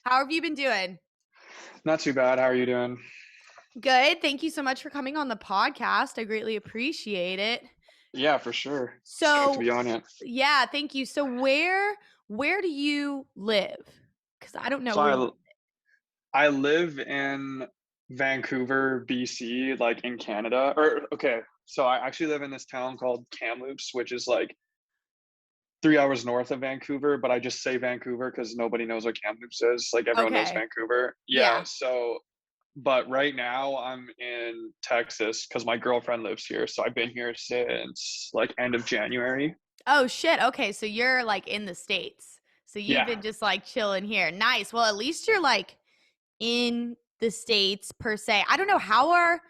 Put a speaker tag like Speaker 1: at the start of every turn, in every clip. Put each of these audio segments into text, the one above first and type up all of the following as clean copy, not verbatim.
Speaker 1: How have you been doing?
Speaker 2: Not too bad. How are you doing?
Speaker 1: Good. Thank you so much for coming on the podcast. I greatly appreciate it.
Speaker 2: Yeah, for sure. It's good to
Speaker 1: So,
Speaker 2: be on it.
Speaker 1: yeah, thank you. So, where do you live? Because I don't know
Speaker 2: So
Speaker 1: where you.
Speaker 2: I live in Vancouver, BC, like in Canada. Or okay, so I actually live in this town called Kamloops, which is like 3 hours north of Vancouver, but I just say Vancouver because nobody knows what Kamloops is. Like everyone knows
Speaker 1: Okay.
Speaker 2: Vancouver. Yeah,
Speaker 1: Yeah.
Speaker 2: so but right now I'm in Texas because my girlfriend lives here. So I've been here since like end of January.
Speaker 1: Oh shit. Okay, so you're like in the States. So you've
Speaker 2: Yeah.
Speaker 1: been just like chilling here. Nice. Well, at least you're like in the States per se. I don't know how are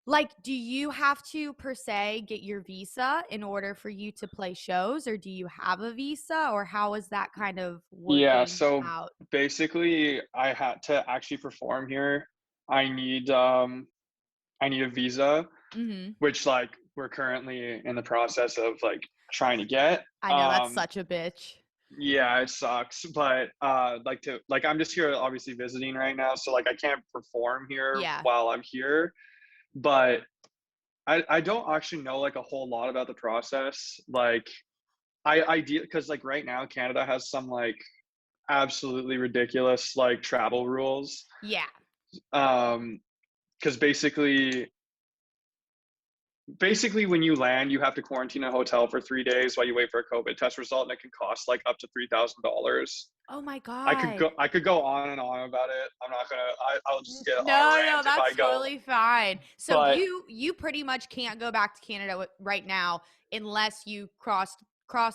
Speaker 1: Like, do you have to per se get your visa in order for you to play shows, or do you have a visa, or how is that kind of
Speaker 2: Yeah,
Speaker 1: working
Speaker 2: so
Speaker 1: out?
Speaker 2: basically I had to actually perform here. I need I need a visa,
Speaker 1: Mhm.
Speaker 2: which like we're currently in the process of like trying to get.
Speaker 1: I know that's such a bitch.
Speaker 2: Yeah, it sucks, but like I'm just here obviously visiting right now, so like I can't perform here
Speaker 1: Yeah.
Speaker 2: while I'm here, but I don't actually know like a whole lot about the process. Like I do because like right now Canada has some like absolutely ridiculous like travel rules.
Speaker 1: Yeah.
Speaker 2: Um, because basically when you land, you have to quarantine a hotel for 3 days while you wait for a COVID test result, and it can cost like up to $3,000.
Speaker 1: Oh my
Speaker 2: I could
Speaker 1: god.
Speaker 2: go I could go on and on about it. I'm not gonna I'll just get on a
Speaker 1: No, no,
Speaker 2: rant if I
Speaker 1: that's
Speaker 2: go.
Speaker 1: totally fine. So
Speaker 2: But
Speaker 1: you pretty much can't go back to Canada right now unless you crossed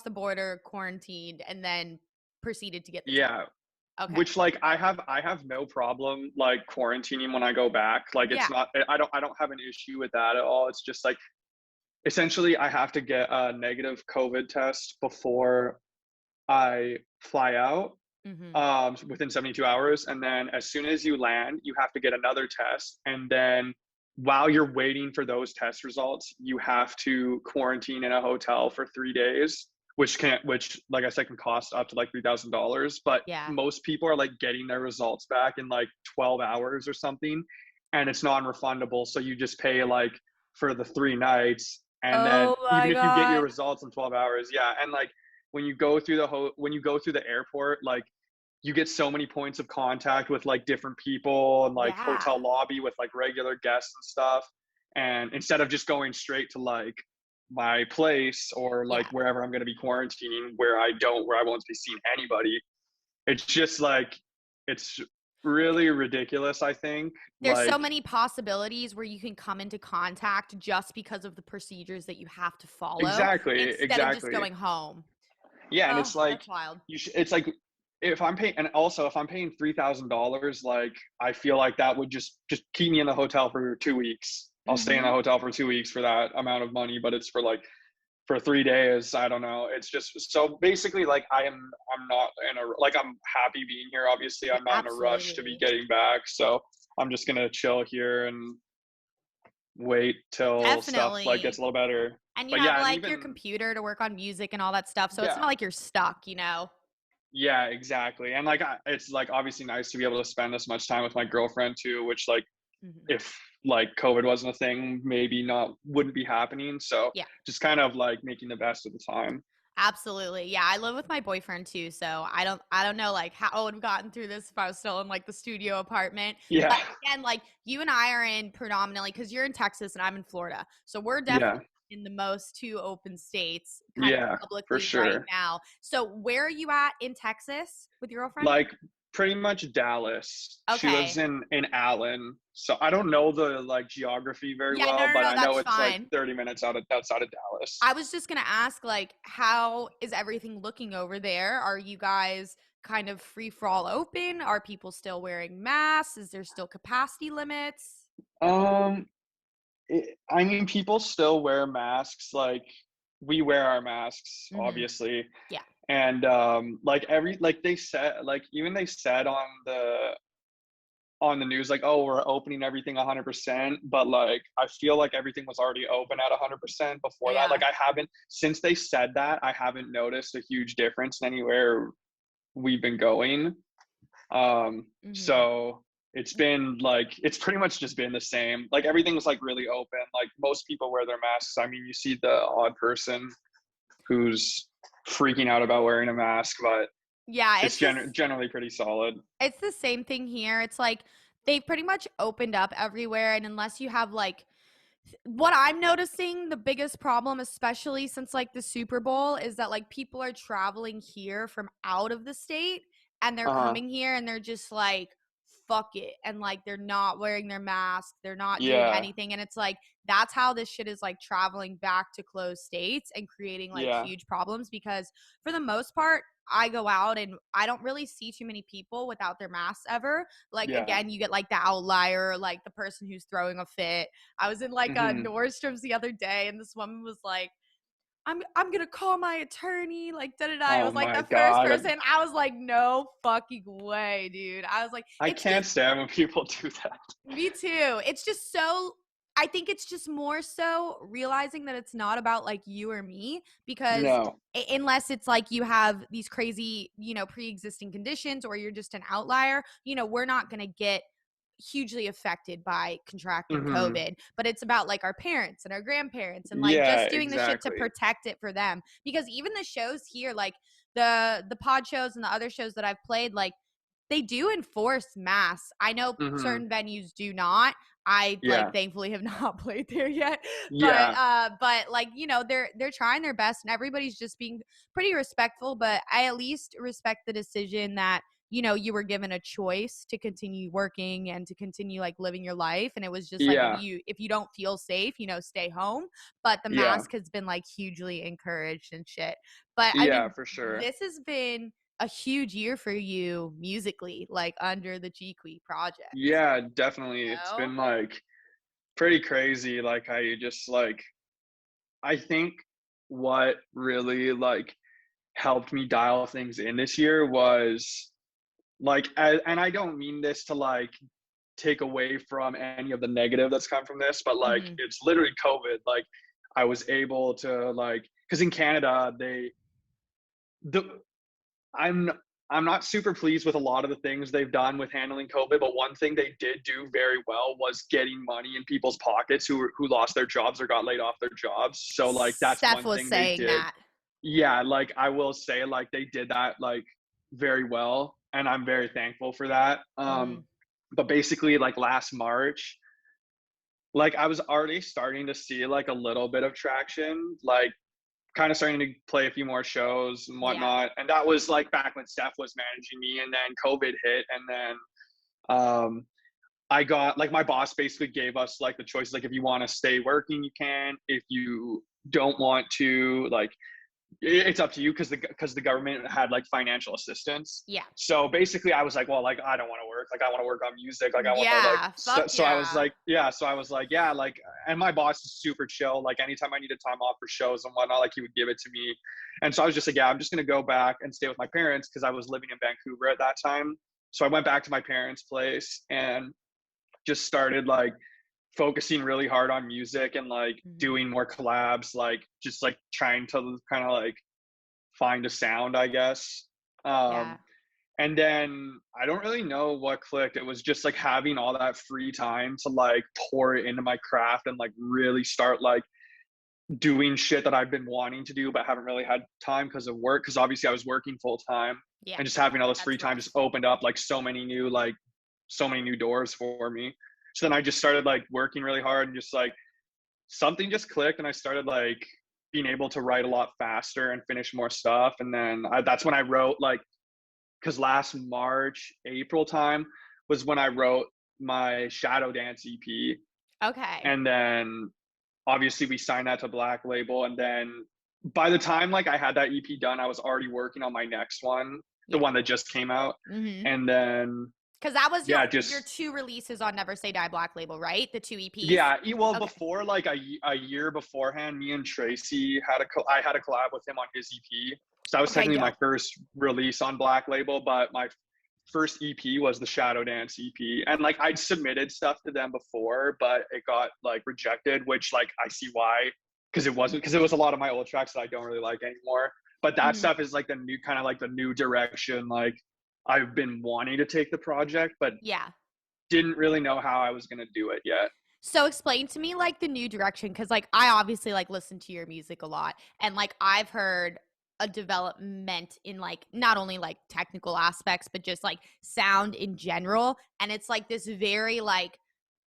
Speaker 1: the border, quarantined, and then proceeded to get the test.
Speaker 2: yeah,
Speaker 1: Okay.
Speaker 2: which like I have no problem like quarantining when I go back. Like
Speaker 1: Yeah.
Speaker 2: it's not I don't have an issue with that at all. It's just like essentially I have to get a negative COVID test before I fly out
Speaker 1: Mhm.
Speaker 2: within 72 hours. And then as soon as you land, you have to get another test. And then while you're waiting for those test results, you have to quarantine in a hotel for 3 days, which like I said, can cost up to like $3,000. But
Speaker 1: Yeah.
Speaker 2: most people are like getting their results back in like 12 hours or something, and it's non-refundable. So you just pay like for the 3 nights. And then
Speaker 1: Oh
Speaker 2: even
Speaker 1: my
Speaker 2: if you get your
Speaker 1: god.
Speaker 2: results in 12 hours, yeah. And like when you go through the airport, like you get so many points of contact with like different people and like
Speaker 1: Yeah.
Speaker 2: hotel lobby with like regular guests and stuff. And instead of just going straight to like my place or like
Speaker 1: Yeah.
Speaker 2: wherever I'm going to be quarantining where I won't be seeing anybody, it's just like it's really ridiculous, I think.
Speaker 1: There's so
Speaker 2: Like
Speaker 1: many possibilities where you can come into contact just because of the procedures that you have to follow instead of just
Speaker 2: exactly.
Speaker 1: going home.
Speaker 2: Yeah, and
Speaker 1: Oh,
Speaker 2: it's like
Speaker 1: that's wild.
Speaker 2: it's like if I'm paying, and also if I'm paying $3,000, like I feel like that would just keep me in the hotel for 2 weeks. I'll stay in the
Speaker 1: Mhm.
Speaker 2: hotel for 2 weeks for that amount of money, but it's for like for 3 days. I don't know. It's just so basically like I'm not in a like I'm happy being here. Obviously,
Speaker 1: Yeah,
Speaker 2: I'm not in a rush to be
Speaker 1: absolutely.
Speaker 2: getting back, so I'm just gonna chill here and wait till stuff like gets
Speaker 1: Definitely.
Speaker 2: a little better.
Speaker 1: And you
Speaker 2: But
Speaker 1: have
Speaker 2: yeah, and
Speaker 1: like your
Speaker 2: even
Speaker 1: computer to work on music and all that stuff, so it's not
Speaker 2: yeah,
Speaker 1: like you're stuck.
Speaker 2: yeah, exactly. And like it's like obviously nice to be able to spend this much time with my girlfriend too, which like
Speaker 1: Mhm.
Speaker 2: if like COVID wasn't a thing, maybe not wouldn't be happening. So
Speaker 1: Yeah.
Speaker 2: just kind of like making the best of the time.
Speaker 1: Absolutely. Yeah, I live with my boyfriend too, so I don't know like how I would have gotten through this if I was still in like the studio apartment.
Speaker 2: Yeah,
Speaker 1: But again, like you and I are in predominantly because you're in Texas and I'm in Florida. So we're
Speaker 2: yeah,
Speaker 1: definitely in the most two open states kind of
Speaker 2: yeah, for
Speaker 1: publicly right
Speaker 2: sure.
Speaker 1: now. So where are you at in Texas with your girlfriend?
Speaker 2: Like pretty much Dallas. She lives
Speaker 1: Okay.
Speaker 2: in Allen. So I don't know the like geography very
Speaker 1: Yeah, no,
Speaker 2: well,
Speaker 1: no,
Speaker 2: but
Speaker 1: no,
Speaker 2: I know
Speaker 1: that's
Speaker 2: it's like
Speaker 1: fine.
Speaker 2: 30 minutes outside of Dallas.
Speaker 1: I was just gonna ask, like, how is everything looking over there? Are you guys kind of free for all open? Are people still wearing masks? Is there still capacity limits?
Speaker 2: Um I mean, people still wear masks. Like we wear our masks,
Speaker 1: Mhm.
Speaker 2: obviously,
Speaker 1: Yeah.
Speaker 2: and like every like they said, like even they said on the news, like, oh, we're opening everything 100%, but like I feel like everything was already open at 100% before that. Like
Speaker 1: Yeah.
Speaker 2: I haven't since they said that I haven't noticed a huge difference in anywhere we've been going.
Speaker 1: Mhm.
Speaker 2: So it's been like it's pretty much just been the same. Like everything's like really open. Like most people wear their masks. I mean, you see the odd person who's freaking out about wearing a mask, but
Speaker 1: Yeah,
Speaker 2: it's generally pretty solid.
Speaker 1: it's the same thing here. It's like they've pretty much opened up everywhere, and unless you have like what I'm noticing the biggest problem, especially since like the Super Bowl, is that like people are traveling here from out of the state and they're
Speaker 2: Uh-huh.
Speaker 1: coming here and they're just like, fuck it. And like they're not wearing their mask, they're not doing
Speaker 2: Yeah.
Speaker 1: anything. And it's like, that's how this shit is like traveling back to closed states and creating like
Speaker 2: Yeah.
Speaker 1: huge problems because for the most part, I go out and I don't really see too many people without their masks ever. Like,
Speaker 2: Yeah.
Speaker 1: again, you get like the outlier, like the person who's throwing a fit. I was in like a
Speaker 2: Mhm.
Speaker 1: Nordstrom's the other day, and this woman was like, I'm gonna call my attorney, like da da da. It
Speaker 2: Oh
Speaker 1: was like
Speaker 2: my
Speaker 1: the first
Speaker 2: god.
Speaker 1: person. I was like, no fucking way, dude. I was like,
Speaker 2: I
Speaker 1: it's
Speaker 2: can't
Speaker 1: just
Speaker 2: stand when people do that.
Speaker 1: me too. It's just so I think it's just more so realizing that it's not about like you or me because
Speaker 2: No.
Speaker 1: unless it's like you have these crazy, pre-existing conditions or you're just an outlier, we're not going to get hugely affected by contracting
Speaker 2: Mhm.
Speaker 1: COVID, but it's about like our parents and our grandparents and like
Speaker 2: Yeah,
Speaker 1: just doing the shit to
Speaker 2: exactly.
Speaker 1: protect it for them because even the shows here like the pod shows and the other shows that I've played like they do enforce masks. I know
Speaker 2: Mhm.
Speaker 1: certain venues do not. I like
Speaker 2: Yeah.
Speaker 1: thankfully have not played there yet.
Speaker 2: Yeah.
Speaker 1: But like, they're trying their best and everybody's just being pretty respectful, but I at least respect the decision that you were given a choice to continue working and to continue like living your life and it was just like
Speaker 2: Yeah.
Speaker 1: if you don't feel safe, stay home, but the
Speaker 2: Yeah.
Speaker 1: mask has been like hugely encouraged and shit. But I
Speaker 2: Yeah,
Speaker 1: mean,
Speaker 2: for sure.
Speaker 1: this has been a huge year for you musically, like under the Jiqui project.
Speaker 2: Yeah, definitely. It's
Speaker 1: No?
Speaker 2: been like pretty crazy. Like I think what really like helped me dial things in this year was like and I don't mean this to like take away from any of the negative that's come from this, but like
Speaker 1: Mhm.
Speaker 2: it's literally COVID. Like I was able to like because in Canada the I'm I'm not super pleased with a lot of the things they've done with handling COVID, but one thing they did do very well was getting money in people's pockets who lost their jobs or got laid off their jobs. So like that's
Speaker 1: Steph
Speaker 2: one
Speaker 1: was
Speaker 2: thing they
Speaker 1: saying
Speaker 2: did.
Speaker 1: that.
Speaker 2: Yeah, like I will say like they did that like very well and I'm very thankful for that.
Speaker 1: Mhm.
Speaker 2: But basically like last March, like I was already starting to see like a little bit of traction, like kind of starting to play a few more shows and
Speaker 1: Yeah.
Speaker 2: whatnot. And that was like back when Steph was managing me, and then COVID hit, and then I got like my boss basically gave us like the choice, like if you want to stay working, you can. If you don't want to, like it's up to you because the government had like financial assistance.
Speaker 1: Yeah.
Speaker 2: So basically, I was like, well, like I don't want to work. Like I want to work on music. Like I want to like.
Speaker 1: Yeah. Fuck
Speaker 2: So I was
Speaker 1: yeah.
Speaker 2: like, yeah. So I was like, yeah. Like, and my boss is super chill. Like anytime I needed time off for shows and whatnot, like he would give it to me. And so I was just like, yeah, I'm just gonna go back and stay with my parents because I was living in Vancouver at that time. So I went back to my parents' place and just started like focusing really hard on music and like
Speaker 1: Mhm.
Speaker 2: doing more collabs, like just like trying to kind of like find a sound, I guess.
Speaker 1: Yeah.
Speaker 2: Um, and then I don't really know what clicked. It was just like having all that free time to like pour it into my craft and like really start like doing shit that I've been wanting to do but haven't really had time because of work. Because obviously I was working full time,
Speaker 1: Yeah.
Speaker 2: and just having all this free
Speaker 1: That's
Speaker 2: time just
Speaker 1: rough.
Speaker 2: opened up like so many new doors for me. So then I just started like working really hard and just like something just clicked and I started like being able to write a lot faster and finish more stuff. And then that's when I wrote like, because last March, April time was when I wrote my Shadow Dance EP.
Speaker 1: Okay.
Speaker 2: And then obviously we signed that to Black Label. And then by the time like I had that EP done, I was already working on my next one, the
Speaker 1: Yeah.
Speaker 2: one that just came out.
Speaker 1: Mhm.
Speaker 2: And then,
Speaker 1: Cuz that was
Speaker 2: yeah,
Speaker 1: your
Speaker 2: just
Speaker 1: two releases on Never Say Die Black Label, right? The two EPs?
Speaker 2: yeah, well,
Speaker 1: Okay.
Speaker 2: before like a year beforehand, me and Tracy I had a collab with him on his EP. So that was
Speaker 1: Okay,
Speaker 2: technically my
Speaker 1: dope.
Speaker 2: first release on Black Label, but my first EP was the Shadow Dance EP. And like I'd submitted stuff to them before, but it got like rejected, which like I see why, because it was a lot of my old tracks that I don't really like anymore. But that
Speaker 1: Mhm.
Speaker 2: stuff is like the new kind of like the new direction, like I've been wanting to take the project, but
Speaker 1: Yeah.
Speaker 2: didn't really know how I was gonna do it yet.
Speaker 1: So explain to me like the new direction, because like I obviously like listen to your music a lot, and like I've heard a development in like not only like technical aspects but just like sound in general, and it's like this very like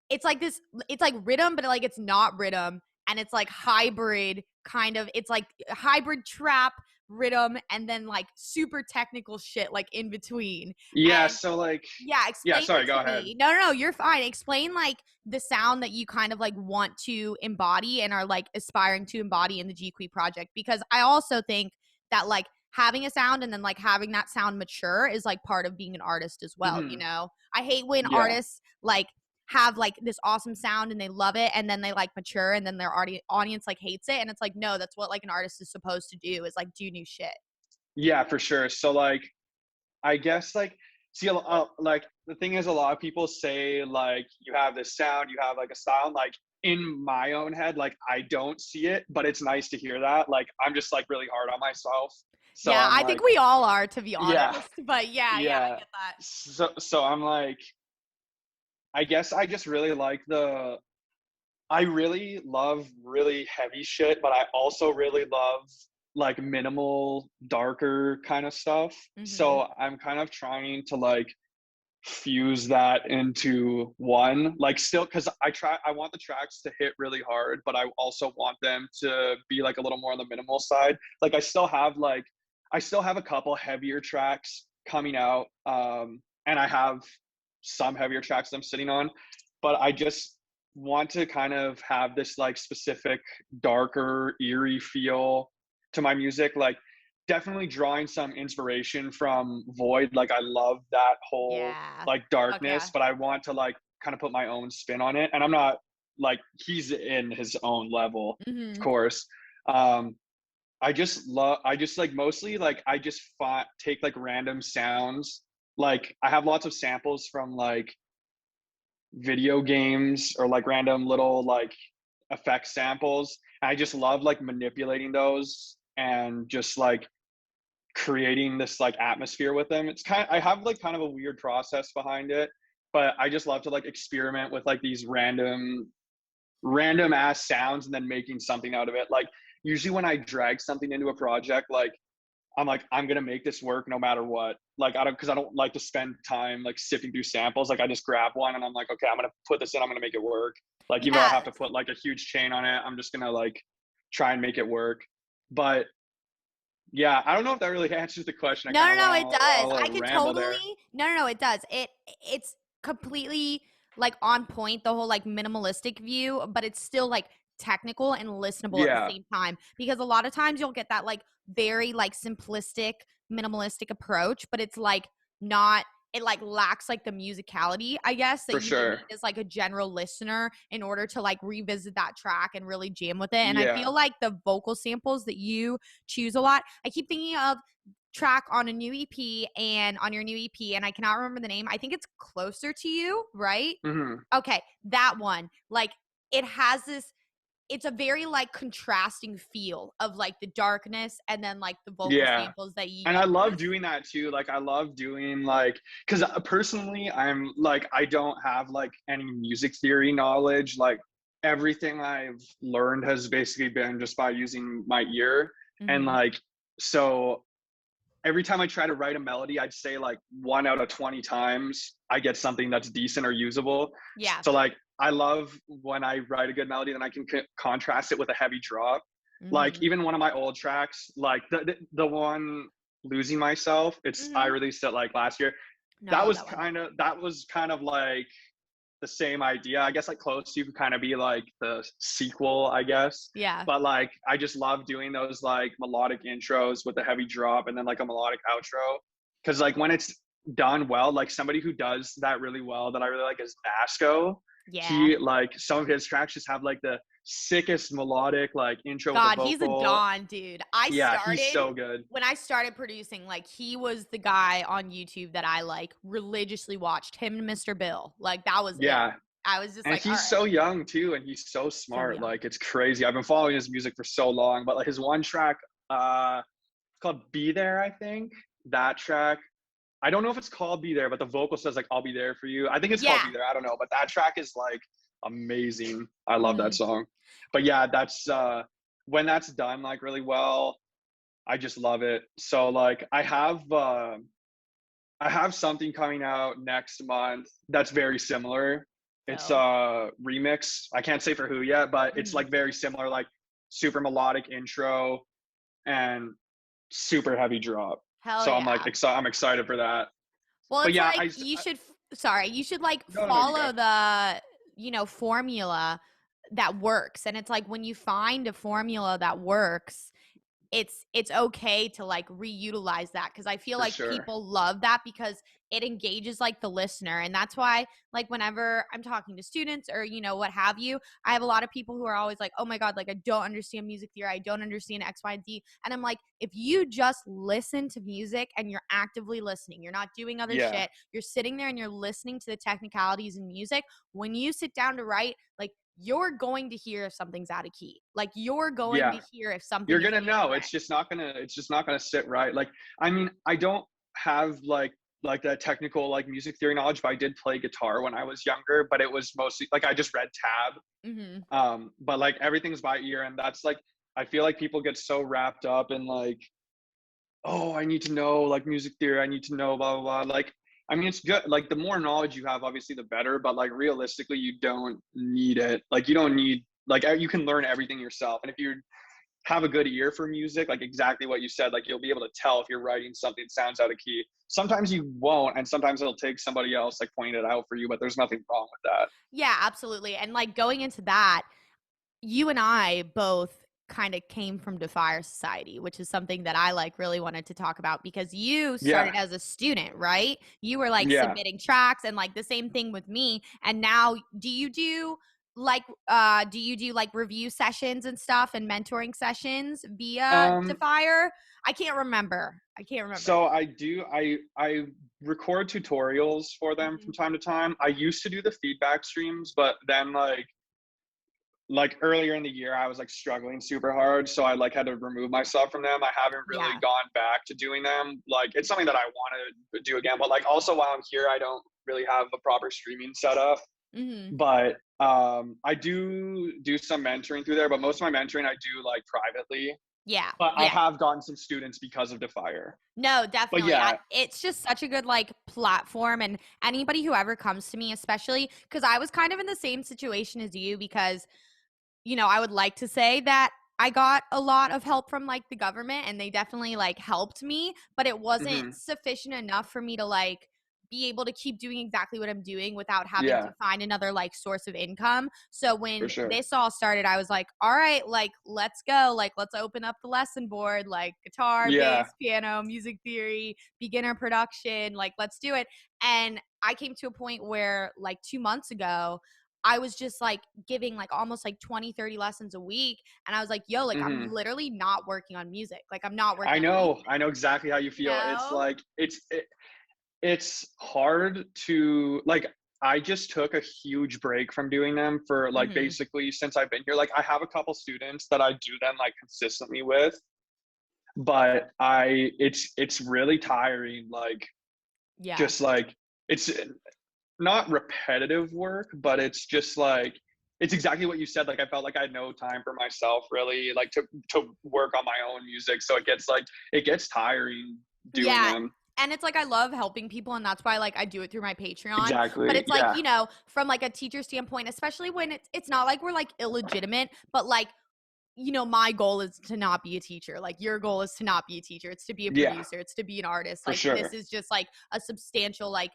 Speaker 1: it's like this it's like rhythm, but like it's not rhythm, and it's like hybrid kind of, it's like hybrid trap rhythm and then like super technical shit like in between.
Speaker 2: Yeah,
Speaker 1: And
Speaker 2: so like
Speaker 1: yeah,
Speaker 2: yeah,
Speaker 1: explain
Speaker 2: sorry,
Speaker 1: it
Speaker 2: go
Speaker 1: to
Speaker 2: ahead.
Speaker 1: me. No, you're fine. Explain like the sound that you kind of like want to embody and are like aspiring to embody in the Jiqui project, because I also think that like having a sound and then like having that sound mature is like part of being an artist as well, you
Speaker 2: Mhm.
Speaker 1: know? I hate when
Speaker 2: Yeah.
Speaker 1: artists like have like this awesome sound and they love it and then they like mature and then their audience like hates it, and it's like no, that's what like an artist is supposed to do, is like do new shit.
Speaker 2: Yeah, for sure. So, like, I guess, like see, like, the thing is a lot of people say, like, "You have this sound, you have, like, a style," like, in my own head, like, I don't see it, but it's nice to hear that, like, I'm just, like, really hard on myself. So
Speaker 1: Yeah,
Speaker 2: I'm
Speaker 1: I think
Speaker 2: like
Speaker 1: we all are, to be
Speaker 2: yeah,
Speaker 1: honest. But yeah, I
Speaker 2: yeah.
Speaker 1: get that.
Speaker 2: So I'm like I guess I just really like I really love really heavy shit, but I also really love like minimal, darker kind of stuff.
Speaker 1: Mhm.
Speaker 2: So I'm kind of trying to like fuse that into one. Like still because I want the tracks to hit really hard, but I also want them to be like a little more on the minimal side. Like I still have a couple heavier tracks coming out. And I have some heavier tracks that I'm sitting on, but I just want to kind of have this like specific darker eerie feel to my music, like definitely drawing some inspiration from Void. Like I love that whole
Speaker 1: Yeah.
Speaker 2: like
Speaker 1: Fuck yeah.
Speaker 2: darkness, but I want to like kind of put my own spin on it, and I'm not like he's in his own level, of
Speaker 1: Mhm.
Speaker 2: course. um I just like mostly like I just take like random sounds. Like I have lots of samples from like video games or like random little like effect samples. I just love like manipulating those and just like creating this like atmosphere with them. It's kind of, I have like kind of a weird process behind it, but I just love to like experiment with like these random ass sounds and then making something out of it. Like usually when I drag something into a project, like I'm gonna make this work no matter what. Like I don't like to spend time like sifting through samples. Like I just grab one and I'm like, okay, I'm gonna put this in. I'm gonna make it work. Like even though I have to
Speaker 1: Yes.
Speaker 2: put like a huge chain on it, I'm just gonna like try and make it work. But yeah, I don't know if that really answers the question. I
Speaker 1: No,
Speaker 2: kind
Speaker 1: no,
Speaker 2: of
Speaker 1: no,
Speaker 2: went
Speaker 1: it
Speaker 2: on a
Speaker 1: does. I
Speaker 2: little
Speaker 1: could
Speaker 2: ramble
Speaker 1: totally.
Speaker 2: there.
Speaker 1: No, no, no, it does. It's completely like on point, the whole like minimalistic view, but it's still like technical and listenable at the
Speaker 2: Yeah,
Speaker 1: same time, because a lot of times you'll get that like very like simplistic minimalistic approach, but it's like not, it like lacks like the musicality, I guess, that
Speaker 2: for
Speaker 1: you would
Speaker 2: sure.
Speaker 1: need as like a general listener in order to like revisit that track and really jam with it. And I
Speaker 2: Yeah.
Speaker 1: feel like the vocal samples that you choose a lot, I keep thinking of track on a new EP and on your new EP, and I cannot remember the name. I think it's Closer to You, right?
Speaker 2: Hmm.
Speaker 1: Okay, that one. Like it has this, it's a very like contrasting feel of like the darkness and then like the vocal
Speaker 2: Yeah.
Speaker 1: samples that you
Speaker 2: And I love
Speaker 1: use.
Speaker 2: doing that too. Like I love doing like because personally I'm like I don't have like any music theory knowledge. Like everything I've learned has basically been just by using my ear. And
Speaker 1: Mhm.
Speaker 2: like so every time I try to write a melody, I'd say like 1 out of 20 times I get something that's decent or usable.
Speaker 1: Yeah.
Speaker 2: So like I love when I write a good melody, then I can contrast it with a heavy drop. Like
Speaker 1: Mhm.
Speaker 2: even one of my old tracks, like the one "Losing Myself," I
Speaker 1: Mhm.
Speaker 2: released it like last year.
Speaker 1: No, I love that one.
Speaker 2: That was kind of like the same idea. I guess like Close to You could kind of be like the sequel, I guess.
Speaker 1: Yeah.
Speaker 2: But like I just love doing those like melodic intros with a heavy drop and then like a melodic outro. Cause like when it's done well, like somebody who does that really well that I really like is Nasco.
Speaker 1: Yeah.
Speaker 2: He like some of his tracks just have like the sickest melodic like intro with a
Speaker 1: God, he's a
Speaker 2: vocal.
Speaker 1: don, dude. I
Speaker 2: Yeah, he's
Speaker 1: started
Speaker 2: so good.
Speaker 1: when I started producing, like he was the guy on YouTube that I like religiously watched, him and Mr. Bill. Like that was it.
Speaker 2: Yeah.
Speaker 1: I was just
Speaker 2: And
Speaker 1: like, all
Speaker 2: he's
Speaker 1: right,
Speaker 2: so young too, and he's so
Speaker 1: so
Speaker 2: smart.
Speaker 1: young.
Speaker 2: Like it's crazy. I've been following his music for so long, but like his one track, it's called "Be There," I think. That track, I don't know if it's called Be There, but the vocal says like I'll be there for you. I think it's called
Speaker 1: Yeah.
Speaker 2: Be There. I don't know, but that track is like amazing. I love that
Speaker 1: Mhm.
Speaker 2: song. But yeah, that's when that's done like really well, I just love it. So like I have something coming out next month that's very similar. It's
Speaker 1: Dope.
Speaker 2: a remix. I can't say for who yet, but it's
Speaker 1: Mhm.
Speaker 2: like very similar, like super melodic intro and super heavy drop.
Speaker 1: Hell
Speaker 2: So I'm like
Speaker 1: yeah.
Speaker 2: I'm excited for that.
Speaker 1: Well,
Speaker 2: But
Speaker 1: it's
Speaker 2: yeah,
Speaker 1: like you should you should like
Speaker 2: no, you go.
Speaker 1: follow the, formula that works. And it's like when you find a formula that works, it's okay to like reutilize that, because I feel
Speaker 2: For
Speaker 1: like
Speaker 2: sure.
Speaker 1: people love that because it engages like the listener. And that's why, like, whenever I'm talking to students or what have you, I have a lot of people who are always like, oh my god, like I don't understand music theory, I don't understand X, Y, and Z. And I'm like, if you just listen to music and you're actively listening, you're not doing other
Speaker 2: Yeah.
Speaker 1: shit, you're sitting there and you're listening to the technicalities in music, when you sit down to write, like, you're going to hear if something's out of key. Like, you're going to
Speaker 2: Yeah.
Speaker 1: hear if something
Speaker 2: You're
Speaker 1: is
Speaker 2: gonna know.
Speaker 1: incorrect.
Speaker 2: It's just not gonna sit right. Like, I mean, I don't have like that technical like music theory knowledge, but I did play guitar when I was younger, but it was mostly like I just read tab.
Speaker 1: Mm-hmm.
Speaker 2: But like everything's by ear, and that's like I feel like people get so wrapped up in like, oh, I need to know like music theory, I need to know blah blah blah. Like, I mean, it's good. Like, the more knowledge you have, obviously, the better. But like realistically, you don't need it. Like, you don't need like you can learn everything yourself, and if you have a good ear for music, like exactly what you said, like you'll be able to tell if you're writing something that sounds out of key. Sometimes you won't, and sometimes it'll take somebody else like pointing it out for you, but there's nothing wrong with that.
Speaker 1: Yeah, absolutely. And like going into that, you and I both kind of came from Defier Society, which is something that I like really wanted to talk about, because you
Speaker 2: Yeah.
Speaker 1: started as a student, right? You were like
Speaker 2: Yeah.
Speaker 1: submitting tracks, and like the same thing with me. And now do you do like review sessions and stuff and mentoring sessions via
Speaker 2: Um,
Speaker 1: Defier? I can't remember. I can't remember.
Speaker 2: so I record tutorials for them
Speaker 1: Mhm.
Speaker 2: from time to time. I used to do the feedback streams, but then like earlier in the year I was like struggling super hard, so I like had to remove myself from them. I haven't really
Speaker 1: Yeah.
Speaker 2: gone back to doing them. Like, it's something that I want to do again, but like also while I'm here I don't really have a proper streaming setup.
Speaker 1: Hmm.
Speaker 2: But I do some mentoring through there, but most of my mentoring I do like privately.
Speaker 1: Yeah.
Speaker 2: But I
Speaker 1: Yeah.
Speaker 2: have gotten some students because of Defier.
Speaker 1: No,
Speaker 2: But
Speaker 1: definitely.
Speaker 2: yeah.
Speaker 1: It's just such a good like platform, and anybody who ever comes to me, especially because I was kind of in the same situation as you, because I would like to say that I got a lot of help from like the government, and they definitely like helped me, but it wasn't
Speaker 2: Hmm.
Speaker 1: sufficient enough for me to like be able to keep doing exactly what I'm doing without having to
Speaker 2: Yeah,
Speaker 1: find another like source of income. So
Speaker 2: for
Speaker 1: when
Speaker 2: sure.
Speaker 1: this all started, I was like, all right, like let's go. Like let's open up the lesson board, like guitar,
Speaker 2: Yeah.
Speaker 1: bass, piano, music theory, beginner production, like let's do it. And I came to a point where like 2 months ago, I was just like giving like almost like 20, 30 lessons a week. And I was like, yo, like I'm
Speaker 2: Hmm.
Speaker 1: literally not working on music. Like I'm not
Speaker 2: I
Speaker 1: working on
Speaker 2: know.
Speaker 1: anything,
Speaker 2: I know exactly how you
Speaker 1: you
Speaker 2: feel. It's
Speaker 1: know?
Speaker 2: like it's hard to like I just took a huge break from doing them for like
Speaker 1: Hmm.
Speaker 2: basically since I've been here. Like, I have a couple students that I do them like consistently with, but it's really tiring. Like,
Speaker 1: Yeah.
Speaker 2: just like it's not repetitive work, but it's just like it's exactly what you said. Like, I felt like I had no time for myself really, like to work on my own music. So it gets tiring doing
Speaker 1: Yeah.
Speaker 2: them.
Speaker 1: And it's like I love helping people, and that's why like I do it through my Patreon. But
Speaker 2: Exactly.
Speaker 1: it's like,
Speaker 2: Yeah.
Speaker 1: from like a teacher standpoint, especially when it's not like we're like illegitimate, but like my goal is to not be a teacher. Like your goal is to not be a teacher. It's to be a
Speaker 2: Yeah,
Speaker 1: producer. It's to be an artist.
Speaker 2: for
Speaker 1: Like this
Speaker 2: sure.
Speaker 1: is just like a substantial like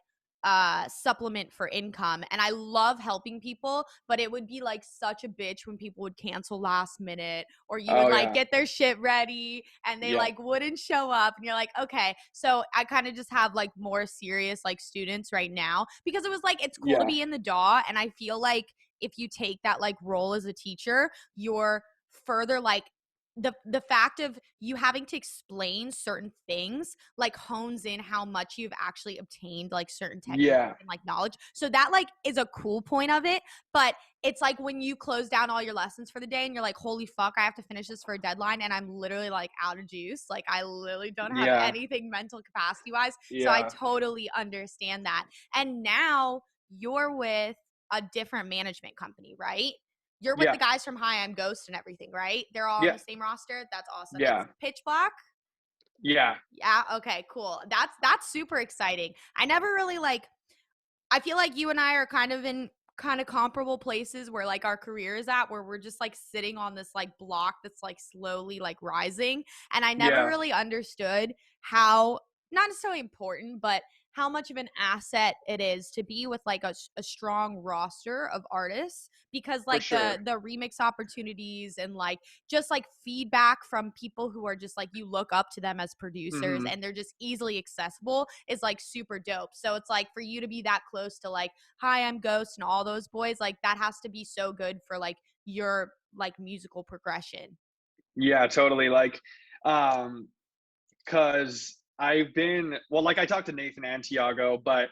Speaker 1: supplement for income. And I love helping people, but it would be like such a bitch when people would cancel last minute, or you would
Speaker 2: Oh
Speaker 1: like
Speaker 2: yeah.
Speaker 1: get their shit ready and they
Speaker 2: Yeah.
Speaker 1: like wouldn't show up, and you're like, okay. So I kind of just have like more serious like students right now, because it was like it's cool to
Speaker 2: Yeah.
Speaker 1: be in the DAW, and I feel like if you take that like role as a teacher, you're further like the fact of you having to explain certain things like hones in how much you've actually obtained like certain techniques
Speaker 2: Yeah.
Speaker 1: and like knowledge. So that like is a cool point of it, but it's like when you close down all your lessons for the day and you're like, holy fuck, I have to finish this for a deadline and I'm literally like out of juice. Like I literally don't have
Speaker 2: Yeah.
Speaker 1: anything mental capacity wise. So I
Speaker 2: Yeah.
Speaker 1: totally understand that. And now you're with a different management company, right? You're with
Speaker 2: Yeah.
Speaker 1: the guys from Hi, I'm Ghost and everything, right? They're all on
Speaker 2: Yeah.
Speaker 1: the same roster. That's awesome. It's
Speaker 2: Yeah.
Speaker 1: Pitch Black.
Speaker 2: Yeah.
Speaker 1: Yeah. Okay. Cool. That's super exciting. I never really like. I feel like you and I are kind of in kind of comparable places where like our career is at, where we're just like sitting on this like block that's like slowly like rising. And I never
Speaker 2: Yeah.
Speaker 1: really understood how, not necessarily important, but how much of an asset it is to be with like a strong roster of artists, because
Speaker 2: For
Speaker 1: like
Speaker 2: sure.
Speaker 1: the remix opportunities and like just like feedback from people who are just like you look up to them as producers
Speaker 2: Hmm.
Speaker 1: and they're just easily accessible is like super dope. So it's like for you to be that close to like Hi, I'm Ghost and all those boys, like that has to be so good for like your like musical progression.
Speaker 2: Yeah, totally. Like, um, because I've been well, like I talked to Nathan and Tiago, but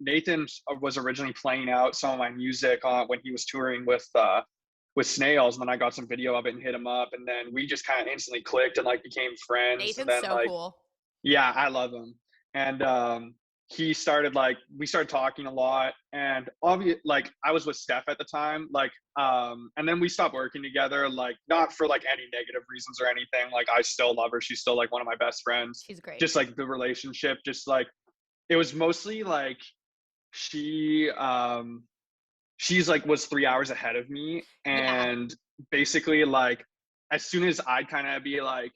Speaker 2: Nathan was originally playing out some of my music on when he was touring with Snails, and then I got some video of it and hit him up, and then we just kind of instantly clicked and like became friends, and
Speaker 1: Nathan's
Speaker 2: then
Speaker 1: so
Speaker 2: like
Speaker 1: cool.
Speaker 2: yeah, I love him. And he started like we started talking a lot, and obviously like I was with Steph at the time, like and then we stopped working together, like not for like any negative reasons or anything. Like I still love her. She's still like one of my best friends.
Speaker 1: She's great.
Speaker 2: Just like the relationship, just like it was mostly like she she's like was 3 hours ahead of me,
Speaker 1: Yeah.
Speaker 2: and basically like as soon as I'd kind of be like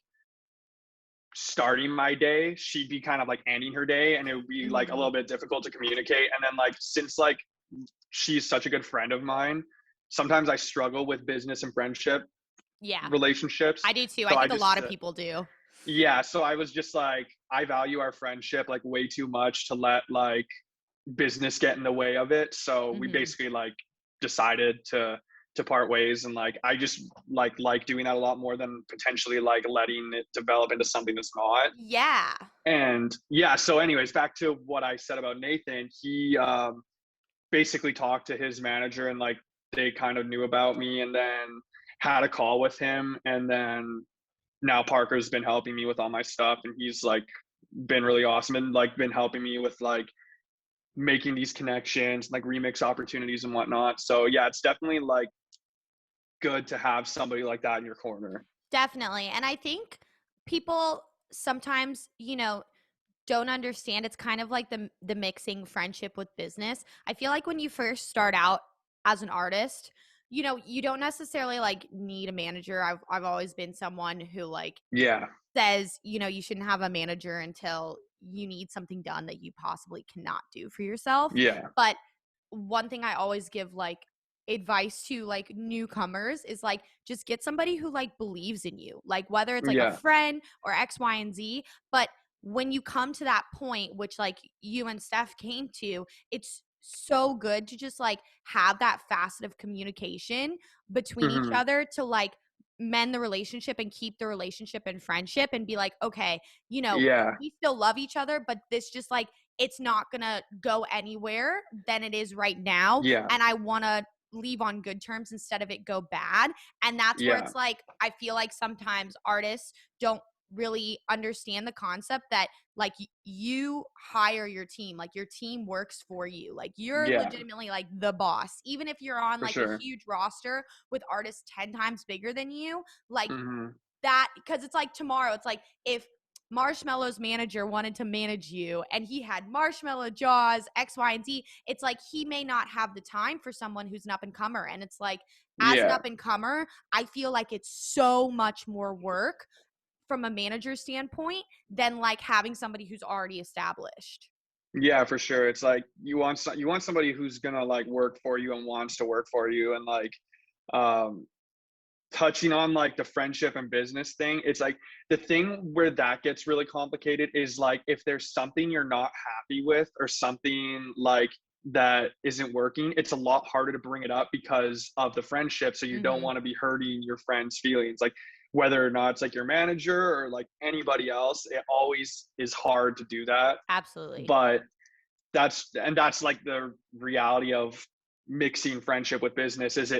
Speaker 2: starting my day, she'd be kind of like ending her day, and it would be like a
Speaker 1: Hmm.
Speaker 2: little bit difficult to communicate. And then like since like she's such a good friend of mine, sometimes I struggle with business and friendship
Speaker 1: Yeah.
Speaker 2: relationships.
Speaker 1: I do too. I
Speaker 2: So I
Speaker 1: think a lot
Speaker 2: just
Speaker 1: of people do.
Speaker 2: yeah, so I was just like I value our friendship like way too much to let like business get in the way of it. So we
Speaker 1: Hmm.
Speaker 2: basically like decided to part ways, and like I just like doing that a lot more than potentially like letting it develop into something that's not.
Speaker 1: Yeah.
Speaker 2: And yeah, so anyways, back to what I said about Nathan. He basically talked to his manager, and like they kind of knew about me, and then had a call with him, and then now Parker's been helping me with all my stuff, and he's like been really awesome, and like been helping me with like making these connections, like remix opportunities and whatnot. So yeah, it's definitely like good to have somebody like that in your corner.
Speaker 1: Definitely. And I think people sometimes, don't understand it's kind of like the mixing friendship with business. I feel like when you first start out as an artist, you don't necessarily like need a manager. I've always been someone who like
Speaker 2: Yeah.
Speaker 1: says, you shouldn't have a manager until you need something done that you possibly cannot do for yourself.
Speaker 2: Yeah.
Speaker 1: But one thing I always give like advice to like newcomers is like just get somebody who like believes in you, like whether it's like a
Speaker 2: Yeah.
Speaker 1: friend or X, Y, and Z. But when you come to that point, which like you and Steph came to, it's so good to just like have that facet of communication between each
Speaker 2: Hmm.
Speaker 1: other to like mend the relationship and keep the relationship and friendship and be like, okay,
Speaker 2: Yeah.
Speaker 1: we still love each other, but this just like it's not gonna go anywhere than it is right now.
Speaker 2: Yeah.
Speaker 1: And I wanna leave on good terms instead of it go bad. And that's where
Speaker 2: Yeah.
Speaker 1: it's like I feel like sometimes artists don't really understand the concept that like you hire your team, like your team works for you, like you're
Speaker 2: Yeah.
Speaker 1: legitimately like the boss, even if you're on
Speaker 2: For
Speaker 1: like a
Speaker 2: sure.
Speaker 1: huge roster with artists 10 times bigger than you, like
Speaker 2: Hmm.
Speaker 1: that, because it's like tomorrow, it's like if Marshmallow's manager wanted to manage you and he had Marshmallow Jaws, X, Y, and Z, it's like he may not have the time for someone who's an up and comer. And it's like, as an
Speaker 2: Yeah.
Speaker 1: up and comer, I feel like it's so much more work from a manager standpoint than like having somebody who's already established.
Speaker 2: Yeah, for sure. It's like you want somebody who's gonna like work for you and wants to work for you, and like um touching on like the friendship and business thing, it's like the thing where that gets really complicated is like if there's something you're not happy with or something like that isn't working, it's a lot harder to bring it up because of the friendship. So you don't
Speaker 1: Mm-hmm.
Speaker 2: want to be hurting your friend's feelings. Like whether or not it's like your manager or like anybody else, it always is hard to do that.
Speaker 1: Absolutely.
Speaker 2: But that's like the reality of mixing friendship with business. Is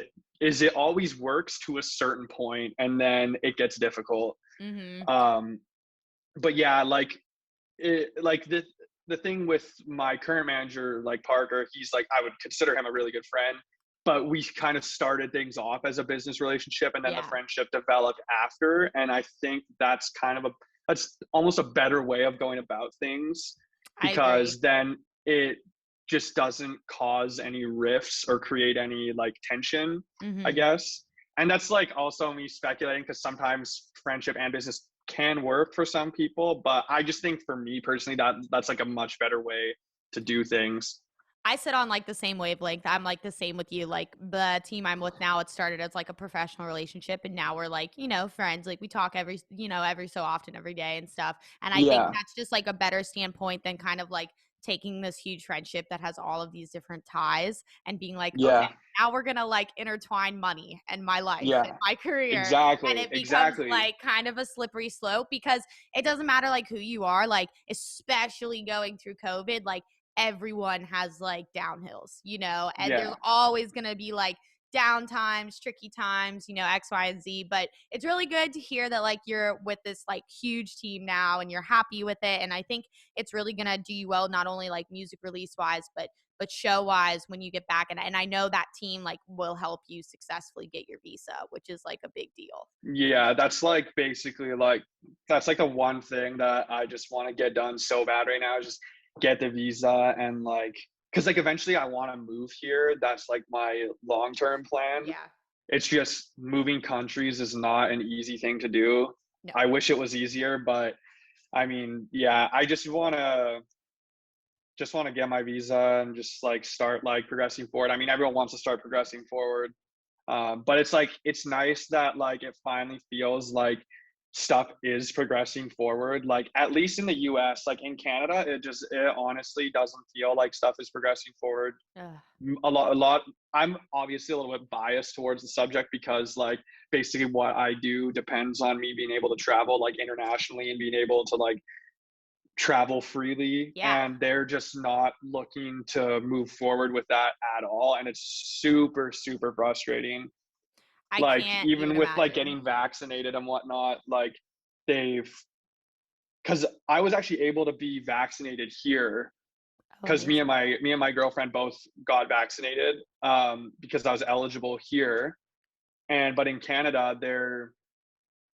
Speaker 2: it always works to a certain point and then it gets difficult.
Speaker 1: Mhm.
Speaker 2: Um, but yeah, like the thing with my current manager, like Parker, he's like, I would consider him a really good friend, but we kind of started things off as a business relationship and then the
Speaker 1: Yeah,
Speaker 2: friendship developed after. And I think that's kind of that's almost a better way of going about things,
Speaker 1: I agree.
Speaker 2: because then it just doesn't cause any rifts or create any like tension, I
Speaker 1: Mhm.
Speaker 2: guess. And that's like also me speculating, because sometimes friendship and business can work for some people, but I just think for me personally that's like a much better way to do things.
Speaker 1: I sit on like the same wavelength. I'm like the same with you. Like the team I'm with now, it started as like a professional relationship, and now we're like, friends. Like we talk every so often, every day and stuff. And I think
Speaker 2: Yeah,
Speaker 1: that's just like a better standpoint than kind of like taking this huge friendship that has all of these different ties and being like, okay,
Speaker 2: yeah,
Speaker 1: now we're gonna like intertwine money and my life and
Speaker 2: yeah,
Speaker 1: my career. And
Speaker 2: exactly,
Speaker 1: it becomes
Speaker 2: exactly.
Speaker 1: like kind of a slippery slope, because it doesn't matter like who you are, like especially going through COVID, like everyone has like downhills, and there's
Speaker 2: Yeah,
Speaker 1: always going to be like down times, tricky times, X, Y, and Z. But it's really good to hear that like you're with this like huge team now and you're happy with it. And I think it's really going to do you well, not only like music release wise, but show wise when you get back. And I know that team like will help you successfully get your visa, which is like a big deal.
Speaker 2: yeah, that's like basically like that's like the one thing that I just want to get done so bad right now, is just get the visa. And like, because like eventually I want to move here. That's like my long-term plan.
Speaker 1: Yeah.
Speaker 2: It's just moving countries is not an easy thing to do.
Speaker 1: No.
Speaker 2: I wish it was easier, but I mean, yeah, I just want to get my visa and just like start like progressing forward. I mean, everyone wants to start progressing forward. But it's like it's nice that like it finally feels like stuff is progressing forward. Like at least in the US, like in Canada, it honestly doesn't feel like stuff is progressing forward.
Speaker 1: Ugh.
Speaker 2: A lot. I'm obviously a little bit biased towards the subject, because like basically what I do depends on me being able to travel like internationally and being able to like travel freely,
Speaker 1: Yeah.
Speaker 2: and they're just not looking to move forward with that at all, and it's super super frustrating.
Speaker 1: I
Speaker 2: Like
Speaker 1: can't even
Speaker 2: even with like
Speaker 1: imagine.
Speaker 2: getting vaccinated and whatnot, like they've because I was actually able to be vaccinated here,
Speaker 1: Oh,
Speaker 2: because me and
Speaker 1: amazing.
Speaker 2: my girlfriend both got vaccinated, because I was eligible here. And but in Canada,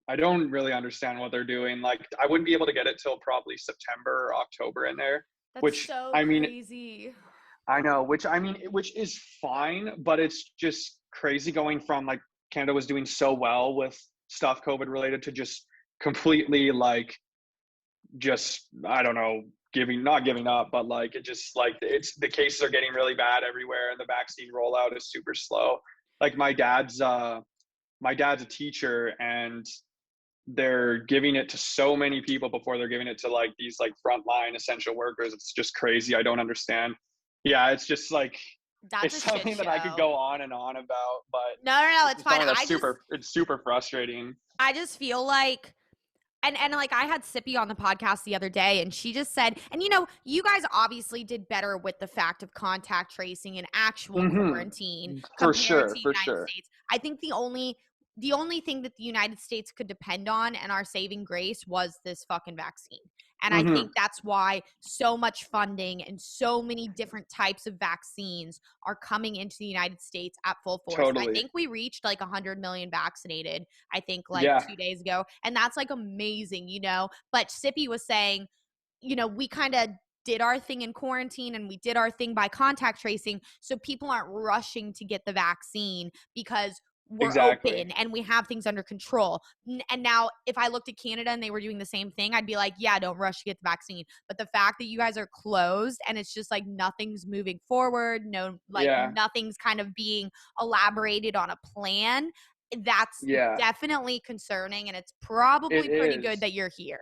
Speaker 2: I don't really understand what they're doing. Like I wouldn't be able to get it till probably September or October in there,
Speaker 1: That's
Speaker 2: which
Speaker 1: so
Speaker 2: I mean,
Speaker 1: crazy.
Speaker 2: I know, which is fine, but it's just crazy going from like Canada was doing so well with stuff COVID related to just completely like just I don't know, not giving up, but like it just like it's the cases are getting really bad everywhere and the vaccine rollout is super slow. Like my dad's a teacher, and they're giving it to so many people before they're giving it to like these like frontline essential workers. It's just crazy. I don't understand. Yeah, it's just like
Speaker 1: That's
Speaker 2: it's
Speaker 1: a shit
Speaker 2: something that I could
Speaker 1: show.
Speaker 2: go on and on about, but
Speaker 1: No, no, no,
Speaker 2: it's
Speaker 1: it's
Speaker 2: just
Speaker 1: fine.
Speaker 2: something that's it's super frustrating.
Speaker 1: I just feel like and like I had Sippy on the podcast the other day, and she just said, and you guys obviously did better with the fact of contact tracing and actual
Speaker 2: Hmm.
Speaker 1: quarantine
Speaker 2: For
Speaker 1: compared
Speaker 2: sure,
Speaker 1: to the
Speaker 2: for
Speaker 1: United
Speaker 2: sure.
Speaker 1: States. I think the only thing that the United States could depend on and our saving grace was this fucking vaccine. And I think
Speaker 2: Hmm.
Speaker 1: that's why so much funding and so many different types of vaccines are coming into the United States at full force. And I
Speaker 2: Totally.
Speaker 1: think we reached like 100 million vaccinated, I think like
Speaker 2: Yeah.
Speaker 1: 2 days ago. And that's like amazing. But Sippy was saying, we kind of did our thing in quarantine and we did our thing by contact tracing. So people aren't rushing to get the vaccine because we're
Speaker 2: Exactly.
Speaker 1: open and we have things under control. And now if I looked at Canada and they were doing the same thing, I'd be like, yeah, don't rush to get the vaccine. But the fact that you guys are closed and it's just like nothing's moving forward, no, like
Speaker 2: Yeah.
Speaker 1: nothing's kind of being elaborated on a plan, that's
Speaker 2: Yeah.
Speaker 1: definitely concerning. And it's
Speaker 2: It
Speaker 1: probably pretty good
Speaker 2: is.
Speaker 1: that you're here,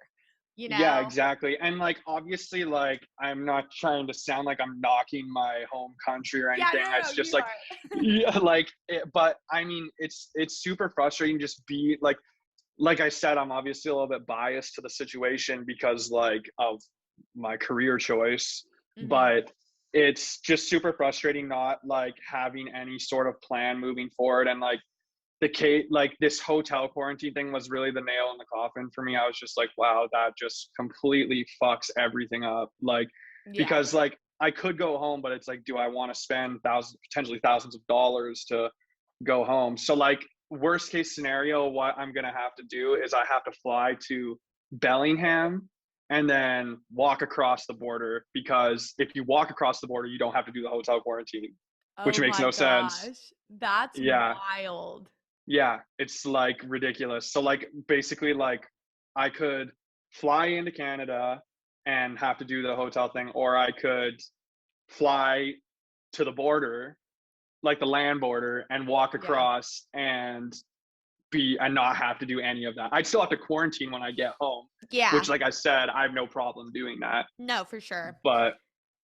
Speaker 1: you
Speaker 2: Yeah,
Speaker 1: know?
Speaker 2: exactly. And like obviously like I'm not trying to sound like I'm knocking my home country or
Speaker 1: Yeah,
Speaker 2: anything.
Speaker 1: no, no,
Speaker 2: It's just
Speaker 1: you
Speaker 2: like
Speaker 1: are.
Speaker 2: yeah, like but I mean it's super frustrating just be like like I said, I'm obviously a little bit biased to the situation because like of my career choice,
Speaker 1: Mhm.
Speaker 2: but it's just super frustrating not like having any sort of plan moving forward. And like like this hotel quarantine thing was really the nail in the coffin for me. I was just like, wow, that just completely fucks everything up. Like,
Speaker 1: Yeah.
Speaker 2: because like I could go home, but it's like, do I want to spend potentially thousands of dollars to go home? So like worst case scenario, what I'm gonna have to do is I have to fly to Bellingham and then walk across the border, because if you walk across the border, you don't have to do the hotel quarantine, which
Speaker 1: Oh
Speaker 2: makes
Speaker 1: my
Speaker 2: no sense.
Speaker 1: gosh. That's
Speaker 2: Yeah.
Speaker 1: wild.
Speaker 2: Yeah, it's like ridiculous. So like basically like I could fly into Canada and have to do the hotel thing, or I could fly to the border, like the land border, and walk
Speaker 1: Yeah.
Speaker 2: across and not have to do any of that. I'd still have to quarantine when I get home,
Speaker 1: Yeah.
Speaker 2: which like I said, I have no problem doing that.
Speaker 1: No, for sure.
Speaker 2: But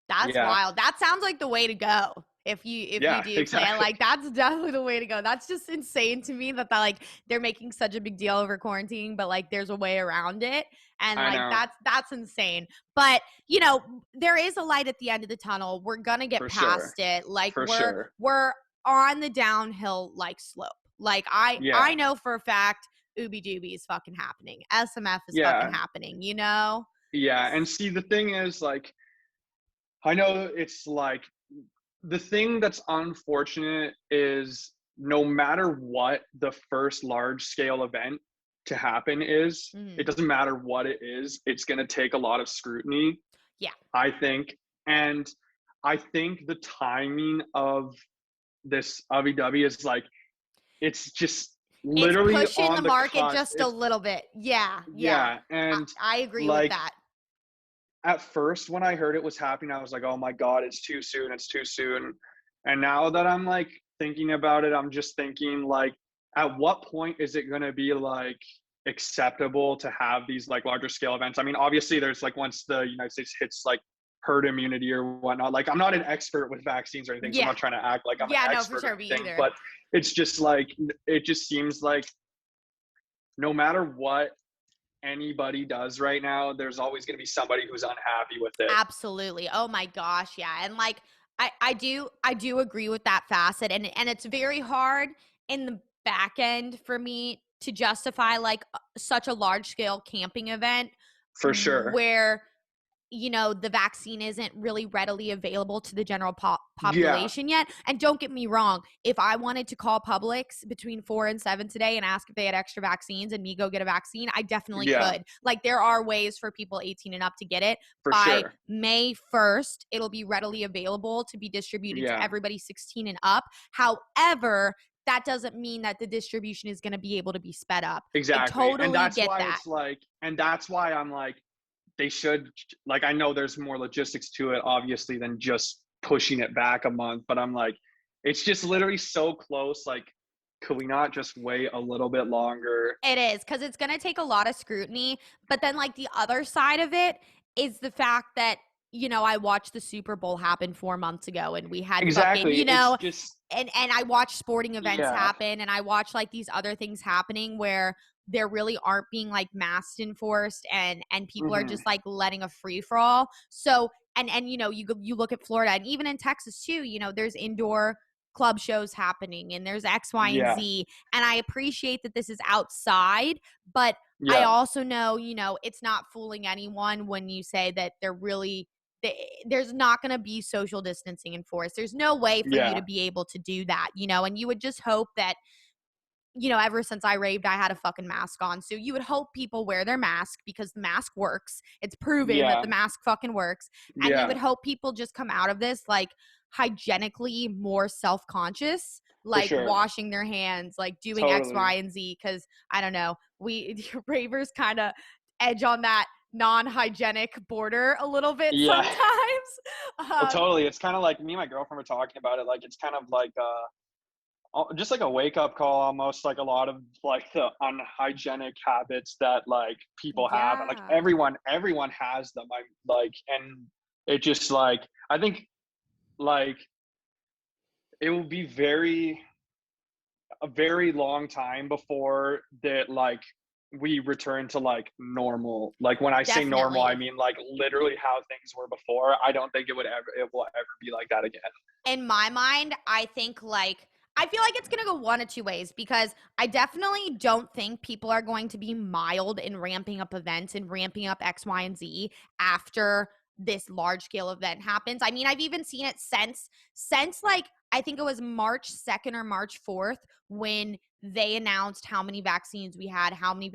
Speaker 1: That's
Speaker 2: yeah,
Speaker 1: wild. That sounds like the way to go. If you
Speaker 2: yeah,
Speaker 1: do plan,
Speaker 2: exactly.
Speaker 1: like that's definitely the way to go. That's just insane to me that like they're making such a big deal over quarantine, but like there's a way around it. And
Speaker 2: I
Speaker 1: like
Speaker 2: know,
Speaker 1: that's insane. But you know, there is a light at the end of the tunnel. We're gonna get
Speaker 2: for sure.
Speaker 1: past it. Like
Speaker 2: For sure.
Speaker 1: we're on the downhill like slope. Like I
Speaker 2: Yeah.
Speaker 1: know for a fact Ooby Dooby is fucking happening. SMF is fucking
Speaker 2: Yeah.
Speaker 1: happening, you know?
Speaker 2: Yeah. And see, the thing is, like, I know it's like the thing that's unfortunate is no matter what the first large scale event to happen is, it
Speaker 1: Mhm.
Speaker 2: doesn't matter what it is, it's going to take a lot of scrutiny,
Speaker 1: Yeah.
Speaker 2: I think. And I think the timing of this OVW is like, it's just
Speaker 1: It's
Speaker 2: literally
Speaker 1: pushing the
Speaker 2: on the
Speaker 1: market
Speaker 2: cusp.
Speaker 1: just a
Speaker 2: It's,
Speaker 1: little bit. Yeah, yeah.
Speaker 2: yeah. And
Speaker 1: I agree with
Speaker 2: like,
Speaker 1: that.
Speaker 2: at first when I heard it was happening, I was like, oh my God, it's too soon. It's too soon. And now that I'm like thinking about it, I'm just thinking like, at what point is it going to be like acceptable to have these like larger scale events? I mean, obviously there's like once the United States hits like herd immunity or whatnot, like I'm not an expert with vaccines or anything, so I'm
Speaker 1: Yeah.
Speaker 2: not trying to act like I'm an
Speaker 1: Yeah, no, for
Speaker 2: expert or
Speaker 1: sure. Me
Speaker 2: anything,
Speaker 1: either.
Speaker 2: but it's just like, it just seems like no matter what anybody does right now, there's always going to be somebody who's unhappy with it.
Speaker 1: Absolutely. Oh my gosh, yeah. And like I do agree with that facet, and it's very hard in the back end for me to justify like such a large scale camping event
Speaker 2: For sure.
Speaker 1: where you know the vaccine isn't really readily available to the general
Speaker 2: Yeah,
Speaker 1: population yet. And don't get me wrong, if I wanted to call Publix between 4 and 7 today and ask if they had extra vaccines and me go get a vaccine, I definitely
Speaker 2: yeah,
Speaker 1: could. Like there are ways for people 18 and up to get it.
Speaker 2: for
Speaker 1: By
Speaker 2: sure.
Speaker 1: May 1st it'll be readily available to be distributed to
Speaker 2: Yeah,
Speaker 1: everybody 16 and up. However, that doesn't mean that the distribution is going to be able to be sped up. I
Speaker 2: exactly. And
Speaker 1: totally
Speaker 2: that's
Speaker 1: get
Speaker 2: why
Speaker 1: that.
Speaker 2: it's like, and that's why I'm like, they should, like, I know there's more logistics to it, obviously, than just pushing it back a month, but I'm like, it's just literally so close. Like, could we not just wait a little bit longer?
Speaker 1: It is, because it's going to take a lot of scrutiny. But then, like, the other side of it is the fact that, you know, I watched the Super Bowl happen 4 months ago and we had fucking,
Speaker 2: Exactly.
Speaker 1: you
Speaker 2: It's
Speaker 1: know,
Speaker 2: just,
Speaker 1: and I watch sporting events
Speaker 2: yeah.
Speaker 1: happen and I watch like these other things happening where there really aren't being like mass enforced and people are
Speaker 2: Hmm.
Speaker 1: just like letting a free for all. So and you know you look at Florida and even in Texas too, you know, there's indoor club shows happening and there's X, Y, and
Speaker 2: Yeah,
Speaker 1: Z. And I appreciate that this is outside, but I
Speaker 2: yeah,
Speaker 1: also know, you know, it's not fooling anyone when you say that there's not going to be social distancing enforced. There's no way for you to
Speaker 2: yeah,
Speaker 1: be able to do that, you know, and you would just hope that, you know, ever since I raved, I had a fucking mask on. So you would hope people wear their mask because the mask works. It's proven that
Speaker 2: yeah,
Speaker 1: the mask fucking works. And you would
Speaker 2: yeah,
Speaker 1: hope people just come out of this like hygienically more self conscious,
Speaker 2: for
Speaker 1: like
Speaker 2: sure.
Speaker 1: washing their hands, like doing X,
Speaker 2: Totally.
Speaker 1: Y, and Z. Cause I don't know, ravers kind of edge on that non-hygienic border a little bit
Speaker 2: Yeah.
Speaker 1: sometimes.
Speaker 2: Well,
Speaker 1: um
Speaker 2: totally. It's kind of like me and my girlfriend were talking about it. Like, it's kind of like, just like a wake up call, almost like a lot of like the unhygienic habits that like people have, and like
Speaker 1: yeah,
Speaker 2: everyone has them. I'm like, and it just like, I think like it will be a very long time before that like we return to like normal. Like when I say normal, I
Speaker 1: Definitely.
Speaker 2: mean like literally how things were before. I don't think it will ever be like that again.
Speaker 1: In my mind, I think like I feel like it's going to go one of two ways because I definitely don't think people are going to be mild in ramping up events and ramping up X, Y, and Z after this large scale event happens. I mean, I've even seen it since like I think it was March 2nd or March 4th when they announced how many vaccines we had, how many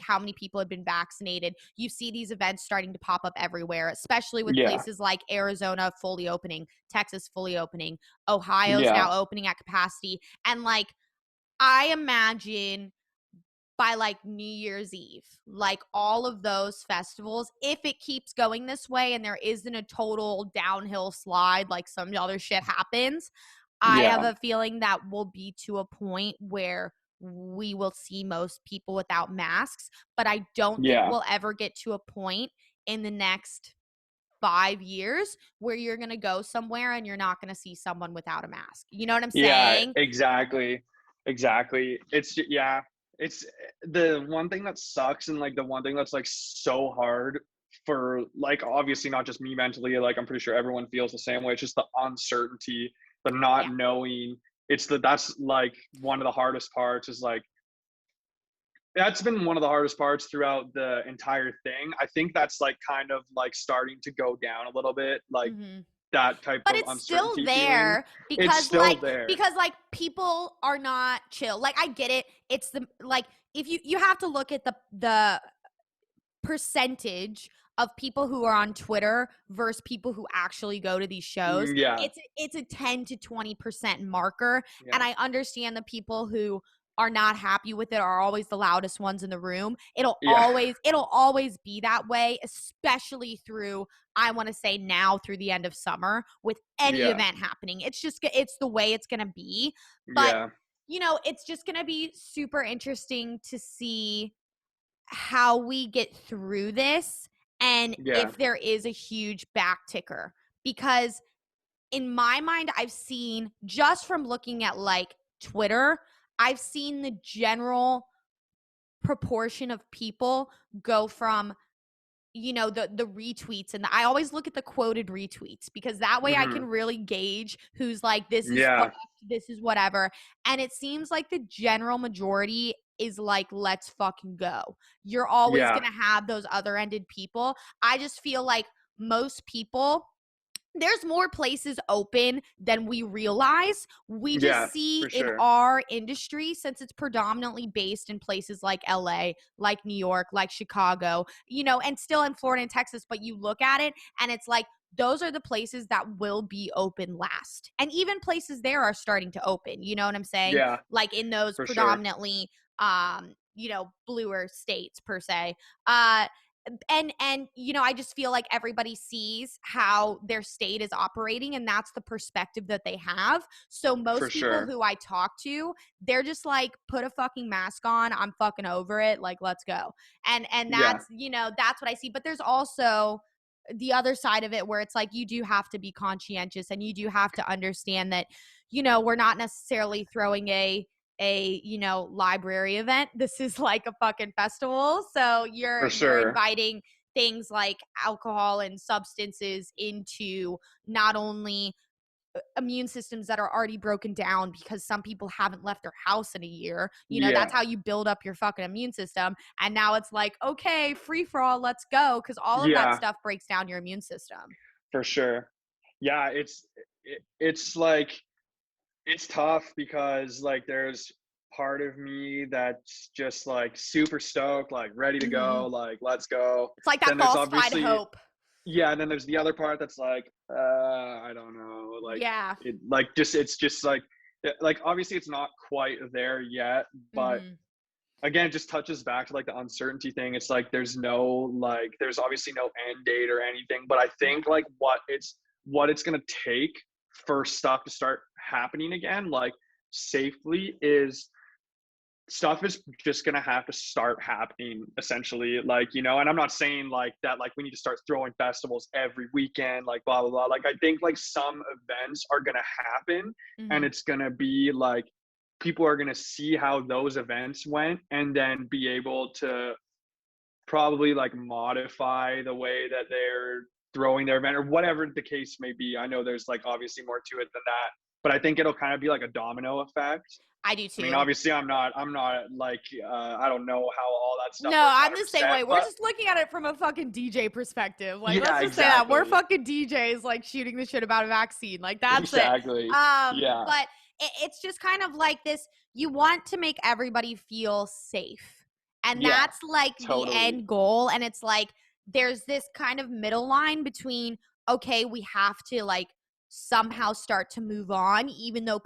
Speaker 1: how many people had been vaccinated. You see these events starting to pop up everywhere, especially with
Speaker 2: Yeah.
Speaker 1: places like Arizona fully opening, Texas fully opening, Ohio's
Speaker 2: Yeah.
Speaker 1: now opening at capacity. And like I imagine by like New Year's Eve, like all of those festivals, if it keeps going this way and there isn't a total downhill slide like some other shit happens, I have
Speaker 2: Yeah.
Speaker 1: a feeling that we'll be to a point where we will see most people without masks, but I don't think
Speaker 2: Yeah.
Speaker 1: we'll ever get to a point in the next 5 years where you're going to go somewhere and you're not going to see someone without a mask. You know what I'm
Speaker 2: Yeah,
Speaker 1: saying?
Speaker 2: exactly. Exactly. Yeah, it's the one thing that sucks and like the one thing that's like so hard for like obviously not just me mentally, like I'm pretty sure everyone feels the same way. It's just the uncertainty, the
Speaker 1: Yeah.
Speaker 2: not knowing. That's like one of the hardest parts is like that's been one of the hardest parts throughout the entire thing. I think that's like kind of like starting to go down a little bit, like
Speaker 1: Mm-hmm.
Speaker 2: that type
Speaker 1: But
Speaker 2: of
Speaker 1: it's still
Speaker 2: uncertainty feeling.
Speaker 1: there
Speaker 2: It's
Speaker 1: because
Speaker 2: still there.
Speaker 1: people are not chill. Like I get it. It's the like if you have to look at the percentage of people who are on Twitter versus people who actually go to these shows.
Speaker 2: Yeah.
Speaker 1: It's a 10 to 20% marker, and
Speaker 2: Yeah.
Speaker 1: I understand the people who are not happy with it are always the loudest ones in the room.
Speaker 2: Yeah.
Speaker 1: It'll always be that way, especially through I want to say now through the end of summer with any
Speaker 2: Yeah.
Speaker 1: event happening. It's the way it's going to be. But
Speaker 2: Yeah.
Speaker 1: it's just going to be super interesting to see how we get through this and
Speaker 2: Yeah.
Speaker 1: if there is a huge back ticker. Because in my mind, I've seen just from looking at like Twitter, I've seen the general proportion of people go from the retweets, and I always look at the quoted retweets because that way I can
Speaker 2: Mhm.
Speaker 1: really gauge who's like this is
Speaker 2: Yeah.
Speaker 1: fucked, this is whatever. And it seems like the general majority is like let's fucking go. You're always
Speaker 2: Yeah.
Speaker 1: going to have those other ended people. I just feel like most people, there's more places open than we realize. We
Speaker 2: Yeah,
Speaker 1: just see
Speaker 2: for
Speaker 1: in
Speaker 2: sure.
Speaker 1: our industry, since it's predominantly based in places like LA, like New York, like Chicago, and still in Florida and Texas, but you look at it and it's like those are the places that will be open last. And even places there are starting to open, you know what I'm saying?
Speaker 2: Yeah,
Speaker 1: Like in those
Speaker 2: for sure.
Speaker 1: predominantly bluer states per se. And I just feel like everybody sees how their state is operating and that's the perspective that they have. So
Speaker 2: For
Speaker 1: most people
Speaker 2: sure.
Speaker 1: who I talk to, they're just like put a fucking mask on, I'm fucking over it, like let's go. And
Speaker 2: Yeah,
Speaker 1: that's what I see. But there's also the other side of it where it's like you do have to be conscientious and you do have to understand that we're not necessarily throwing a library event. This is like a fucking festival, so
Speaker 2: for
Speaker 1: you're
Speaker 2: sure.
Speaker 1: inviting things like alcohol and substances into not only immune systems that are already broken down because some people haven't left their house in a year. That's
Speaker 2: Yeah.
Speaker 1: how you build up your fucking immune system. And now it's like, okay, free for all, let's go. Because all of that
Speaker 2: Yeah,
Speaker 1: stuff breaks down your immune system.
Speaker 2: for sure. Yeah, it's like it's tough because like there's part of me that's just like super stoked, like ready to
Speaker 1: Mm-hmm.
Speaker 2: go, like let's go.
Speaker 1: It's like that
Speaker 2: Then there's
Speaker 1: falsified
Speaker 2: obviously
Speaker 1: hope.
Speaker 2: yeah, and then there's the other part that's like I don't know, like
Speaker 1: Yeah.
Speaker 2: it's just like obviously it's not quite there yet, but
Speaker 1: Mm-hmm.
Speaker 2: again, it just touches back to like the uncertainty thing. It's like there's obviously no end date or anything, but I
Speaker 1: Yeah.
Speaker 2: think like what it's gonna take for stuff to start happening again, like safely, is stuff is just gonna have to start happening essentially. Like, and I'm not saying like that, like we need to start throwing festivals every weekend, like blah blah blah. Like I think like some events are gonna happen and
Speaker 1: Mm-hmm.
Speaker 2: it's gonna be like people are gonna see how those events went and then be able to probably, like, modify the way that they're throwing their event or whatever the case may be. I know there's, like, obviously more to it than that, but I think it'll kind of be like a domino effect.
Speaker 1: I do
Speaker 2: I mean,
Speaker 1: too.
Speaker 2: obviously, I'm not like, I don't know how all that stuff
Speaker 1: No,
Speaker 2: works
Speaker 1: I'm the same
Speaker 2: 100%,
Speaker 1: way. We're
Speaker 2: but
Speaker 1: just looking at it from a fucking DJ perspective. Like, let's
Speaker 2: yeah,
Speaker 1: just say that we're
Speaker 2: exactly.
Speaker 1: fucking DJs, like shooting the shit about a vaccine. Like, that's it.
Speaker 2: Exactly. Yeah.
Speaker 1: But it's just kind of like this. You want to make everybody feel safe, and
Speaker 2: Yeah.
Speaker 1: that's like the
Speaker 2: Totally.
Speaker 1: end goal. And it's like there's this kind of middle line between okay, we have to like somehow start to move on, even though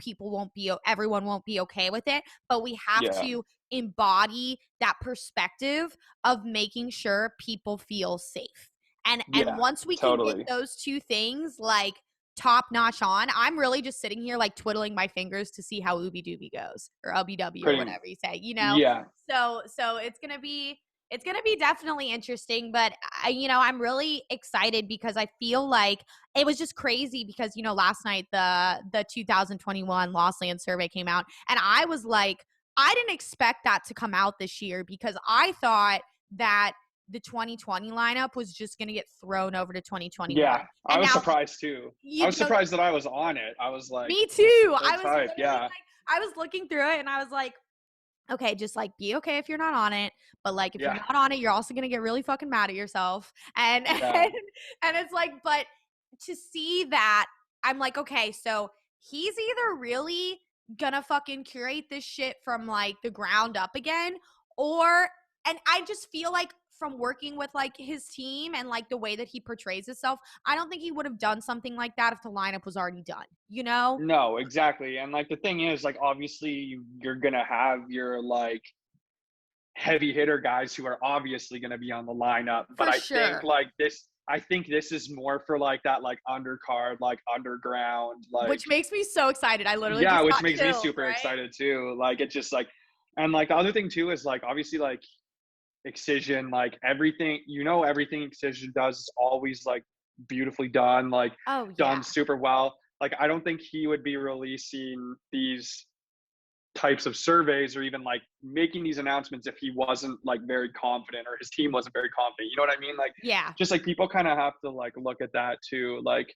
Speaker 1: everyone won't be okay with it, but we have
Speaker 2: Yeah.
Speaker 1: to embody that perspective of making sure people feel safe. And
Speaker 2: Yeah.
Speaker 1: once we can get
Speaker 2: Totally.
Speaker 1: those two things like top notch on, I'm really just sitting here like twiddling my fingers to see how Ooby Dooby goes or LBW or
Speaker 2: Pretty
Speaker 1: whatever you say, you know?
Speaker 2: yeah.
Speaker 1: So it's gonna be definitely interesting, but I'm really excited because I feel like it was just crazy because last night the 2021 Lost Land survey came out, and I was like, I didn't expect that to come out this year because I thought that the 2020 lineup was just going to get thrown over to 2021.
Speaker 2: Yeah. I
Speaker 1: And
Speaker 2: was
Speaker 1: now,
Speaker 2: surprised too. I
Speaker 1: you
Speaker 2: was
Speaker 1: know,
Speaker 2: surprised that I was on it. I was like,
Speaker 1: me too. I
Speaker 2: that's
Speaker 1: was
Speaker 2: hype.
Speaker 1: literally
Speaker 2: Yeah.
Speaker 1: like, I was looking through it and I was like, okay, just like be okay if you're not on it, but like if you're
Speaker 2: Yeah.
Speaker 1: not on it, you're also gonna get really fucking mad at yourself. And
Speaker 2: Yeah.
Speaker 1: and it's like, but to see that, I'm like, okay, so he's either really gonna fucking curate this shit from like the ground up again, or and I just feel like from working with like his team and like the way that he portrays himself, I don't think he would have done something like that if the lineup was already done, you know?
Speaker 2: No, exactly. And like the thing is, like obviously you're gonna have your like heavy hitter guys who are obviously gonna be on the lineup. But
Speaker 1: For sure.
Speaker 2: I think this is more for like that like undercard, like underground, like
Speaker 1: Which makes me so excited. I literally
Speaker 2: yeah,
Speaker 1: just
Speaker 2: which
Speaker 1: got
Speaker 2: makes me
Speaker 1: chills,
Speaker 2: super
Speaker 1: right?
Speaker 2: excited too. Like it's just like and like the other thing too is like obviously like Excision, like everything, everything Excision does is always like beautifully done, like
Speaker 1: Oh,
Speaker 2: done
Speaker 1: yeah.
Speaker 2: super well. Like I don't think he would be releasing these types of surveys or even like making these announcements if he wasn't like very confident or his team wasn't very confident. You know what I mean? Like
Speaker 1: Yeah.
Speaker 2: just like people kind of have to like look at that too, like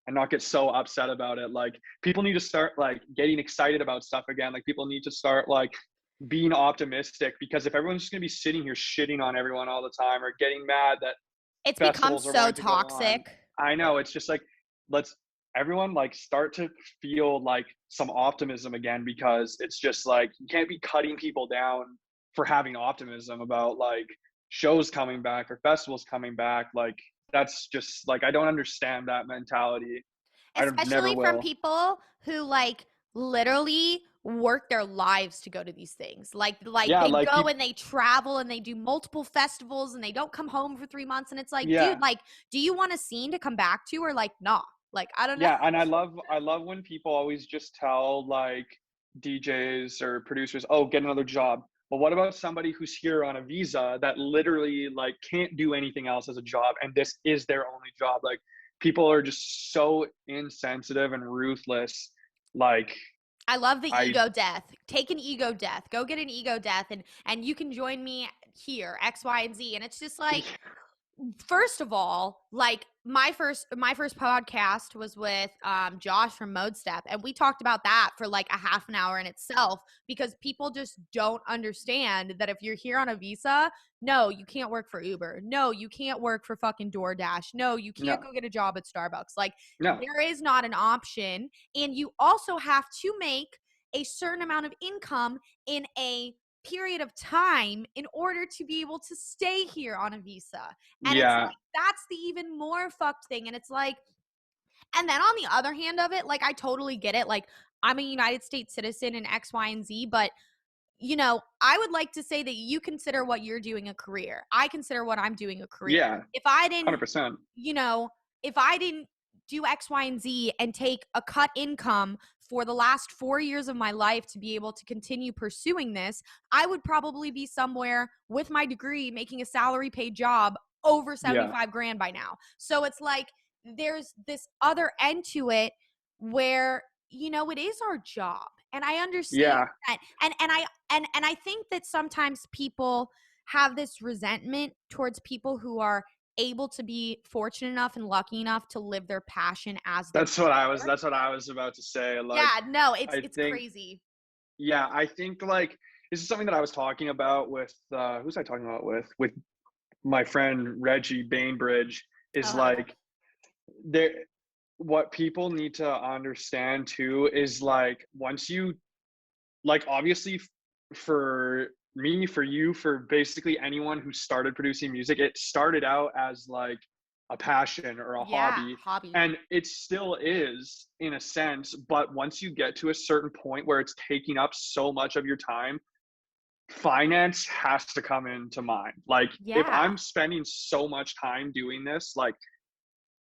Speaker 2: and not get so upset about it. Like people need to start like getting excited about stuff again. Like people need to start like being optimistic because if everyone's just gonna be sitting here shitting on everyone all the time or getting mad that
Speaker 1: It's become
Speaker 2: festivals are
Speaker 1: so
Speaker 2: going to go on,
Speaker 1: toxic.
Speaker 2: I know it's just like let's everyone like start to feel like some optimism again because it's just like you can't be cutting people down for having optimism about like shows coming back or festivals coming back. Like that's just like I don't understand that mentality. I never
Speaker 1: Especially from
Speaker 2: will.
Speaker 1: people who like literally work their lives to go to these things. Like
Speaker 2: Yeah,
Speaker 1: they
Speaker 2: like
Speaker 1: go
Speaker 2: people.
Speaker 1: and they travel and they do multiple festivals and they don't come home for 3 months and it's like, dude,
Speaker 2: Yeah,
Speaker 1: like do you want a scene to come back to or like nah? Like I don't know.
Speaker 2: yeah, and I love when people always just tell like DJs or producers, "Oh, get another job." But what about somebody who's here on a visa that literally like can't do anything else as a job and this is their only job? Like people are just so insensitive and ruthless. Like
Speaker 1: I love the
Speaker 2: I
Speaker 1: ego death. Take an ego death. Go get an ego death and you can join me here, X, Y, and Z. And it's just like first of all, like my first podcast was with Josh from Mode Step, and we talked about that for like a half an hour in itself because people just don't understand that if you're here on a visa, no, you can't work for Uber. No, you can't work for fucking DoorDash. No, you can't
Speaker 2: no,
Speaker 1: go get a job at Starbucks. Like
Speaker 2: no,
Speaker 1: there is not an option, and you also have to make a certain amount of income in a period of time in order to be able to stay here on a visa. And it's
Speaker 2: yeah,
Speaker 1: like, that's the even more fucked thing. And it's like, and then on the other hand of it, like, I totally get it. Like, I'm a United States citizen and X, Y, and Z, but I would like to say that you consider what you're doing a career. I consider what I'm doing a career.
Speaker 2: yeah,
Speaker 1: If I
Speaker 2: 100%.
Speaker 1: you know, if I didn't do X, Y, and Z and take a cut income for the last 4 years of my life to be able to continue pursuing this, I would probably be somewhere with my degree making a salary paid job over
Speaker 2: Yeah,
Speaker 1: 75 grand by now. So it's like there's this other end to it where, it is our job. And I understand
Speaker 2: Yeah,
Speaker 1: that. And I think that sometimes people have this resentment towards people who are able to be fortunate enough and lucky enough to live their passion as their career.
Speaker 2: that's what I was about to say. Like,
Speaker 1: Yeah, no,
Speaker 2: I
Speaker 1: it's
Speaker 2: think,
Speaker 1: crazy.
Speaker 2: yeah, I think like this is something that I was talking about with who's I talking about with my friend Reggie Bainbridge is
Speaker 1: Uh-huh.
Speaker 2: like there what people need to understand too is like once you like obviously for me, for you, for basically anyone who started producing music, it started out as like a passion or a
Speaker 1: Yeah,
Speaker 2: hobby,
Speaker 1: hobby.
Speaker 2: and it still is in a sense, but once you get to a certain point where it's taking up so much of your time, finance has to come into mind. Like if
Speaker 1: Yeah.
Speaker 2: I'm spending so much time doing this, like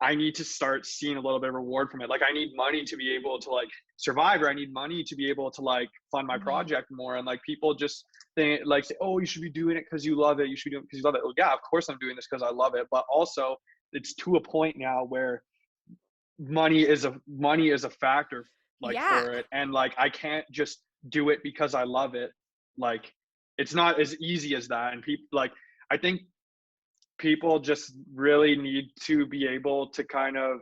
Speaker 2: I need to start seeing a little bit of reward from it. Like I need money to be able to like survive, or I need money to be able to like fund my
Speaker 1: Hmm.
Speaker 2: project more. And like people just think like say, oh, you should be doing it because you love it. You should be doing it because you love it. Well, yeah, of course I'm doing this because I love it. But also it's to a point now where money is a factor like
Speaker 1: Yeah.
Speaker 2: for it. And like I can't just do it because I love it. Like it's not as easy as that. And people like I think people just really need to be able to kind of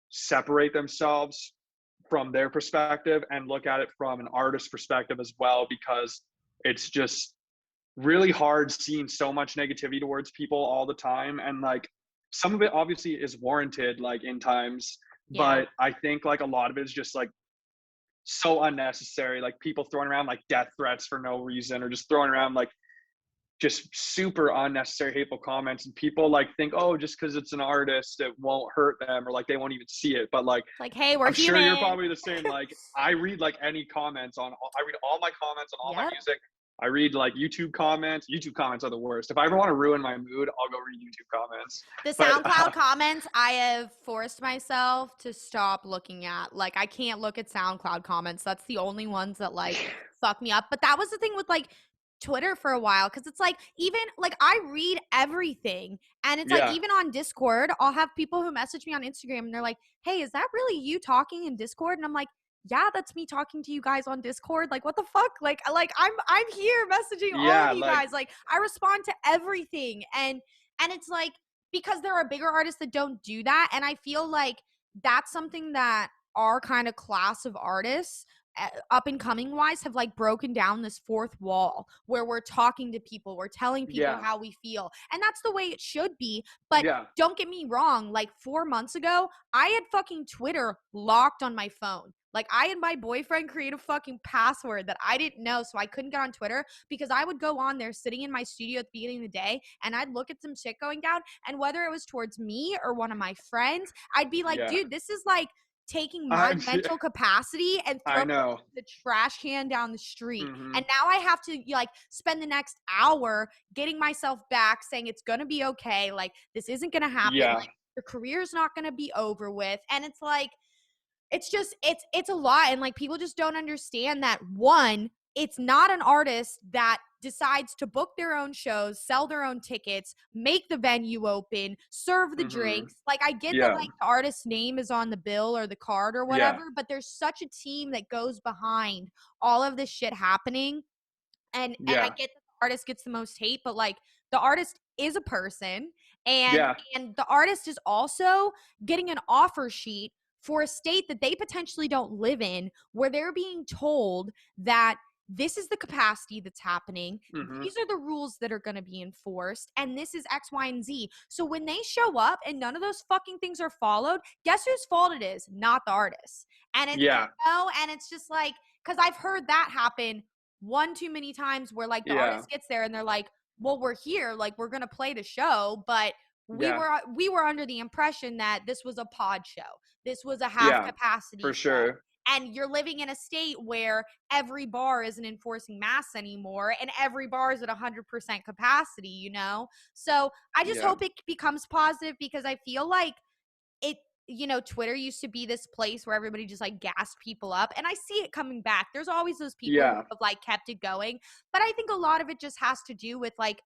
Speaker 2: separate themselves from their perspective and look at it from an artist perspective as well, because it's just really hard seeing so much negativity towards people all the time. And like some of it obviously is warranted like in times,
Speaker 1: Yeah.
Speaker 2: but I think like a lot of it is just like so unnecessary, like people throwing around like death threats for no reason, or just throwing around like just super unnecessary hateful comments, and people like think, oh, just because it's an artist it won't hurt them, or like they won't even see it. But like
Speaker 1: It's like, hey, we're
Speaker 2: I'm sure you're
Speaker 1: human.
Speaker 2: probably the same. Like I read like any comments on I read all my comments on all my
Speaker 1: Yep.
Speaker 2: music. I read like YouTube comments. YouTube comments are the worst. If I ever want to ruin my mood, I'll go read YouTube comments.
Speaker 1: The
Speaker 2: But
Speaker 1: SoundCloud comments, I have forced myself to stop looking at. Like, I can't look at SoundCloud comments. That's the only ones that like fuck me up. But that was the thing with like Twitter for a while, because it's like even like I read everything, and it's like
Speaker 2: yeah,
Speaker 1: even on Discord, I'll have people who message me on Instagram and they're like, "Hey, is that really you talking in Discord?" And I'm like, "Yeah, that's me talking to you guys on Discord. Like, what the fuck? Like I'm here messaging all of
Speaker 2: yeah,
Speaker 1: you
Speaker 2: like
Speaker 1: guys. Like, I respond to everything." And it's like, because there are bigger artists that don't do that, and I feel like that's something that our kind of class of artists, up and coming wise, have like broken down this fourth wall where we're talking to people, we're telling people
Speaker 2: yeah,
Speaker 1: how we feel, and that's the way it should be. But
Speaker 2: yeah,
Speaker 1: don't get me wrong, like 4 months ago I had fucking Twitter locked on my phone. Like, I had my boyfriend create a fucking password that I didn't know, so I couldn't get on Twitter, because I would go on there sitting in my studio at the beginning of the day and I'd look at some shit going down, and whether it was towards me or one of my friends, I'd be like,
Speaker 2: yeah.
Speaker 1: dude, this is like taking my
Speaker 2: I
Speaker 1: mental capacity and
Speaker 2: I
Speaker 1: throwing
Speaker 2: know.
Speaker 1: the trash can down the street.
Speaker 2: Hmm.
Speaker 1: And now I have to like spend the next hour getting myself back, saying it's going to be okay. Like, this isn't going to happen.
Speaker 2: Yeah,
Speaker 1: Like, your career's not going to be over with. And it's like, it's just it's a lot. And like, people just don't understand that, one, it's not an artist that decides to book their own shows, sell their own tickets, make the venue open, serve the
Speaker 2: hmm,
Speaker 1: drinks. Like, I get that
Speaker 2: yeah,
Speaker 1: like the artist's name is on the bill or the card or
Speaker 2: yeah,
Speaker 1: whatever, but there's such a team that goes behind all of this shit happening. And I
Speaker 2: yeah,
Speaker 1: get that the artist gets the most hate, but like, the artist is a person, and
Speaker 2: yeah.
Speaker 1: and the artist is also getting an offer sheet for a state that they potentially don't live in, where they're being told that this is the capacity that's happening,
Speaker 2: Hmm.
Speaker 1: these are the rules that are going to be enforced, and this is X, Y, and Z. So when they show up and none of those fucking things are followed, guess whose fault it is? Not the artist. And it's,
Speaker 2: Yeah,
Speaker 1: and it's just like, because I've heard that happen one too many times, where like the
Speaker 2: yeah,
Speaker 1: artist gets there and they're like, well, we're here, like, we're gonna play the show, but we
Speaker 2: yeah,
Speaker 1: were we were under the impression that this was a pod show, this was a half
Speaker 2: yeah,
Speaker 1: capacity
Speaker 2: for
Speaker 1: show.
Speaker 2: sure.
Speaker 1: And you're living in a state where every bar isn't enforcing masks anymore, and every bar is at 100% capacity, so I just
Speaker 2: Yeah,
Speaker 1: hope it becomes positive, because I feel like it Twitter used to be this place where everybody just like gassed people up, and I see it coming back. There's always those people who
Speaker 2: yeah,
Speaker 1: have like kept it going, but I think a lot of it just has to do with like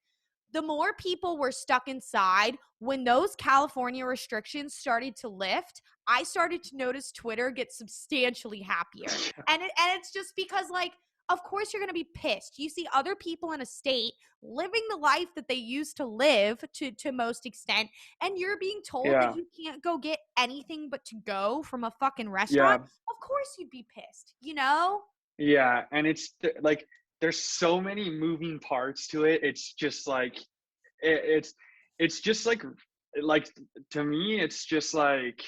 Speaker 1: the more people were stuck inside, when those California restrictions started to lift, I started to notice Twitter get substantially happier. And it's just because, like, of course you're going to be pissed. You see other people in a state living the life that they used to live to most extent, and you're being told that
Speaker 2: Yeah.
Speaker 1: you can't go get anything but to go from a fucking restaurant.
Speaker 2: Yeah.
Speaker 1: Of course you'd be pissed, you know?
Speaker 2: Yeah, and like there's so many moving parts to it. It's just like it's just like to me it's just like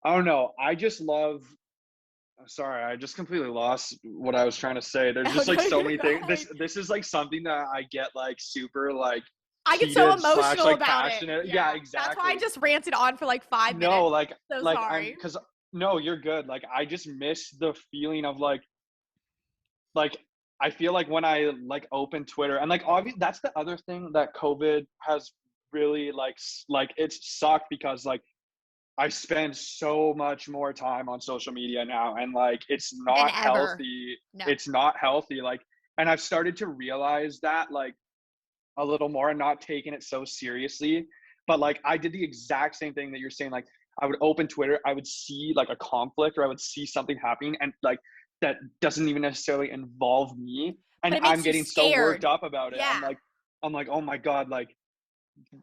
Speaker 2: I don't know. I just love sorry, I just completely lost what I was trying to say. There's
Speaker 1: Oh
Speaker 2: just like
Speaker 1: no,
Speaker 2: so
Speaker 1: you're
Speaker 2: many things.
Speaker 1: fine.
Speaker 2: This is like something that I get like super like
Speaker 1: I get so
Speaker 2: heated slash
Speaker 1: emotional
Speaker 2: like
Speaker 1: about it.
Speaker 2: passionate. Yeah,
Speaker 1: Yeah. That's why I
Speaker 2: exactly.
Speaker 1: just ranted on for like 5
Speaker 2: No,
Speaker 1: minutes. So
Speaker 2: like I'm
Speaker 1: sorry.
Speaker 2: because no, you're good. Like I just miss the feeling of like I feel like when I like open Twitter and like obviously that's the other thing that COVID has really like it's sucked because like I spend so much more time on social media now and like it's
Speaker 1: Than
Speaker 2: not
Speaker 1: ever.
Speaker 2: healthy.
Speaker 1: No.
Speaker 2: It's not healthy. Like and I've started to realize that like a little more and not taking it so seriously. But like I did the exact same thing that you're saying. Like I would open Twitter, I would see like a conflict or I would see something happening and like that doesn't even necessarily involve me.
Speaker 1: But
Speaker 2: And
Speaker 1: it
Speaker 2: I'm
Speaker 1: makes you
Speaker 2: getting so worked
Speaker 1: scared.
Speaker 2: up about it.
Speaker 1: Yeah.
Speaker 2: I'm like, oh my God, like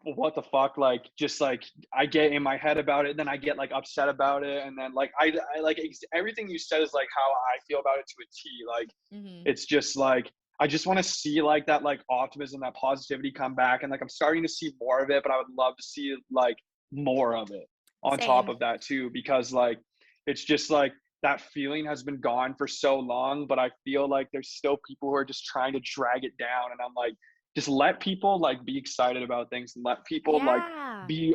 Speaker 2: what the fuck? Like just like I get in my head about it, then I get like upset about it, and then like I like everything you said is like how I feel about it to a T. Like
Speaker 1: Mm-hmm.
Speaker 2: it's just like I just want to see like that like optimism, that positivity come back, and like I'm starting to see more of it, but I would love to see like more of it on top
Speaker 1: Same.
Speaker 2: of that too, because like it's just like that feeling has been gone for so long, but I feel like there's still people who are just trying to drag it down, and I'm like, just let people like be excited about things and let people like
Speaker 1: Yeah.
Speaker 2: be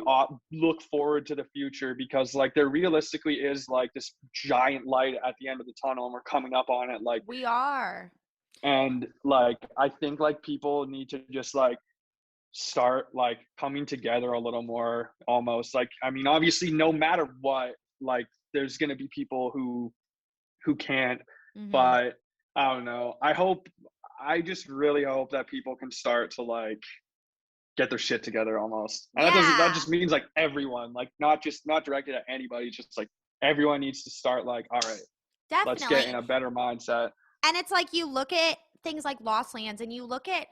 Speaker 2: look forward to the future because like there realistically is like this giant light at the end of the tunnel and we're coming up on it like
Speaker 1: We are.
Speaker 2: and like I think like people need to just like start like coming together a little more almost like I mean obviously no matter what like there's going to be people who can't
Speaker 1: Mm-hmm.
Speaker 2: but I don't know I just really hope that people can start to like get their shit together almost and that
Speaker 1: Yeah.
Speaker 2: just means like everyone like not directed at anybody just like everyone needs to start like all right let's get in
Speaker 1: Definitely.
Speaker 2: a better mindset.
Speaker 1: And it's like you look at things like Lost Lands and you look at,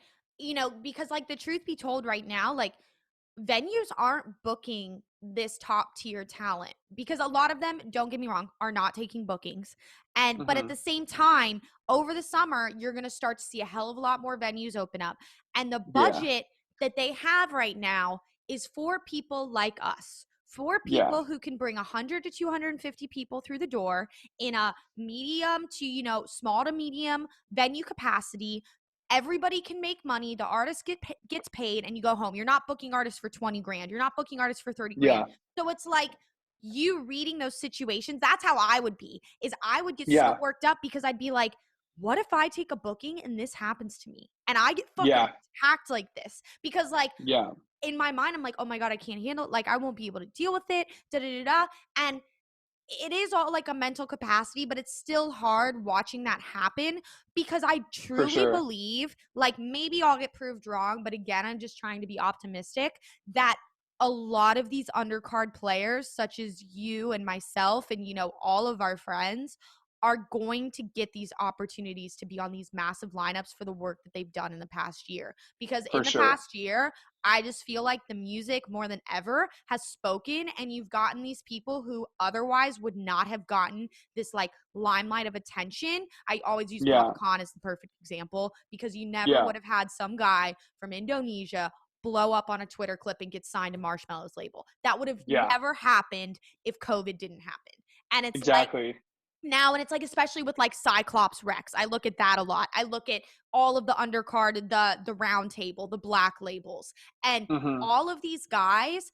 Speaker 1: because like the truth be told right now, like venues aren't booking this top tier talent because a lot of them, don't get me wrong, are not taking bookings. But at
Speaker 2: Hmm.
Speaker 1: the same time, over the summer, you're going to start to see a hell of a lot more venues open up. And the
Speaker 2: Yeah.
Speaker 1: budget that they have right now is for people like us. For
Speaker 2: Yeah.
Speaker 1: people who can bring 100 to 250 people through the door in a medium to, small to medium venue capacity. Everybody can make money. The artist gets paid, and you go home. You're not booking artists for 20 grand. You're not booking artists for 30 grand.
Speaker 2: Yeah.
Speaker 1: So it's like you reading those situations. That's how I would be. Is I would get so
Speaker 2: Yeah.
Speaker 1: worked up because I'd be like, what if I take a booking and this happens to me and I get fucking
Speaker 2: Yeah.
Speaker 1: attacked like this? Because like
Speaker 2: Yeah.
Speaker 1: in my mind, I'm like, oh my God, I can't handle it. Like I won't be able to deal with it. Da da da da. And it is all like a mental capacity, but it's still hard watching that happen because I
Speaker 2: For
Speaker 1: truly
Speaker 2: sure.
Speaker 1: believe, like maybe I'll get proved wrong, but again, I'm just trying to be optimistic that a lot of these undercard players, such as you and myself, and all of our friends, are going to get these opportunities to be on these massive lineups for the work that they've done in the past year. Because
Speaker 2: For
Speaker 1: in the
Speaker 2: sure.
Speaker 1: past year, I just feel like the music more than ever has spoken, and you've gotten these people who otherwise would not have gotten this like limelight of attention. I always use Papa
Speaker 2: Yeah.
Speaker 1: Khan as the perfect example because you never
Speaker 2: Yeah.
Speaker 1: would have had some guy from Indonesia blow up on a Twitter clip and get signed to Marshmallow's label. That would have
Speaker 2: Yeah.
Speaker 1: never happened if COVID didn't happen. And it's like
Speaker 2: Exactly.
Speaker 1: now, and it's like especially with like Cyclops Rex, I look at that a lot. I look at all of the undercard, the round table, the black labels, and
Speaker 2: Hmm.
Speaker 1: all of these guys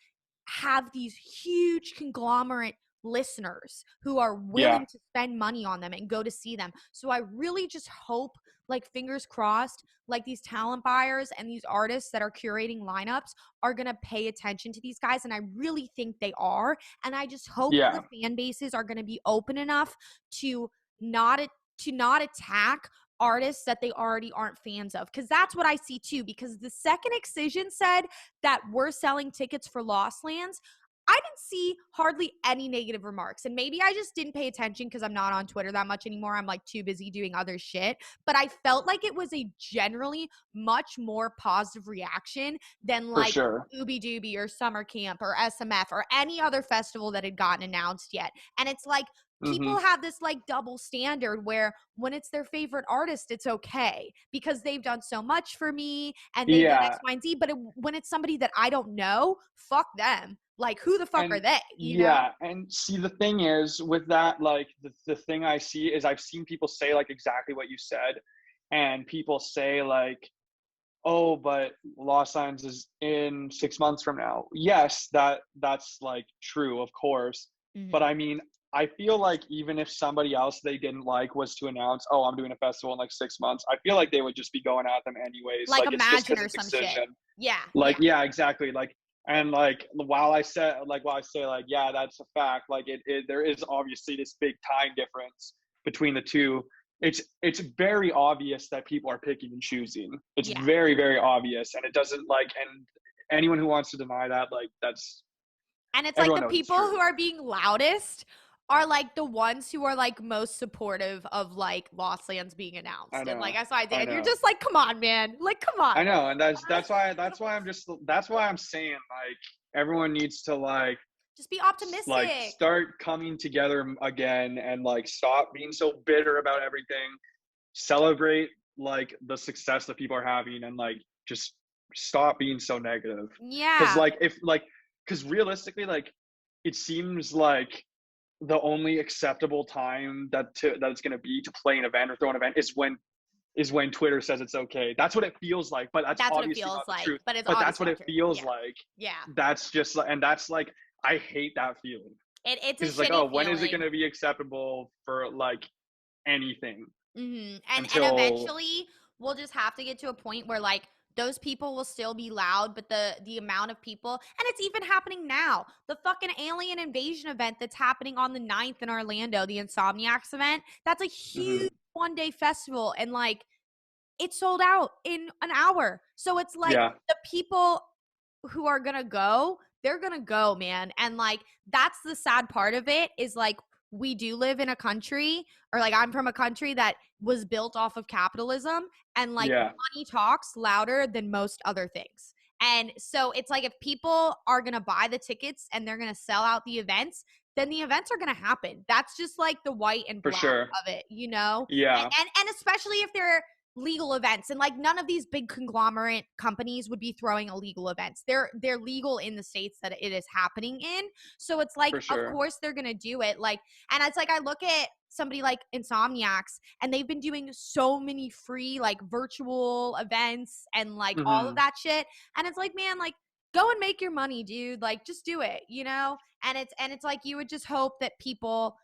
Speaker 1: have these huge conglomerate listeners who are
Speaker 2: Yeah.
Speaker 1: willing to spend money on them and go to see them. So I really just hope, like fingers crossed, like these talent buyers and these artists that are curating lineups are going to pay attention to these guys, and I really think they are. And I just hope the
Speaker 2: Yeah.
Speaker 1: fan bases are going to be open enough to not to not attack artists that they already aren't fans of. Because that's what I see too. Because the second Excision said that we're selling tickets for Lost Lands, I didn't see hardly any negative remarks. And maybe I just didn't pay attention because I'm not on Twitter that much anymore. I'm like too busy doing other shit. But I felt like it was a generally much more positive reaction than
Speaker 2: For
Speaker 1: like
Speaker 2: sure.
Speaker 1: Ooby Dooby or Summer Camp or SMF or any other festival that had gotten announced yet. And it's like,
Speaker 2: Mm-hmm.
Speaker 1: people have this like double standard where when it's their favorite artist, it's okay because they've done so much for me and they've done X,
Speaker 2: Yeah.
Speaker 1: Y, and Z. But when it's somebody that I don't know, fuck them. Like, who the fuck are
Speaker 2: And
Speaker 1: they? You know?
Speaker 2: yeah, and see, the thing is with that, like the thing I see is I've seen people say like exactly what you said, and people say like, oh, but Lost Signs is in 6 months from now. Yes, that's like true, of course. But
Speaker 1: Mm-hmm.
Speaker 2: I mean, I feel like even if somebody else they didn't like was to announce, oh, I'm doing a festival in like 6 months, I feel like they would just be going at them anyways.
Speaker 1: Like
Speaker 2: Like it's just
Speaker 1: Imagine
Speaker 2: because
Speaker 1: or
Speaker 2: it's
Speaker 1: some shit.
Speaker 2: Excision.
Speaker 1: Yeah.
Speaker 2: Like,
Speaker 1: Yeah.
Speaker 2: yeah, exactly. Like, and like while I say like, yeah, that's a fact. Like it there is obviously this big time difference between the two. It's very obvious that people are picking and choosing. It's
Speaker 1: Yeah.
Speaker 2: very, very obvious. And it doesn't like, and anyone who wants to deny that, like that's,
Speaker 1: And it's like
Speaker 2: everyone
Speaker 1: the
Speaker 2: knows it's
Speaker 1: people
Speaker 2: true.
Speaker 1: who are being loudest are like the ones who are like most supportive of like Lost Lands being
Speaker 2: I
Speaker 1: announced. And like
Speaker 2: know.
Speaker 1: I saw it,
Speaker 2: I
Speaker 1: and you're
Speaker 2: know.
Speaker 1: just like, come on, man. Like, come
Speaker 2: I
Speaker 1: on.
Speaker 2: know. And that's why I'm saying like everyone needs to
Speaker 1: Just be
Speaker 2: like
Speaker 1: optimistic.
Speaker 2: start coming together again and like stop being so bitter about everything, celebrate like the success that people are having, and like just stop being so negative. Because
Speaker 1: Yeah.
Speaker 2: like if like because realistically like it seems like the only acceptable time that it's going to be to play an event or throw an event is when Twitter says it's okay. That's what it feels like, but that's
Speaker 1: That's what it
Speaker 2: obviously
Speaker 1: feels
Speaker 2: not the
Speaker 1: like.
Speaker 2: truth.
Speaker 1: But it's
Speaker 2: But that's
Speaker 1: obviously
Speaker 2: what
Speaker 1: not
Speaker 2: it
Speaker 1: true.
Speaker 2: feels
Speaker 1: Yeah.
Speaker 2: like.
Speaker 1: Yeah.
Speaker 2: That's just and that's like I hate that feeling.
Speaker 1: It's a
Speaker 2: Because it's like,
Speaker 1: shitty
Speaker 2: oh, when is it going
Speaker 1: feeling.
Speaker 2: to be acceptable for like anything
Speaker 1: And
Speaker 2: until
Speaker 1: eventually we'll just have to get to a point where like those people will still be loud, but the amount of people, and it's even happening now. The fucking alien invasion event that's happening on the 9th in Orlando, the Insomniacs event, that's a
Speaker 2: Mhm.
Speaker 1: huge 1-day festival, and like it sold out in an hour. So it's like
Speaker 2: Yeah,
Speaker 1: the people who are gonna go, they're gonna go, man. And like that's the sad part of it is like we do live in a country, or like I'm from a country that was built off of capitalism, and like
Speaker 2: yeah,
Speaker 1: money talks louder than most other things. And so it's like if people are gonna buy the tickets and they're gonna sell out the events, then the events are gonna happen. That's just like the white and
Speaker 2: for
Speaker 1: black
Speaker 2: sure.
Speaker 1: of it, you know?
Speaker 2: Yeah,
Speaker 1: And especially if they're legal events, and like none of these big conglomerate companies would be throwing illegal events. They're legal in the states that it is happening in, so it's like
Speaker 2: for
Speaker 1: of
Speaker 2: sure.
Speaker 1: course they're gonna do it. Like, and it's like I look at somebody like Insomniacs, and they've been doing so many free like virtual events and like all of
Speaker 2: Mhm.
Speaker 1: that shit, and it's like, man, like go and make your money, dude. Like just do it, you know? And it's like you would just hope that people,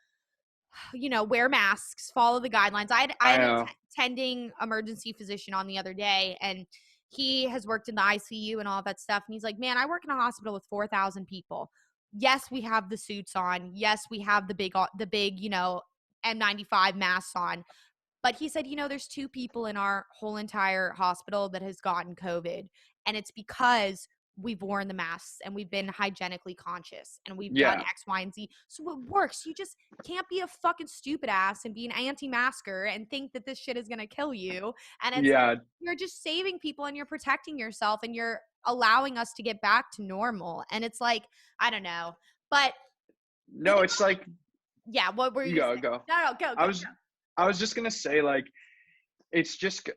Speaker 1: you know, wear masks, follow the guidelines. I
Speaker 2: I
Speaker 1: had an
Speaker 2: know.
Speaker 1: attending emergency physician on the other day, and he has worked in the ICU and all that stuff. And he's like, man, I work in a hospital with 4,000 people. Yes, we have the suits on. Yes, we have the big, you know, N95 masks on. But he said, you know, there's 2 people in our whole entire hospital that has gotten COVID. And it's because we've worn the masks and we've been hygienically conscious and we've done
Speaker 2: Yeah,
Speaker 1: X, Y, and Z. So it works. You just can't be a fucking stupid ass and be an anti-masker and think that this shit is going to kill you. And it's like,
Speaker 2: yeah.
Speaker 1: you're just saving people and you're protecting yourself and you're allowing us to get back to normal. And it's like, I don't know. But the
Speaker 2: No,
Speaker 1: thing,
Speaker 2: it's like
Speaker 1: yeah, what were
Speaker 2: you
Speaker 1: you
Speaker 2: go,
Speaker 1: saying?
Speaker 2: go.
Speaker 1: No, go,
Speaker 2: I
Speaker 1: go.
Speaker 2: was I was just gonna say like it's just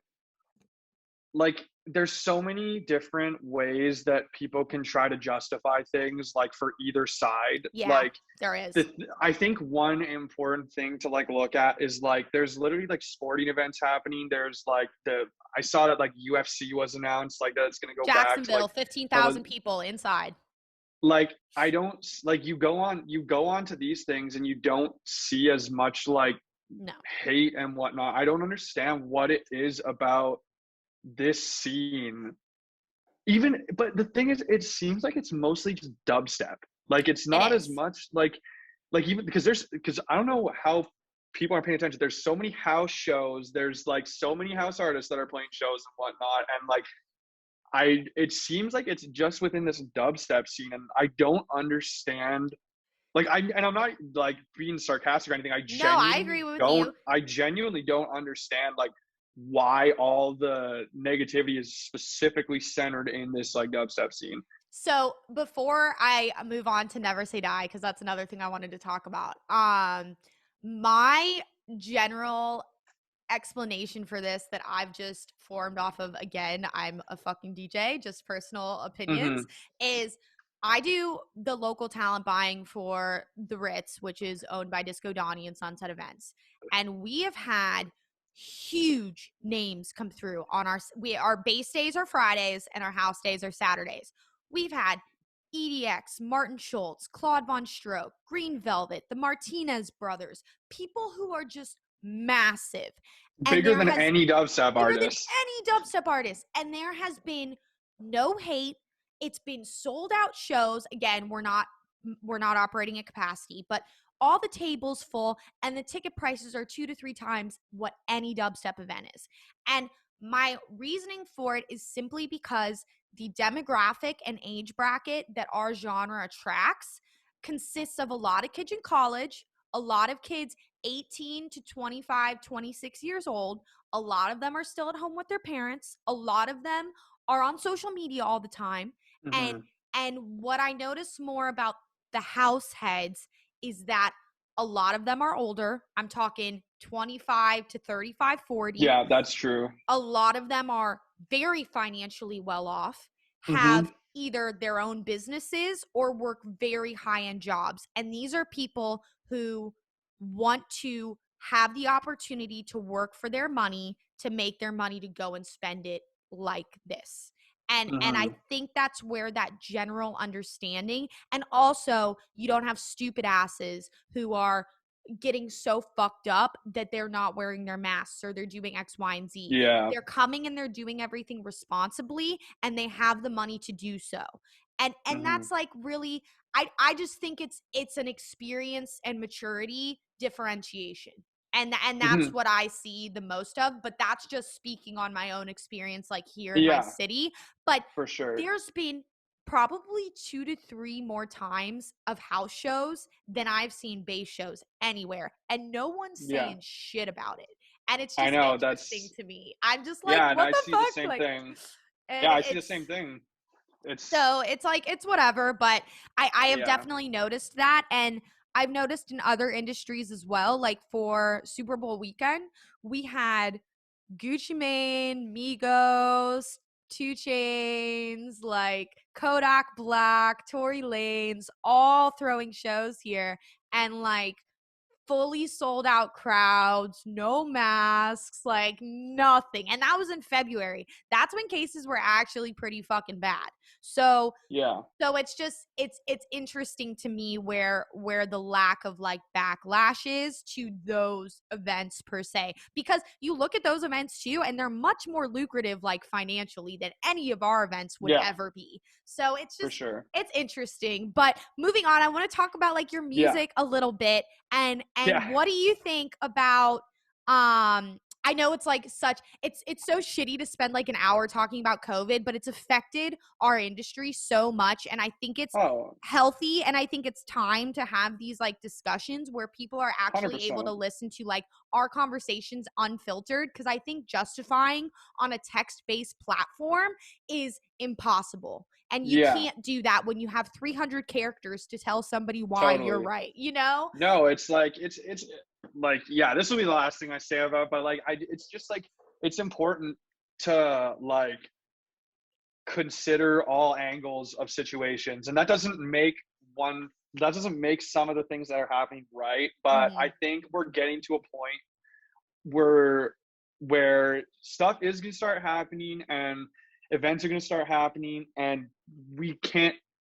Speaker 2: like there's so many different ways that people can try to justify things like for either side.
Speaker 1: Yeah,
Speaker 2: Like
Speaker 1: there is.
Speaker 2: the I think one important thing to like look at is like there's literally like sporting events happening. There's like I saw that like UFC was announced like that it's gonna go back to like
Speaker 1: Jacksonville,
Speaker 2: the
Speaker 1: 15,000 people inside.
Speaker 2: like I don't like you go on to these things and you don't see as much like
Speaker 1: No,
Speaker 2: hate and whatnot. I don't understand what it is about this scene. Even but the thing is it seems like it's mostly just dubstep. Like it's
Speaker 1: it
Speaker 2: not as
Speaker 1: is.
Speaker 2: much like even because I don't know how people aren't paying attention. There's so many house shows. There's like so many house artists that are playing shows and whatnot. And like it seems like it's just within this dubstep scene, and I don't understand. Like and I'm not like being sarcastic or anything.
Speaker 1: No, I agree with you.
Speaker 2: I genuinely don't understand like why all the negativity is specifically centered in this like dubstep scene.
Speaker 1: So before I move on to Never Say Die, because that's another thing I wanted to talk about. My general explanation for this that I've just formed off of, again, I'm a fucking DJ, just personal opinions,
Speaker 2: Mm-hmm.
Speaker 1: is I do the local talent buying for the Ritz, which is owned by Disco Donnie and Sunset Events. And we have had huge names come through on our base days are Fridays and our house days are Saturdays. We've had EDX, Martin Schultz, Claude Von Stroke, Green Velvet, the Martinez brothers, people who are just massive. And
Speaker 2: Bigger than any dubstep
Speaker 1: bigger than
Speaker 2: artist.
Speaker 1: any dubstep artist. And there has been no hate. It's been sold out shows. Again, we're not operating at capacity, but all the tables full, and the ticket prices are 2 to 3 times what any dubstep event is. And my reasoning for it is simply because the demographic and age bracket that our genre attracts consists of a lot of kids in college, a lot of kids 18 to 25, 26 years old. A lot of them are still at home with their parents. A lot of them are on social media all the time.
Speaker 2: Mm-hmm.
Speaker 1: And what I notice more about the house heads is that a lot of them are older. I'm talking 25 to 35, 40.
Speaker 2: Yeah, that's true.
Speaker 1: A lot of them are very financially well off,
Speaker 2: Mm-hmm.
Speaker 1: have either their own businesses or work very high-end jobs. And these are people who want to have the opportunity to work for their money, to make their money, to go and spend it like this. And I
Speaker 2: Mm-hmm.
Speaker 1: think that's where that general understanding, and also you don't have stupid asses who are getting so fucked up that they're not wearing their masks or they're doing X, Y, and Z.
Speaker 2: Yeah.
Speaker 1: They're coming and they're doing everything responsibly, and they have the money to do so. And
Speaker 2: Mm-hmm.
Speaker 1: that's like really, I just think it's an experience and maturity differentiation. And that's
Speaker 2: Mm-hmm.
Speaker 1: what I see the most of, but that's just speaking on my own experience, like here in my
Speaker 2: Yeah,
Speaker 1: city. But
Speaker 2: for sure.
Speaker 1: there's been probably 2 to 3 more times of house shows than I've seen bass shows anywhere, and no one's
Speaker 2: Yeah,
Speaker 1: saying shit about it. And it's
Speaker 2: I
Speaker 1: just
Speaker 2: know.
Speaker 1: interesting to me. I'm just like,
Speaker 2: Yeah, and
Speaker 1: what
Speaker 2: I
Speaker 1: the
Speaker 2: see the
Speaker 1: fuck?
Speaker 2: same
Speaker 1: Like,
Speaker 2: thing.
Speaker 1: and
Speaker 2: Yeah, I see the
Speaker 1: it's
Speaker 2: same thing. It's,
Speaker 1: so it's like it's whatever, but I have
Speaker 2: yeah.
Speaker 1: definitely noticed that, and I've noticed in other industries as well. Like for Super Bowl weekend, we had Gucci Mane, Migos, Two Chains, like Kodak Black, Tory Lanez, all throwing shows here, and like fully sold out crowds, no masks, like nothing. And that was in February. That's when cases were actually pretty fucking bad. So
Speaker 2: Yeah.
Speaker 1: it's just it's interesting to me where the lack of like backlash is to those events per se, because you look at those events too and they're much more lucrative like financially than any of our events would
Speaker 2: Yeah,
Speaker 1: ever be. So it's
Speaker 2: for
Speaker 1: just
Speaker 2: sure.
Speaker 1: it's interesting. But moving on, I want to talk about like your
Speaker 2: Yeah.
Speaker 1: music a little bit, and
Speaker 2: Yeah.
Speaker 1: what do you think about I know it's like such it's so shitty to spend like an hour talking about COVID, but it's affected our industry so much, and I think it's
Speaker 2: Oh,
Speaker 1: healthy, and I think it's time to have these like discussions where people are actually able to
Speaker 2: 100%.
Speaker 1: listen to like our conversations unfiltered, because I think justifying on a text-based platform is impossible. And you
Speaker 2: Yeah,
Speaker 1: can't do that when you have 300 characters to tell somebody why you're
Speaker 2: totally.
Speaker 1: right, you know?
Speaker 2: No, it's like it's like yeah, this will be the last thing I say about, but like it's just like it's important to like consider all angles of situations, and one that doesn't make some of the things that are happening right, but I
Speaker 1: Mhm.
Speaker 2: think we're getting to a point where stuff is going to start happening and events are going to start happening, and we can't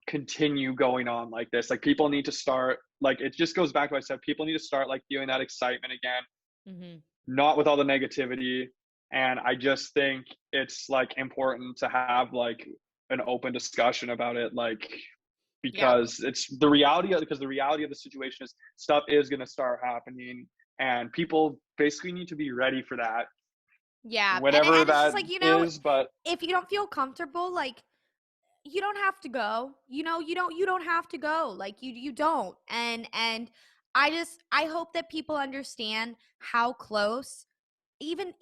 Speaker 2: continue going on like this. Like people need to start, like it just goes back to what I said, people need to start like feeling that excitement again,
Speaker 1: Mhm.
Speaker 2: not with all the negativity. And I just think it's like important to have like an open discussion about it, like
Speaker 1: Yeah.
Speaker 2: because it's the reality because the reality of the situation is stuff is going to start happening, and people basically need to be ready for that,
Speaker 1: Yeah.
Speaker 2: whenever
Speaker 1: And it's just
Speaker 2: that
Speaker 1: like,
Speaker 2: is. But
Speaker 1: if you don't feel comfortable, like, you don't have to go. You don't have to go. Like, you don't. And I hope that people understand how close, even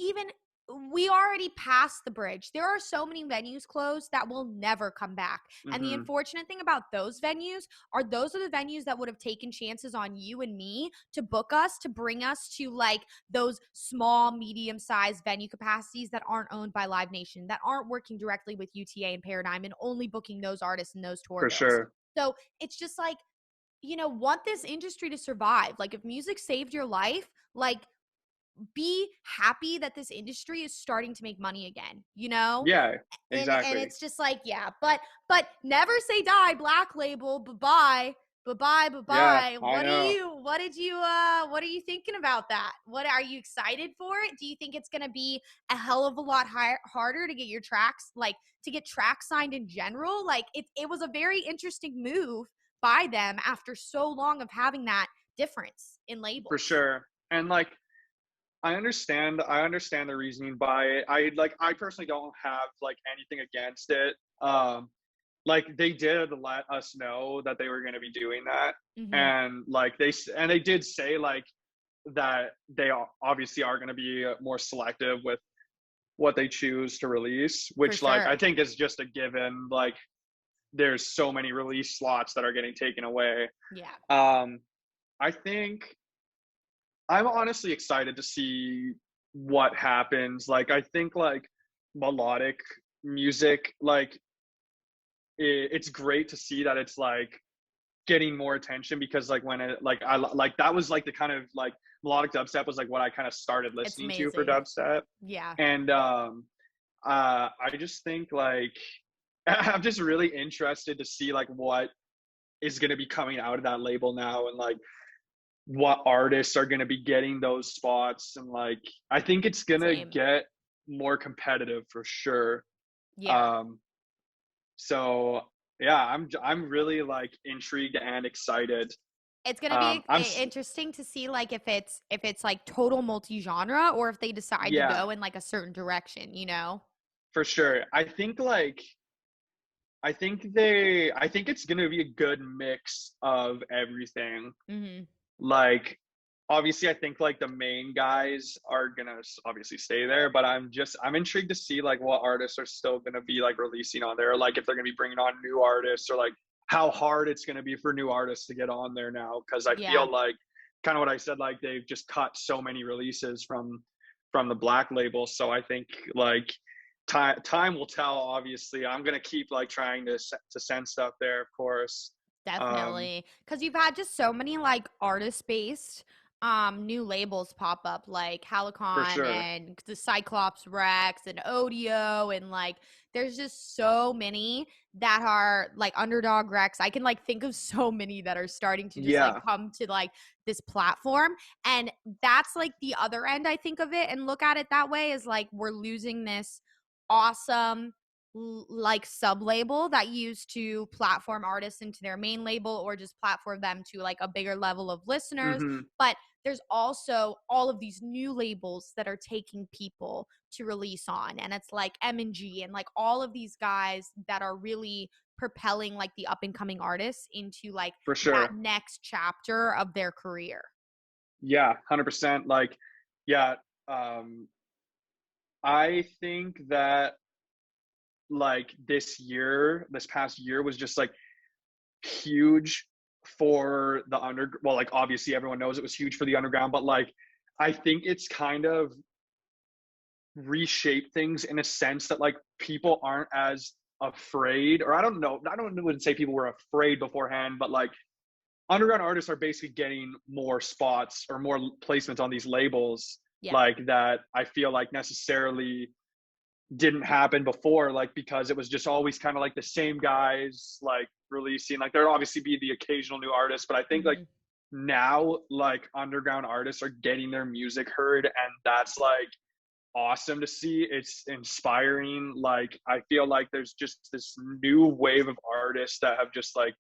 Speaker 1: we already passed the bridge. There are so many venues closed that will never come back. And the
Speaker 2: mhm,
Speaker 1: unfortunate thing about those venues are those are the venues that would have taken chances on you and me to book us, to bring us to like those small, medium-sized venue capacities that aren't owned by Live Nation, that aren't working directly with UTA and Paradigm and only booking those artists and those tour
Speaker 2: for
Speaker 1: bills.
Speaker 2: sure.
Speaker 1: So it's just like, want this industry to survive. Like, if music saved your life, like, be happy that this industry is starting to make money again,
Speaker 2: Yeah,
Speaker 1: and
Speaker 2: exactly.
Speaker 1: it's just like, yeah, but never say die, Black Label. Bye-bye. Bye-bye.
Speaker 2: Yeah,
Speaker 1: Bye-bye.
Speaker 2: I know.
Speaker 1: What are you thinking about that? What are you excited for it? Do you think it's going to be a hell of a lot harder to get your tracks, like, to get tracks signed in general? Like, it was a very interesting move by them after so long of having that difference in
Speaker 2: For
Speaker 1: labels.
Speaker 2: sure. And like, I understand the reasoning by it. I personally don't have like anything against it. Like, they did let us know that they were going to be doing that,
Speaker 1: Mhm.
Speaker 2: and like they did say like that they obviously are going to be more selective with what they choose to release,
Speaker 1: For
Speaker 2: which like I
Speaker 1: sure.
Speaker 2: think is just a given. Like, there's so many release slots that are getting taken away.
Speaker 1: Yeah.
Speaker 2: Um, I think I'm honestly excited to see what happens. Like, I think like melodic music, like it's great to see that it's like getting more attention, because like when it like I like that was like the kind of like melodic dubstep was like what I kind of started
Speaker 1: It's
Speaker 2: listening to for
Speaker 1: amazing.
Speaker 2: dubstep.
Speaker 1: Yeah.
Speaker 2: And I just think like I'm just really interested to see like what is going to be coming out of that label now, and like what artists are going to be getting those spots, and like I think it's going to
Speaker 1: Same.
Speaker 2: get more competitive for sure.
Speaker 1: Yeah.
Speaker 2: um so yeah, I'm really like intrigued and excited.
Speaker 1: It's gonna be
Speaker 2: I'm
Speaker 1: interesting to see, like, if it's like total multi-genre, or if they decide to
Speaker 2: Yeah,
Speaker 1: go in like a certain direction.
Speaker 2: for sure. I think it's going to be a good mix of everything.
Speaker 1: Mhm.
Speaker 2: Like, obviously I think like the main guys are gonna obviously stay there, but I'm intrigued to see like what artists are still gonna be like releasing on there, like if they're gonna be bringing on new artists, or like how hard it's gonna be for new artists to get on there now, because I
Speaker 1: Yeah.
Speaker 2: feel like kind of what I said, like they've just cut so many releases from the Black Label. So I think like time will tell. Obviously I'm gonna keep like trying to send stuff there, of course. um
Speaker 1: Definitely. Because you've had just so many like artist-based new labels pop up, like
Speaker 2: for
Speaker 1: Halicon
Speaker 2: sure.
Speaker 1: and the Cyclops Rex and Odio, and like there's just so many that are like Underdog Rex. I can like think of so many that are starting to just like
Speaker 2: Yeah,
Speaker 1: come to like this platform. And that's like the other end, I think of it, and look at it that way, is like we're losing this awesome like sub label that used to platform artists into their main label, or just platform them to like a bigger level of listeners.
Speaker 2: hmm,
Speaker 1: But there's also all of these new labels that are taking people to release on, and it's like M&G and like all of these guys that are really propelling like the up and coming artists into like
Speaker 2: for
Speaker 1: that
Speaker 2: sure.
Speaker 1: next chapter of their career.
Speaker 2: Yeah, 100%. Like, yeah, I think that like this past year was just like huge for the well, like obviously everyone knows it was huge for the underground, but like I think it's kind of reshaped things in a sense that like people aren't as afraid, or I don't know, I don't wouldn't say people were afraid beforehand, but like underground artists are basically getting more spots or more placements on these labels,
Speaker 1: Yeah.
Speaker 2: like that I feel like necessarily didn't happen before, like because it was just always kind of like the same guys like releasing. Like there'd obviously be the occasional new artist, but I think like
Speaker 1: Hmm.
Speaker 2: now like underground artists are getting their music heard, and that's like awesome to see. It's inspiring. Like I feel like there's just this new wave of artists that have just like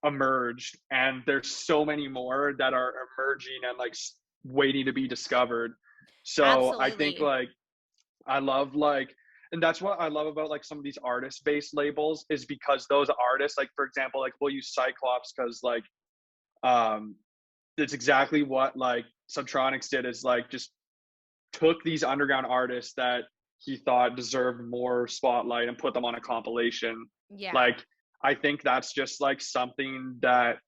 Speaker 2: emerged, and there's so many more that are emerging and like waiting to be discovered. So I think
Speaker 1: Absolutely.
Speaker 2: like I love like, and that's what I love about like some of these artist based labels is because those artists, like for example, like we'll use Cyclops because like um it's exactly what like Subtronics did is like just took these underground artists that he thought deserved more spotlight and put them on a compilation.
Speaker 1: Yeah.
Speaker 2: Like I think that's just like something that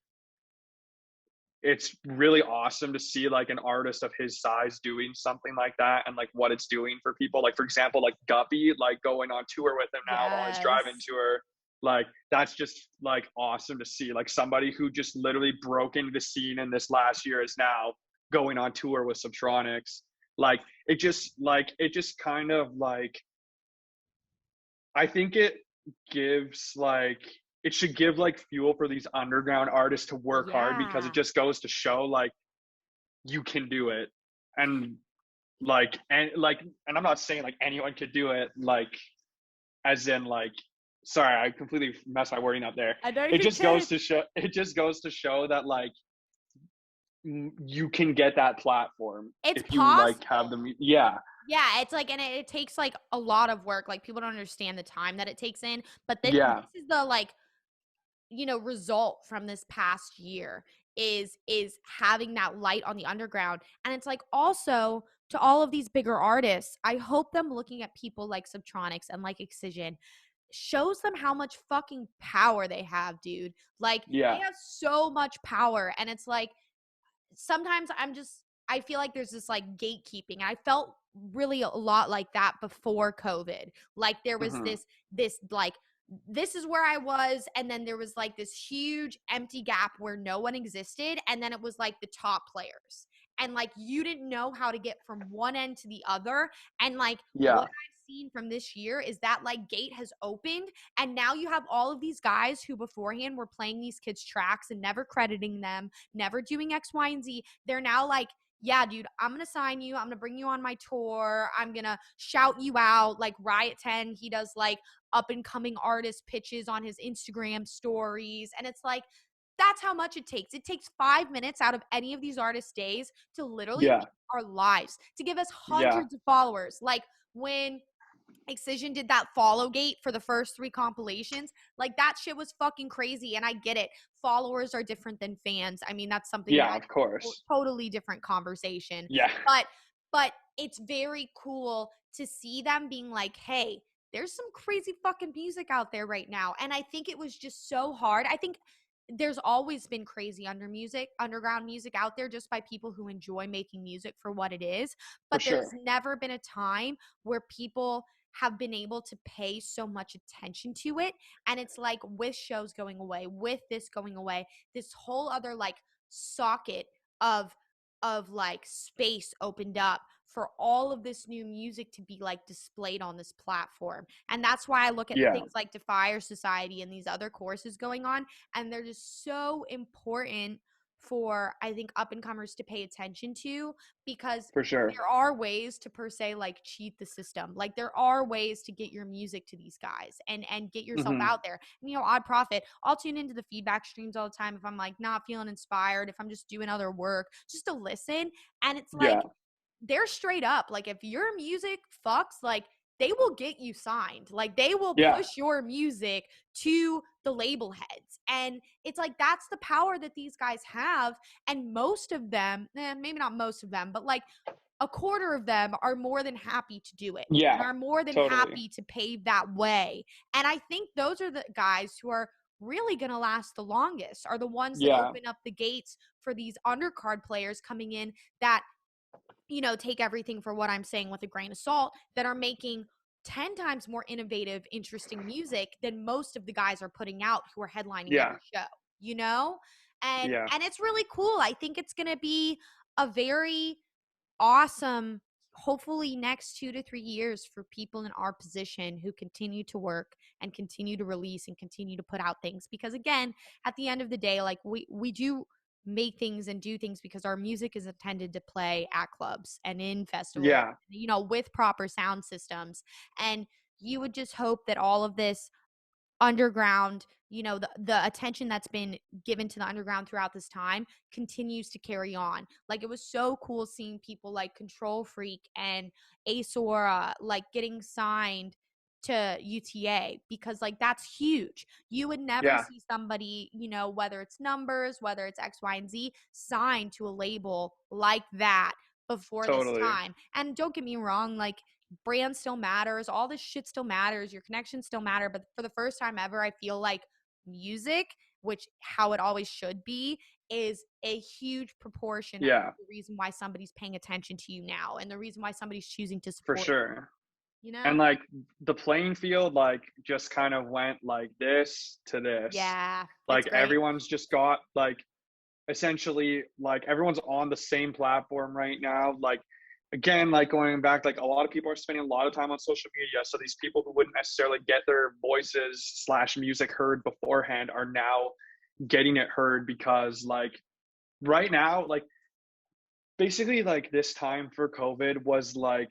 Speaker 2: it's really awesome to see like an artist of his size doing something like that and like what it's doing for people. Like for example, like Guppy, like going on tour with him now on his driving
Speaker 1: Yes.
Speaker 2: tour. Like that's just like awesome to see. Like somebody who just literally broke into the scene in this last year is now going on tour with Subtronics. Like it just kind of like I think it gives like it should give like fuel for these underground artists to work hard because it
Speaker 1: Yeah.
Speaker 2: just goes to show like you can do it. And and I'm not saying like anyone could do it like as in like sorry, I completely messed my wording up there.
Speaker 1: I know
Speaker 2: It
Speaker 1: you're
Speaker 2: just goes
Speaker 1: kidding.
Speaker 2: to show that like you can get that platform
Speaker 1: It's
Speaker 2: if you like have
Speaker 1: possible.
Speaker 2: them. Yeah.
Speaker 1: Yeah, it's like, and it takes like a lot of work. Like people don't understand the time that it takes in, but
Speaker 2: Yeah.
Speaker 1: this is the like, result from this past year is having that light on the underground. And it's like also to all of these bigger artists, I hope them looking at people like Subtronics and like Excision shows them how much fucking power they have, dude. Like they
Speaker 2: Yeah.
Speaker 1: have so much power, and it's like sometimes I feel like there's this like gatekeeping. I felt really a lot like that before COVID. Like there was
Speaker 2: Hmm.
Speaker 1: this like this is where I was, and then there was like this huge empty gap where no one existed, and then it was like the top players. And like you didn't know how to get from one end to the other. And like what
Speaker 2: Yeah.
Speaker 1: I've seen from this year is that like gate has opened, and now you have all of these guys who beforehand were playing these kids tracks and never crediting them, never doing X, Y, and Z. They're now like, yeah, dude, I'm going to sign you. I'm going to bring you on my tour. I'm going to shout you out. Like Riot 10, he does like up and coming artist pitches on his Instagram stories. And it's like, that's how much it takes. It takes 5 minutes out of any of these artists' days to literally
Speaker 2: Yeah.
Speaker 1: make our lives, to give us
Speaker 2: Yeah.
Speaker 1: hundreds of followers. Like when Excision did that follow gate for the first 3 compilations. Like that shit was fucking crazy. And I get it. Followers are different than fans. I mean, that's something
Speaker 2: Yeah,
Speaker 1: that
Speaker 2: of course.
Speaker 1: totally different conversation.
Speaker 2: Yeah.
Speaker 1: But but it's very cool to see them being like, hey, there's some crazy fucking music out there right now. And I think it was just so hard. I think there's always been crazy underground music out there just by people who enjoy making music for what it is.
Speaker 2: For
Speaker 1: But there's
Speaker 2: sure.
Speaker 1: never been a time where people have been able to pay so much attention to it. And it's like with shows going away, with this going away, this whole other like socket of like space opened up for all of this new music to be like displayed on this platform. And that's why I look at
Speaker 2: Yeah.
Speaker 1: things like Defier Society and these other courses going on, and they're just so important for I think up and comers to pay attention to, because
Speaker 2: For sure.
Speaker 1: there are ways to per se like cheat the system. Like there are ways to get your music to these guys and get yourself
Speaker 2: Hmm.
Speaker 1: out there. And Odd Profit, I'll tune into the feedback streams all the time if I'm like not feeling inspired, if I'm just doing other work, just to listen. And it's like
Speaker 2: Yeah.
Speaker 1: they're straight up like if your music fucks, like they will get you signed. Like they will
Speaker 2: Yeah.
Speaker 1: push your music to the label heads. And it's like that's the power that these guys have. And most of them, maybe not most of them, but like a quarter of them are more than happy to do it and
Speaker 2: Yeah.
Speaker 1: are more than
Speaker 2: Totally.
Speaker 1: happy to pave that way. And I think those are the guys who are really going to last the longest, are the ones that
Speaker 2: Yeah.
Speaker 1: open up the gates for these undercard players coming in that, take everything for what I'm saying with a grain of salt, that are making 10 times more innovative, interesting music than most of the guys are putting out who are headlining
Speaker 2: Yeah.
Speaker 1: every show, you know? And
Speaker 2: Yeah.
Speaker 1: and it's really cool. I think it's going to be a very awesome, hopefully next 2 to 3 years for people in our position who continue to work and continue to release and continue to put out things, because again, at the end of the day, like we do make things and do things because our music is intended to play at clubs and in festivals,
Speaker 2: Yeah.
Speaker 1: with proper sound systems. And you would just hope that all of this underground, you know, the attention that's been given to the underground throughout this time continues to carry on. Like, it was so cool seeing people like Control Freak and Asora like getting signed to UTA, because like that's huge. You would never
Speaker 2: Yeah,
Speaker 1: see somebody, you know, whether it's Numbers, whether it's X, Y, and Z, signed to a label like that before this
Speaker 2: totally.
Speaker 1: time. And don't get me wrong, like, brand still matters, all this shit still matters, your connections still matter, but for the first time ever, I feel like music, which how it always should be, is a huge proportion of
Speaker 2: Yeah,
Speaker 1: the reason why somebody's paying attention to you now, and the reason why somebody's choosing to
Speaker 2: for
Speaker 1: support
Speaker 2: sure.
Speaker 1: you,
Speaker 2: And
Speaker 1: know?
Speaker 2: like the playing field, like just kind of went like this to this.
Speaker 1: Yeah, it's
Speaker 2: Like
Speaker 1: great.
Speaker 2: everyone's just got like essentially like everyone's on the same platform right now. Like again, like going back, like a lot of people are spending a lot of time on social media. So these people who wouldn't necessarily get their voices slash music heard beforehand are now getting it heard because like right now, like basically like this time for COVID was like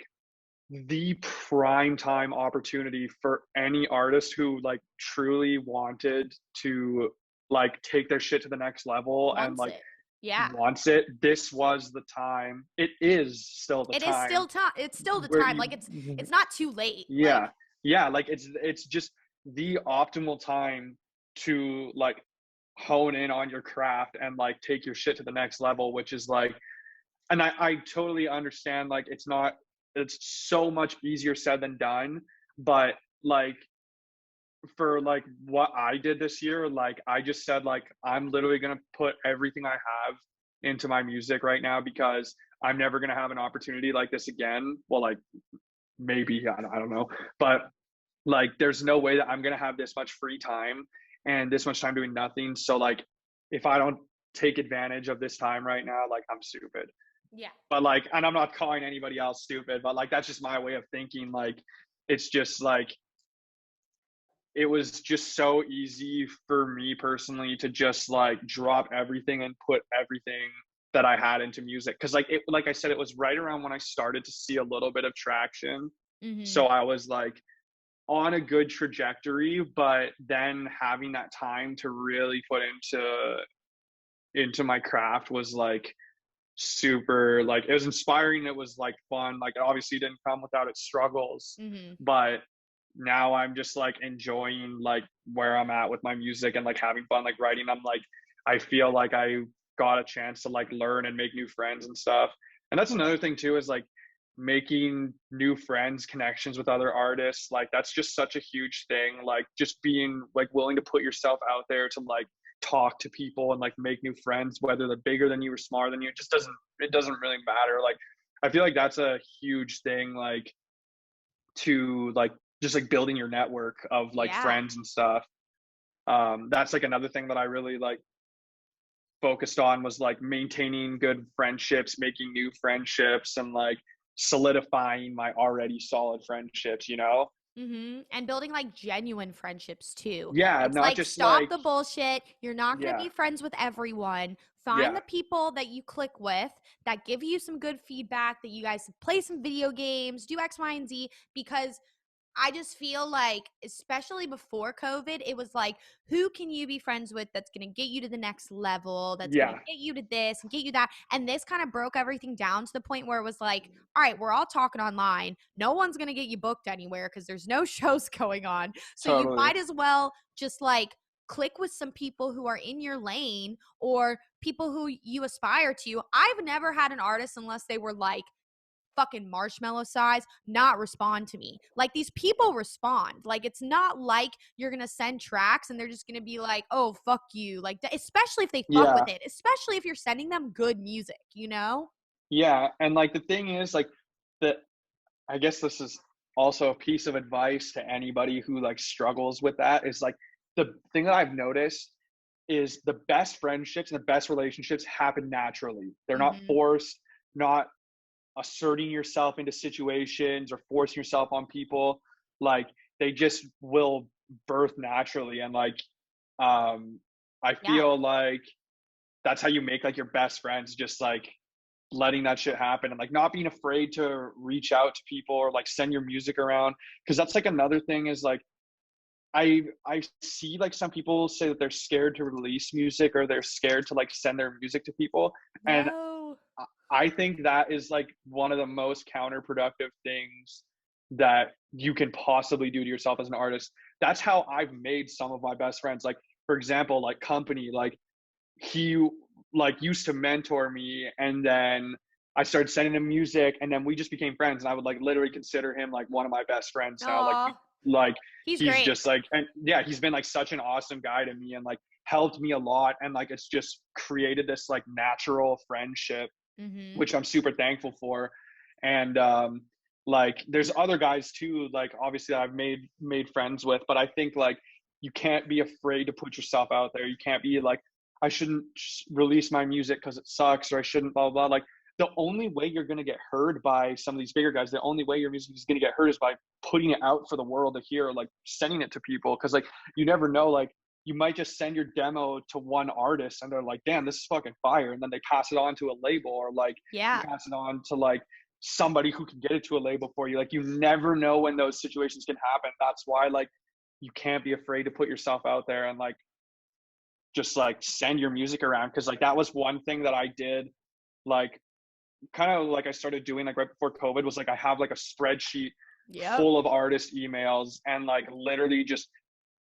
Speaker 2: the prime time opportunity for any artist who like truly wanted to like take their shit to the next level and
Speaker 1: Wants
Speaker 2: like
Speaker 1: it. Yeah.
Speaker 2: wants it. This was the time. It is still the
Speaker 1: It is
Speaker 2: time
Speaker 1: still time. It's still the
Speaker 2: where
Speaker 1: time.
Speaker 2: you,
Speaker 1: Like, it's not too late. Like,
Speaker 2: yeah, yeah, like it's just the optimal time to like hone in on your craft and like take your shit to the next level, which is like, and I totally understand like it's so much easier said than done, but like for like what I did this year, like I just said like I'm literally gonna put everything I have into my music right now because I'm never gonna have an opportunity like this again. Well, like maybe I don't know, but like there's no way that I'm gonna have this much free time and this much time doing nothing. So like if I don't take advantage of this time right now, like I'm stupid.
Speaker 1: yeah.
Speaker 2: But like, and I'm not calling anybody else stupid, but like that's just my way of thinking. Like it's just like it was just so easy for me personally to just like drop everything and put everything that I had into music. Cause like it, like I said, it was right around when I started to see a little bit of traction.
Speaker 1: Mm-hmm.
Speaker 2: So I was like on a good trajectory, but then having that time to really put into my craft was like super, like it was inspiring, it was like fun, like it obviously didn't come without its struggles,
Speaker 1: Mm-hmm.
Speaker 2: but now I'm just like enjoying like where I'm at with my music and like having fun like writing. I'm like I feel like I got a chance to like learn and make new friends and stuff. And that's another thing too, is like making new friends, connections with other artists. Like that's just such a huge thing, like just being like willing to put yourself out there to like talk to people and like make new friends, whether they're bigger than you or smaller than you. It doesn't really matter. Like I feel like that's a huge thing, like to like just like building your network of like
Speaker 1: Yeah.
Speaker 2: friends and stuff. That's like another thing that I really like focused on was like maintaining good friendships, making new friendships, and like solidifying my already solid friendships, you know?
Speaker 1: And building like genuine friendships too.
Speaker 2: Yeah,
Speaker 1: It's
Speaker 2: not
Speaker 1: like,
Speaker 2: just
Speaker 1: stop
Speaker 2: like,
Speaker 1: the bullshit. You're not going to
Speaker 2: yeah,
Speaker 1: be friends with everyone. Find
Speaker 2: yeah,
Speaker 1: the people that you click with, that give you some good feedback, that you guys play some video games, do X, Y, and Z, because I just feel like, especially before COVID, it was like, who can you be friends with that's going to get you to the next level, that's going to
Speaker 2: yeah,
Speaker 1: get you to this and get you that? And this kind of broke everything down to the point where it was like, all right, we're all talking online. No one's going to get you booked anywhere because there's no shows going on. So you
Speaker 2: totally.
Speaker 1: might as well just like click with some people who are in your lane, or people who you aspire to. I've never had an artist, unless they were like fucking marshmallow size, not respond to me. Like, these people respond. Like, it's not like you're gonna send tracks and they're just gonna be like, oh, fuck you. Like, especially if they fuck with
Speaker 2: Yeah,
Speaker 1: it, especially if you're sending them good music, you know?
Speaker 2: yeah. And like the thing is, like, that I guess this is also a piece of advice to anybody who like struggles with that is like the thing that I've noticed is the best friendships and the best relationships happen naturally. They're not
Speaker 1: Mm-hmm.
Speaker 2: forced, not asserting yourself into situations or forcing yourself on people. Like they just will birth naturally. And like I
Speaker 1: Yeah.
Speaker 2: feel like that's how you make like your best friends, just like letting that shit happen and like not being afraid to reach out to people or like send your music around. Cause that's like another thing is like I see like some people say that they're scared to release music or they're scared to like send their music to people. And
Speaker 1: No.
Speaker 2: I think that is like one of the most counterproductive things that you can possibly do to yourself as an artist. That's how I've made some of my best friends. Like, for example, like Company, like he like used to mentor me, and then I started sending him music, and then we just became friends, and I would like literally consider him like one of my best friends now. Like
Speaker 1: Aw,
Speaker 2: like
Speaker 1: he's
Speaker 2: he's
Speaker 1: great.
Speaker 2: just like, and yeah, he's been like such an awesome guy to me and like helped me a lot, and like it's just created this like natural friendship,
Speaker 1: Mm-hmm.
Speaker 2: which I'm super thankful for. And like there's other guys too, like obviously I've made friends with, but I think like you can't be afraid to put yourself out there. You can't be like, I shouldn't release my music because it sucks, or I shouldn't blah, blah blah. Like the only way you're going to get heard by some of these bigger guys, the only way your music is going to get heard is by putting it out for the world to hear, like sending it to people. Because like you never know, like you might just send your demo to one artist and they're like, damn, this is fucking fire, and then they pass it on to a label, or like you
Speaker 1: Yeah.
Speaker 2: pass it on to like somebody who can get it to a label for you. Like you never know when those situations can happen. That's why like you can't be afraid to put yourself out there and like just like send your music around. Because like that was one thing that I did, like kind of like I started doing like right before COVID, was like I have like a spreadsheet
Speaker 1: Yep.
Speaker 2: full of artist emails, and like literally just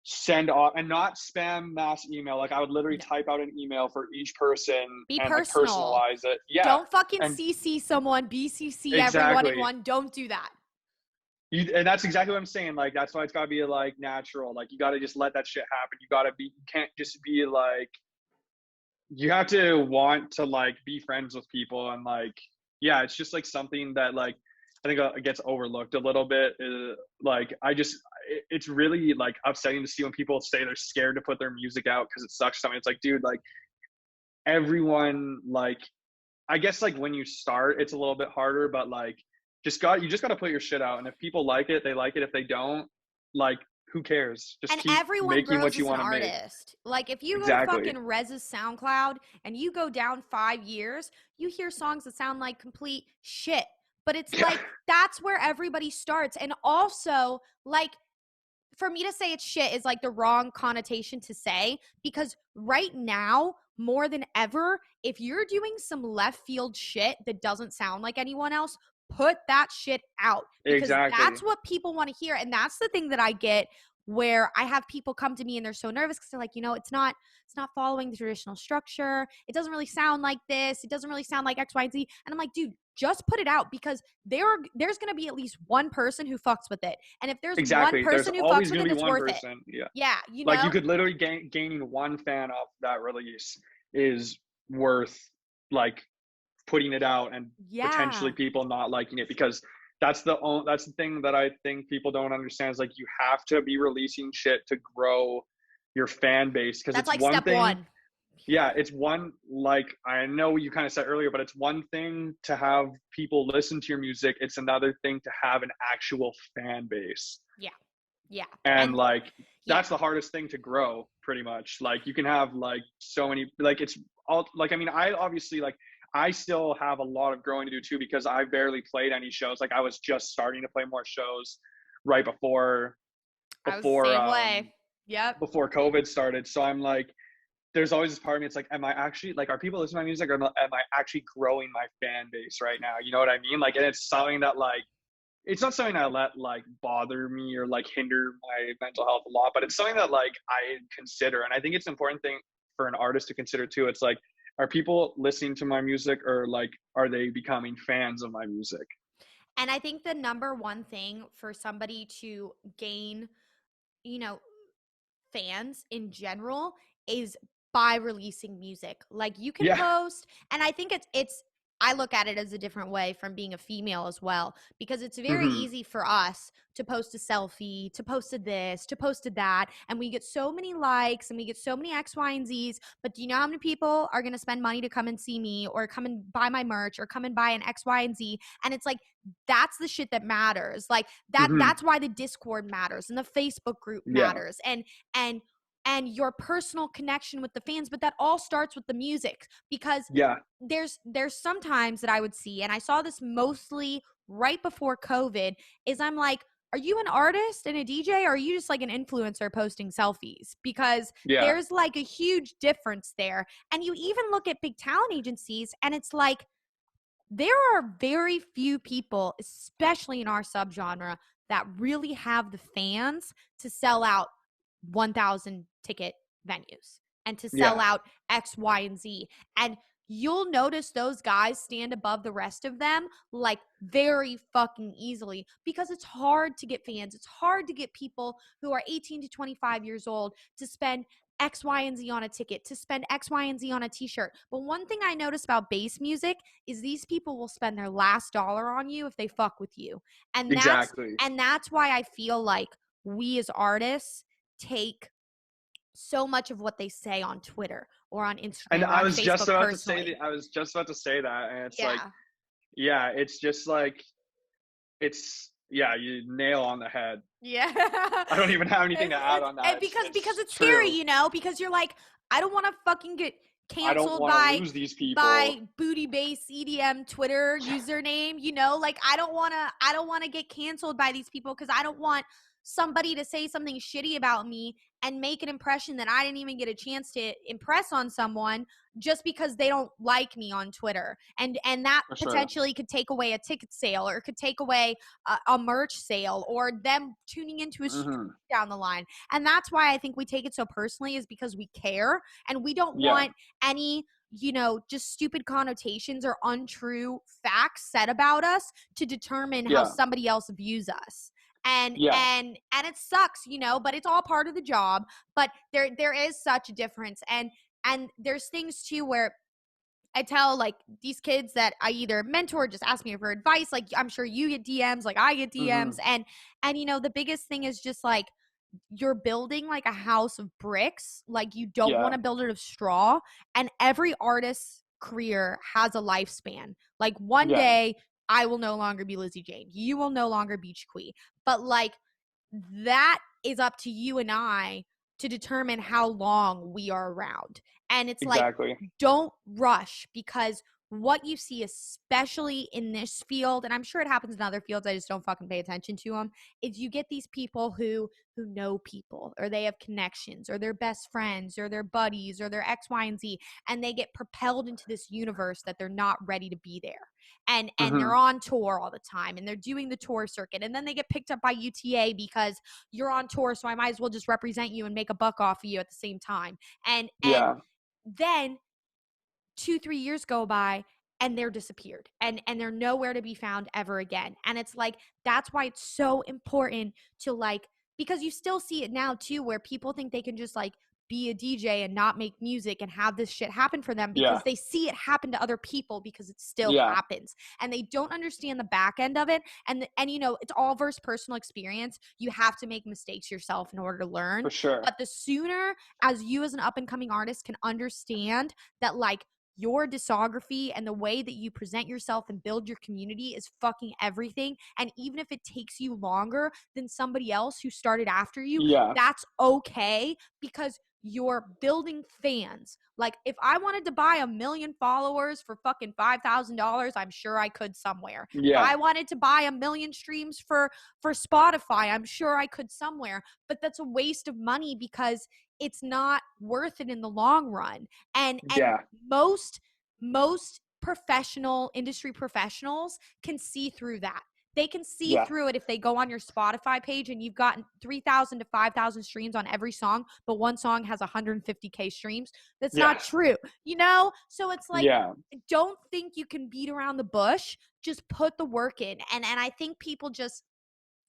Speaker 2: send off, and not spam mass email. Like I would literally
Speaker 1: No.
Speaker 2: type out an email for each person
Speaker 1: Be
Speaker 2: and like
Speaker 1: personal.
Speaker 2: personalize it. Yeah.
Speaker 1: Don't fucking
Speaker 2: And
Speaker 1: CC someone, BCC everyone in
Speaker 2: exactly.
Speaker 1: one. Don't do that.
Speaker 2: And that's exactly what I'm saying. Like that's why it's got to be like natural. Like you got to just let that shit happen. You got to be. You can't just be like. You have to want to like be friends with people, and like yeah, it's just like something that like I think it gets overlooked a little bit. Like it's really like upsetting to see when people say they're scared to put their music out because it sucks. Something it's like, dude, like everyone, like I guess like when you start, it's a little bit harder, but like you just got to put your shit out, and if people like it, they like it. If they don't, like who cares? Just
Speaker 1: And
Speaker 2: keep
Speaker 1: everyone
Speaker 2: making what
Speaker 1: grows
Speaker 2: you
Speaker 1: as an
Speaker 2: want to make.
Speaker 1: artist. Like if you go to
Speaker 2: Exactly.
Speaker 1: fucking Rez's SoundCloud and you go down 5 years, you hear songs that sound like complete shit. But it's
Speaker 2: Yeah.
Speaker 1: like that's where everybody starts. And also, like for me to say it's shit is like the wrong connotation to say, because right now more than ever, if you're doing some left field shit that doesn't sound like anyone else, put that shit out, because
Speaker 2: Exactly.
Speaker 1: that's what people want to hear. And that's the thing that I get, where I have people come to me and they're so nervous because they're like, it's not following the traditional structure. It doesn't really sound like this. It doesn't really sound like X, Y, and Z. And I'm like, dude, just put it out, because there's going to be at least one person who fucks with it. And if there's one
Speaker 2: Exactly. There's
Speaker 1: person who fucks
Speaker 2: always
Speaker 1: with
Speaker 2: going
Speaker 1: it,
Speaker 2: to be
Speaker 1: it's
Speaker 2: one
Speaker 1: worth it.
Speaker 2: person. Yeah.
Speaker 1: Yeah,
Speaker 2: Like you could literally gaining one fan off that release is worth like putting it out, and potentially
Speaker 1: Yeah.
Speaker 2: people not liking it, because that's the thing that I think people don't understand is like you have to be releasing shit to grow your fan base, because
Speaker 1: That's
Speaker 2: it's
Speaker 1: like
Speaker 2: one
Speaker 1: step
Speaker 2: thing.
Speaker 1: one.
Speaker 2: Yeah, it's one, like I know you kind of said earlier, but it's one thing to have people listen to your music. It's another thing to have an actual fan base.
Speaker 1: Yeah. Yeah.
Speaker 2: And
Speaker 1: And
Speaker 2: like
Speaker 1: yeah.
Speaker 2: that's the hardest thing to grow, pretty much. Like you can have like so many, like it's all like, I mean, I obviously like I still have a lot of growing to do too, because I barely played any shows. Like I was just starting to play more shows right
Speaker 1: I was the
Speaker 2: before
Speaker 1: same
Speaker 2: um
Speaker 1: way. Yep.
Speaker 2: before COVID started. So I'm like, there's always this part of me, it's like, am I actually like, are people listening to my music, or am I actually growing my fan base right now? You know what I mean? Like, and it's something that like, it's not something I let like bother me or like hinder my mental health a lot, but it's something that like I consider. And I think it's an important thing for an artist to consider too. It's like, are people listening to my music, or like are they becoming fans of my music?
Speaker 1: And I think the number one thing for somebody to gain, you know, fans in general is by releasing music. Like you can
Speaker 2: Yeah.
Speaker 1: post, and I think it's I look at it as a different way from being a female as well, because it's very
Speaker 2: Hmm.
Speaker 1: easy for us to post a selfie, to post a this, to post a that, and we get so many likes and we get so many X, Y, and Z's. But do you know how many people are going to spend money to come and see me, or come and buy my merch, or come and buy an X, Y, and Z? And it's like that's the shit that matters. Like
Speaker 2: Hmm.
Speaker 1: that's why the Discord matters and the Facebook group
Speaker 2: Yeah.
Speaker 1: matters, and and your personal connection with the fans. But that all starts with the music, because
Speaker 2: Yeah.
Speaker 1: there's sometimes that I would see, and I saw this mostly right before COVID, is I'm like, are you an artist and a DJ, or are you just like an influencer posting selfies? Because
Speaker 2: Yeah.
Speaker 1: there's like a huge difference there. And you even look at big talent agencies, and it's like there are very few people, especially in our subgenre, that really have the fans to sell out 1,000 ticket venues and to sell
Speaker 2: Yeah.
Speaker 1: out X, Y, and Z. And you'll notice those guys stand above the rest of them like very fucking easily, because it's hard to get fans. It's hard to get people who are 18 to 25 years old to spend X, Y, and Z on a ticket, to spend X, Y, and Z on a t-shirt. But one thing I notice about bass music is these people will spend their last dollar on you if they fuck with you. And that's
Speaker 2: Exactly.
Speaker 1: and that's why I feel like we as artists take so much of what they say on Twitter or on
Speaker 2: And
Speaker 1: Instagram or
Speaker 2: I
Speaker 1: on
Speaker 2: was just
Speaker 1: Facebook
Speaker 2: about to say
Speaker 1: personally.
Speaker 2: I was just about to say that, and it's like,
Speaker 1: Yeah.
Speaker 2: yeah, it's just like, yeah, you nail on the head.
Speaker 1: Yeah.
Speaker 2: I don't even have anything to add
Speaker 1: It's
Speaker 2: on that.
Speaker 1: and because
Speaker 2: It's
Speaker 1: it's scary,
Speaker 2: true.
Speaker 1: you know, because you're like, I don't want to fucking get
Speaker 2: I don't
Speaker 1: canceled
Speaker 2: want to
Speaker 1: by
Speaker 2: lose these people.
Speaker 1: booty base EDM Twitter username, you know? Like I don't want to get canceled by these people, cuz I don't want somebody to say something shitty about me and make an impression that I didn't even get a chance to impress on someone just because they don't like me on Twitter. And that
Speaker 2: For sure.
Speaker 1: potentially could take away a ticket sale, or it could take away a merch sale, or them tuning into a stream
Speaker 2: Hmm.
Speaker 1: down the line. And that's why I think we take it so personally, is because we care, and we don't
Speaker 2: Yeah.
Speaker 1: want any, just stupid connotations or untrue facts said about us to determine how
Speaker 2: Yeah.
Speaker 1: somebody else views us. And
Speaker 2: Yeah.
Speaker 1: and and it sucks, but it's all part of the job. But there is such a difference. And there's things too where I tell like these kids that I either mentor, just ask me for advice. Like I'm sure you get DMs, like I get DMs.
Speaker 2: Hmm.
Speaker 1: And the biggest thing is just like, you're building like a house of bricks. Like you don't want
Speaker 2: Yeah.
Speaker 1: to build it of straw. And every artist's career has a lifespan. Like one
Speaker 2: Yeah.
Speaker 1: day I will no longer be Lizzy Jane. You will no longer be Jiqui. But like that is up to you and I to determine how long we are around. And it's like,
Speaker 2: Exactly.
Speaker 1: don't rush, because what you see, especially in this field, and I'm sure it happens in other fields, I just don't fucking pay attention to them, is you get these people who know people, or they have connections, or they're best friends, or they're buddies, or they're X, Y, and Z, and they get propelled into this universe that they're not ready to be there. And they're
Speaker 2: Hmm.
Speaker 1: on tour all the time, and they're doing the tour circuit, and then they get picked up by UTA because you're on tour, so I might as well just represent you and make a buck off of you at the same time. And
Speaker 2: Yeah.
Speaker 1: then 2-3 years go by and they're disappeared, and they're nowhere to be found ever again. And it's like, that's why it's so important to like, because you still see it now too, where people think they can just like be a DJ and not make music and have this shit happen for them,
Speaker 2: Yeah.
Speaker 1: because they see it happen to other people, because it still
Speaker 2: Yeah.
Speaker 1: happens, and they don't understand the back end of it. And it's all versus personal experience. You have to make mistakes yourself in order to learn.
Speaker 2: For sure.
Speaker 1: But the sooner as you as an up and coming artist can understand that like your discography and the way that you present yourself and build your community is fucking everything. And even if it takes you longer than somebody else who started after you,
Speaker 2: Yeah.
Speaker 1: that's okay, because you're building fans. Like if I wanted to buy 1 million followers for fucking $5,000, I'm sure I could somewhere. If
Speaker 2: Yeah.
Speaker 1: I wanted to buy 1 million streams for Spotify, I'm sure I could somewhere. But that's a waste of money, because it's not worth it in the long run. And
Speaker 2: Yeah.
Speaker 1: most professional industry professionals can see through that. They can see
Speaker 2: Yeah.
Speaker 1: through it if they go on your Spotify page and you've gotten 3,000 to 5,000 streams on every song, but one song has 150K streams. That's
Speaker 2: Yeah.
Speaker 1: not true, you know? So it's like,
Speaker 2: Yeah.
Speaker 1: don't think you can beat around the bush. Just put the work in. And I think people just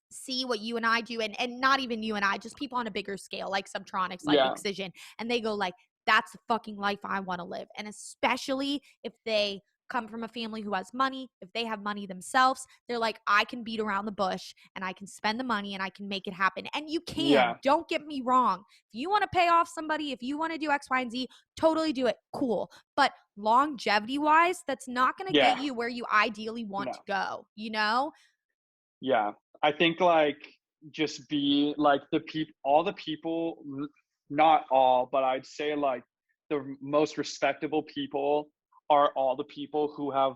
Speaker 1: see what you and I do, and not even you and I, just people on a bigger scale, like Subtronics, like
Speaker 2: Yeah.
Speaker 1: Excision, and they go like, that's the fucking life I want to live. And especially if they come from a family who has money, if they have money themselves, they're like, I can beat around the bush and I can spend the money and I can make it happen. And you can,
Speaker 2: Yeah.
Speaker 1: don't get me wrong. If you want to pay off somebody, if you want to do X, Y, and Z, totally do it. Cool. But longevity wise, that's not going to
Speaker 2: Yeah.
Speaker 1: get you where you ideally want to
Speaker 2: No.
Speaker 1: go, you know?
Speaker 2: Yeah. I think like just be like all the people, not all, but I'd say like the most respectable people are all the people who have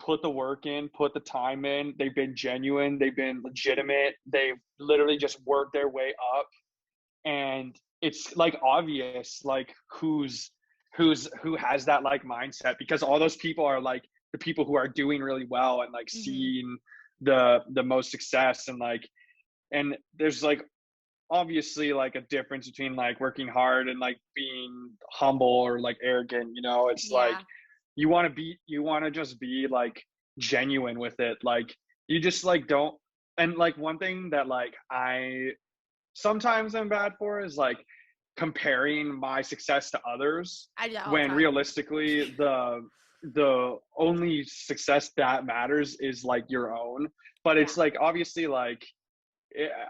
Speaker 2: put the work in, put the time in. They've been genuine. They've been legitimate. They've literally just worked their way up. And it's like obvious, like who has that like mindset, because all those people are like the people who are doing really well and like
Speaker 1: Mhm.
Speaker 2: seeing the most success. And there's like obviously like a difference between like working hard and like being humble or like arrogant, you know. It's like
Speaker 1: Yeah.
Speaker 2: you want to just be like genuine with it. Like you just like don't. And like one thing that like I sometimes I'm bad for is like comparing my success to others,
Speaker 1: I do that all the
Speaker 2: when
Speaker 1: time.
Speaker 2: realistically the only success that matters is like your own. But
Speaker 1: Yeah.
Speaker 2: it's like obviously like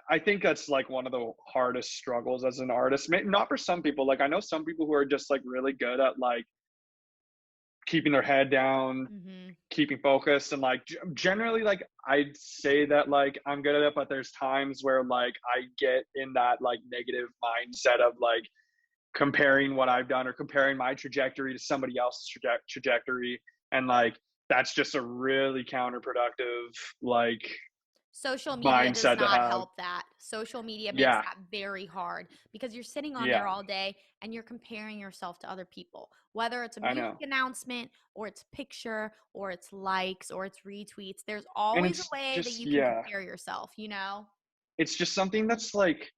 Speaker 2: I think that's like one of the hardest struggles as an artist. Not for some people. Like I know some people who are just like really good at like keeping their head down,
Speaker 1: Mhm.
Speaker 2: keeping focused, and like generally like I'd say that like I'm good at it. But there's times where like I get in that like negative mindset of like comparing what I've done or comparing my trajectory to somebody else's trajectory, and like that's just a really counterproductive like
Speaker 1: Social media does
Speaker 2: mindset to
Speaker 1: not
Speaker 2: have.
Speaker 1: help that. Social media makes
Speaker 2: Yeah,
Speaker 1: that very hard because you're sitting on
Speaker 2: yeah,
Speaker 1: there all day and you're comparing yourself to other people, whether it's a
Speaker 2: I
Speaker 1: music
Speaker 2: know.
Speaker 1: announcement or it's picture or it's likes or it's retweets. There's
Speaker 2: And
Speaker 1: always
Speaker 2: it's
Speaker 1: a way that
Speaker 2: just,
Speaker 1: you can
Speaker 2: yeah,
Speaker 1: compare yourself, you know?
Speaker 2: it's just something that's like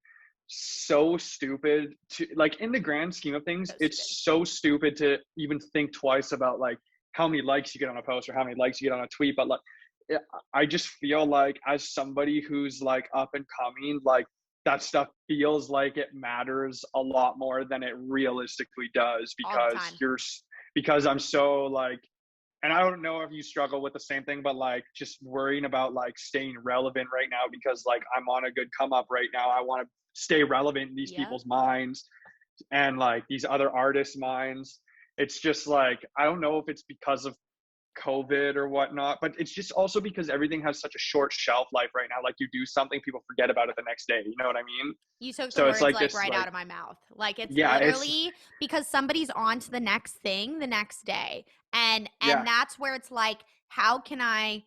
Speaker 2: so stupid to like in the grand scheme of things.
Speaker 1: So stupid.
Speaker 2: It's so stupid to even think twice about like how many likes you get on a post or how many likes you get on a tweet. But like I just feel like as somebody who's like up and coming, like that stuff feels like it matters a lot more than it realistically does,
Speaker 1: All the time.
Speaker 2: because I'm so like, and I don't know if you struggle with the same thing, but like just worrying about like staying relevant right now, because like I'm on a good come up right now. I want to stay relevant in these
Speaker 1: Yep.
Speaker 2: people's minds and like these other artists' minds. It's just like, I don't know if it's because of COVID or whatnot, but it's just also because everything has such a short shelf life right now. Like you do something, people forget about it the next day. You know what I mean?
Speaker 1: You took the
Speaker 2: So it's
Speaker 1: words
Speaker 2: like
Speaker 1: like
Speaker 2: this,
Speaker 1: right
Speaker 2: like,
Speaker 1: out of my mouth. Like it's
Speaker 2: yeah, it's,
Speaker 1: literally because somebody's on to the next thing the next day. And
Speaker 2: yeah,
Speaker 1: that's where it's like, how can I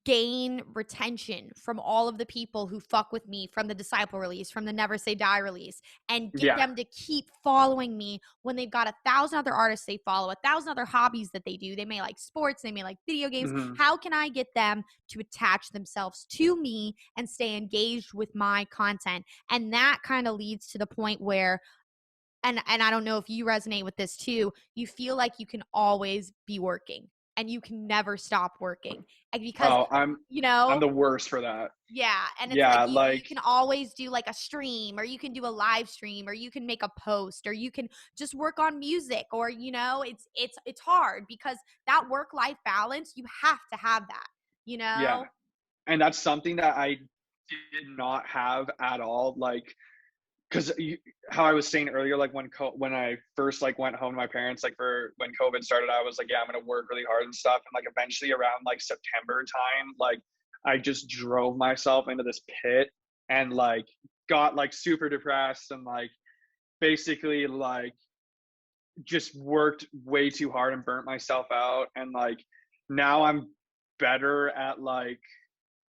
Speaker 1: gain retention from all of the people who fuck with me from the Disciple release, from the Never Say Die release, and get
Speaker 2: yeah,
Speaker 1: them to keep following me when they've got 1,000 other artists they follow, 1,000 other hobbies that they do. They may like sports, they may like video games.
Speaker 2: hmm,
Speaker 1: How can I get them to attach themselves to me and stay engaged with my content? And that kind of leads to the point where and I don't know if you resonate with this too, you feel like you can always be working and you can never stop working. And because
Speaker 2: oh,
Speaker 1: you
Speaker 2: I'm
Speaker 1: know,
Speaker 2: the worst for that.
Speaker 1: yeah, and it's like
Speaker 2: Yeah,
Speaker 1: you
Speaker 2: like,
Speaker 1: can always do like a stream or you can do a live stream or you can make a post or you can just work on music or it's hard because that work life balance you have to have that, you
Speaker 2: yeah,
Speaker 1: know?
Speaker 2: and that's something that I did not have at all. Like, because how I was saying earlier, like when I first like went home to my parents, like for when COVID started, I was like, yeah, I'm gonna work really hard and stuff. And like eventually around like September time, like I just drove myself into this pit and like got like super depressed and like basically like just worked way too hard and burnt myself out. And like now I'm better at like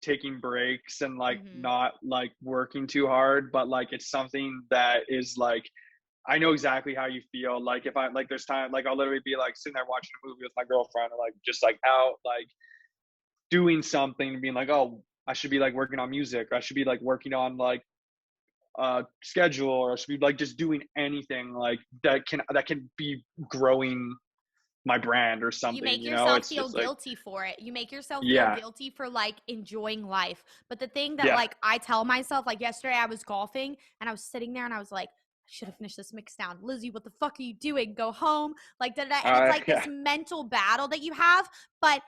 Speaker 2: taking breaks and like
Speaker 1: Mhm.
Speaker 2: not like working too hard, but like it's something that is like I know exactly how you feel. Like if I like there's time like I'll literally be like sitting there watching a movie with my girlfriend or like just like out like doing something and being like, oh, I should be like working on music, or I should be like working on like schedule, or I should be like just doing anything like that can be growing my brand or
Speaker 1: You
Speaker 2: something,
Speaker 1: make
Speaker 2: you know?
Speaker 1: yourself
Speaker 2: It's
Speaker 1: feel
Speaker 2: just like,
Speaker 1: guilty for it. You make yourself feel
Speaker 2: yeah,
Speaker 1: guilty for like enjoying life. But the thing that
Speaker 2: yeah,
Speaker 1: like I tell myself, like yesterday I was golfing and I was sitting there and I was like, I should have finished this mix down. Lizzy, what the fuck are you doing? Go home. Like da da da. And it's like this
Speaker 2: yeah,
Speaker 1: mental battle that you have. But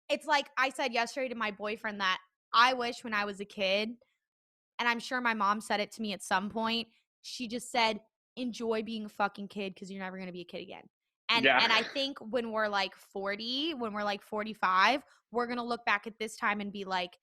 Speaker 1: it's like I said yesterday to my boyfriend that I wish when I was a kid, and I'm sure my mom said it to me at some point, she just said, enjoy being a fucking kid because you're never going to be a kid again.
Speaker 2: yeah,
Speaker 1: And I think when we're like 40, when we're like 45, we're going to look back at this time and be like,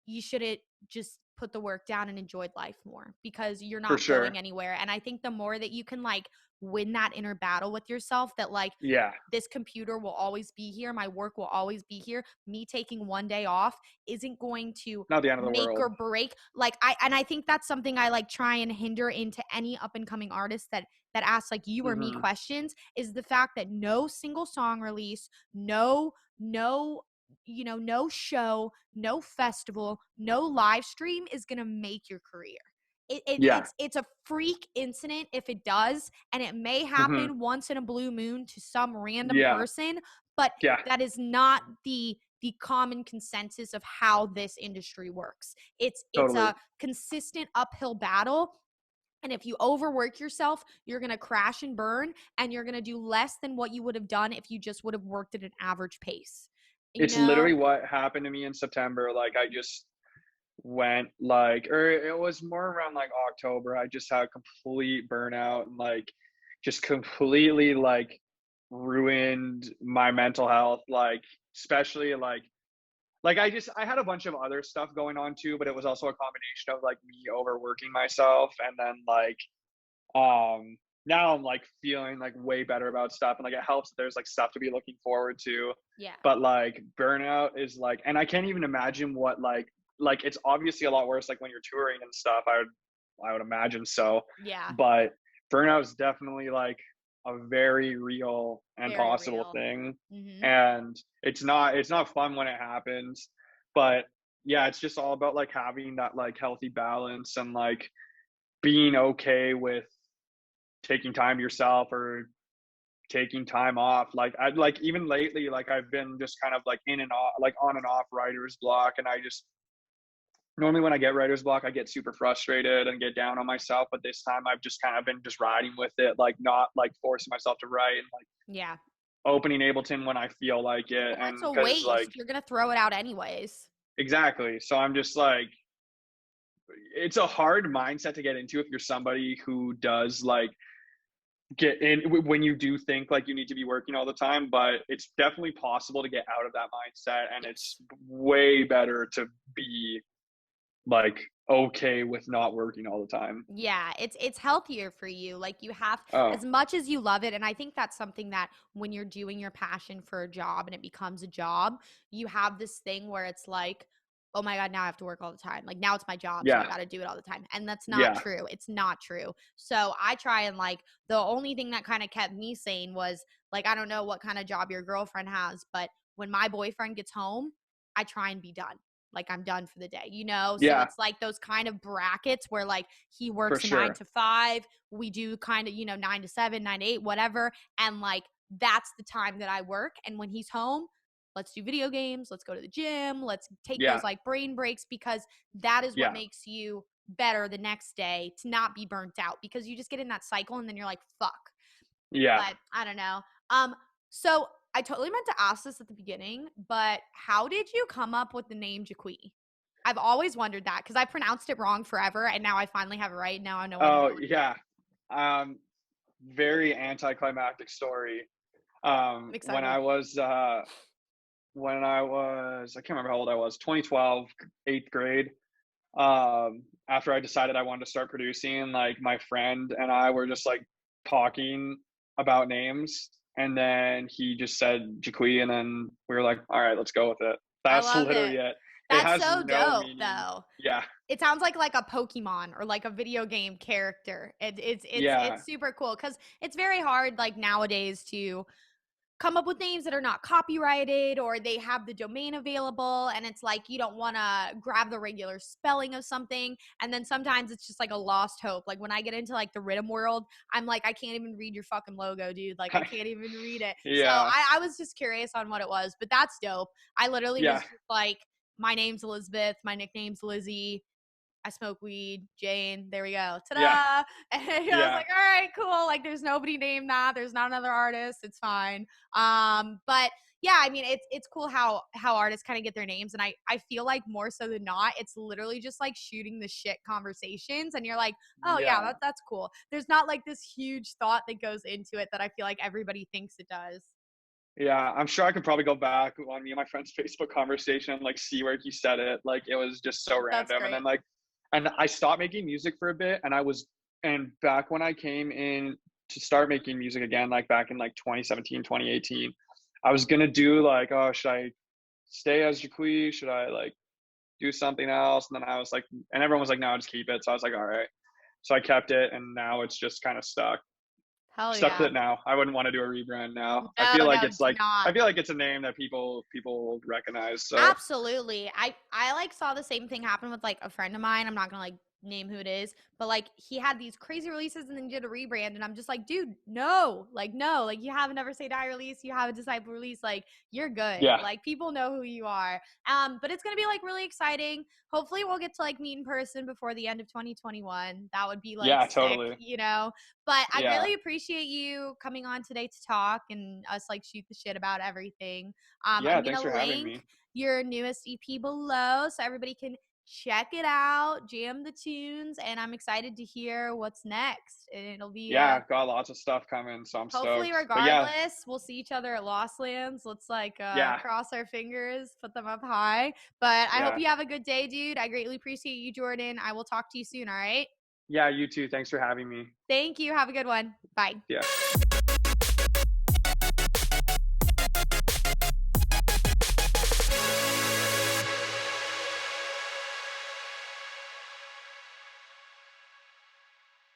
Speaker 1: you shouldn't just put the work down and enjoyed life more because you're
Speaker 2: For
Speaker 1: not going
Speaker 2: sure.
Speaker 1: anywhere. And I think the more that you can like win that inner battle with yourself, that like
Speaker 2: Yeah.
Speaker 1: this computer will always be here, my work will always be here, me taking one day off isn't going to
Speaker 2: Not the end of the
Speaker 1: make
Speaker 2: world.
Speaker 1: or break. Like I think that's something I like try and hinder into any up and coming artist that asks like you or me
Speaker 2: Mhm.
Speaker 1: questions, is the fact that no single song release, no no show, no festival, no live stream is gonna make your career.
Speaker 2: Yeah.
Speaker 1: It's a freak incident if it does, and it may
Speaker 2: Mhm.
Speaker 1: happen once in a blue moon to some random
Speaker 2: Yeah.
Speaker 1: person, but
Speaker 2: Yeah.
Speaker 1: that is not the common consensus of how this industry works. It's
Speaker 2: Totally.
Speaker 1: a consistent uphill battle, and if you overwork yourself, you're going to crash and burn, and you're going to do less than what you would have done if you just would have worked at an average pace. You
Speaker 2: It's
Speaker 1: know?
Speaker 2: literally what happened to me in September. Like, I just went like, or it was more around like October. I just had complete burnout and like just completely like ruined my mental health. Like, especially like I had a bunch of other stuff going on too, but it was also a combination of like me overworking myself and then like now I'm like feeling like way better about stuff and like it helps that there's like stuff to be looking forward to.
Speaker 1: Yeah.
Speaker 2: But like burnout is like, and I can't even imagine what like it's obviously a lot worse like when you're touring and stuff. I would imagine so.
Speaker 1: Yeah.
Speaker 2: But burnout is definitely like a very real and
Speaker 1: Very
Speaker 2: possible
Speaker 1: real.
Speaker 2: thing.
Speaker 1: Mhm.
Speaker 2: And it's not fun when it happens. But yeah, it's just all about like having that like healthy balance and like being okay with taking time to yourself or taking time off. Like I like even lately, like I've been just kind of like in and off, like on and off writer's block, and I just normally when I get writer's block, I get super frustrated and get down on myself. But this time, I've just kind of been just riding with it, like not like forcing myself to write and like
Speaker 1: Yeah.
Speaker 2: opening Ableton when I feel like it,
Speaker 1: Well, it's
Speaker 2: and
Speaker 1: a
Speaker 2: because like
Speaker 1: waste. You're going to throw it out anyways.
Speaker 2: exactly. So I'm just like it's a hard mindset to get into if you're somebody who does like get in when you do think like you need to be working all the time, but it's definitely possible to get out of that mindset, and it's
Speaker 1: Yes.
Speaker 2: way better to be like okay with not working all the time.
Speaker 1: Yeah, it's healthier for you. Like you have,
Speaker 2: Oh,
Speaker 1: as much as you love it, and I think that's something that when you're doing your passion for a job and it becomes a job, you have this thing where it's like, oh my God, now I have to work all the time. Like now it's my job, so I
Speaker 2: yeah,
Speaker 1: got to do it all the time. And that's not
Speaker 2: yeah,
Speaker 1: true. It's not true. So I try and like the only thing that kind of kept me sane was like, I don't know what kind of job your girlfriend has, but when my boyfriend gets home, I try and be done, like I'm done for the day, you know? So
Speaker 2: yeah,
Speaker 1: it's like those kind of brackets where like he
Speaker 2: for
Speaker 1: works a nine
Speaker 2: sure.
Speaker 1: to five, we do kind of, 9 to 7, 9 to 8, whatever. And like that's the time that I work. And when he's home, let's do video games, let's go to the gym, let's take
Speaker 2: Yeah,
Speaker 1: those like brain breaks, because that is what
Speaker 2: yeah,
Speaker 1: makes you better the next day to not be burnt out, because you just get in that cycle and then you're like, fuck.
Speaker 2: yeah.
Speaker 1: But I don't know. So I totally meant to ask this at the beginning, but how did you come up with the name Jiqui? I've always wondered that because I pronounced it wrong forever, and now I finally have it right. Now I know what I'm
Speaker 2: Oh,
Speaker 1: doing.
Speaker 2: yeah. um Very anticlimactic story.
Speaker 1: I'm
Speaker 2: When
Speaker 1: excited.
Speaker 2: I can't remember how old I was, 2012, eighth grade. After I decided I wanted to start producing, like my friend and I were just like talking about names, and then he just said Jaquie, and then we were like, all right, let's go with it.
Speaker 1: I
Speaker 2: That's
Speaker 1: love
Speaker 2: literally
Speaker 1: it.
Speaker 2: it. It
Speaker 1: That's
Speaker 2: has
Speaker 1: so
Speaker 2: no
Speaker 1: dope,
Speaker 2: meaning.
Speaker 1: though.
Speaker 2: Yeah,
Speaker 1: It sounds like a Pokemon or like a video game character.
Speaker 2: yeah,
Speaker 1: It's super cool because it's very hard like nowadays to come up with names that are not copyrighted, or they have the domain available, and it's like you don't want to grab the regular spelling of something, and then sometimes it's just like a lost hope. Like when I get into like the rhythm world, I'm like, I can't even read your fucking logo, dude. Like I can't even read it. So
Speaker 2: yeah,
Speaker 1: I was just curious on what it was, but that's dope. I literally was
Speaker 2: yeah,
Speaker 1: just like, my name's Elizabeth, my nickname's Lizzy, I smoke weed, Jane. There we go.
Speaker 2: yeah,
Speaker 1: Ta-da! And I was
Speaker 2: yeah,
Speaker 1: like, all right, cool. Like, there's nobody named that. There's not another artist. It's fine. But yeah, I mean, it's cool how artists kind of get their names, and I feel like more so than not, it's literally just like shooting the shit conversations, and you're like, oh yeah,
Speaker 2: yeah.
Speaker 1: that's cool. There's not like this huge thought that goes into it that I feel like everybody thinks it does.
Speaker 2: Yeah, I'm sure I could probably go back on me and my friend's Facebook conversation, like see where he said it. Like it was just so
Speaker 1: That's
Speaker 2: random. And then
Speaker 1: great.
Speaker 2: like, and I stopped making music for a bit, and back when I came in to start making music again, like back in like 2017, 2018, I was gonna do like, oh, should I stay as Jiqui? Should I like do something else? And then I was like, and everyone was like, no, just keep it. So I was like, all right. So I kept it, and now it's just kind of
Speaker 1: Hell
Speaker 2: stuck with
Speaker 1: yeah.
Speaker 2: it now. I wouldn't want to do a rebrand now.
Speaker 1: No, no, do
Speaker 2: I
Speaker 1: not.
Speaker 2: feel like it's a name that people recognize. So
Speaker 1: Absolutely. I like saw the same thing happen with like a friend of mine. I'm not gonna like name who it is, but like he had these crazy releases and then he did a rebrand, and I'm just like, dude, no, like you have a Never Say Die release, you have a Disciple release, like you're good.
Speaker 2: yeah,
Speaker 1: Like people know who you are. But it's gonna be like really exciting. Hopefully we'll get to like meet in person before the end of 2021. That would be like
Speaker 2: yeah,
Speaker 1: sick,
Speaker 2: totally,
Speaker 1: you know. But I
Speaker 2: yeah,
Speaker 1: really appreciate you coming on today to talk and us like shoot the shit about everything.
Speaker 2: yeah.
Speaker 1: I'm
Speaker 2: Thanks for
Speaker 1: gonna
Speaker 2: having
Speaker 1: link
Speaker 2: me.
Speaker 1: your newest EP below so everybody can check it out, jam the tunes, and I'm excited to hear what's next. And it'll be
Speaker 2: Yeah, got lots of stuff coming, so I'm
Speaker 1: hopefully
Speaker 2: stoked. But yeah,
Speaker 1: regardless, we'll see each other at Lost Lands. Let's like
Speaker 2: yeah,
Speaker 1: cross our fingers, put them up high. But I hope
Speaker 2: yeah,
Speaker 1: you have a good day, dude. I greatly appreciate you, Jordan. I will talk to you soon, all right?
Speaker 2: yeah. You too. Thanks for having me.
Speaker 1: Thank you. Have a good one. Bye.
Speaker 2: Yeah.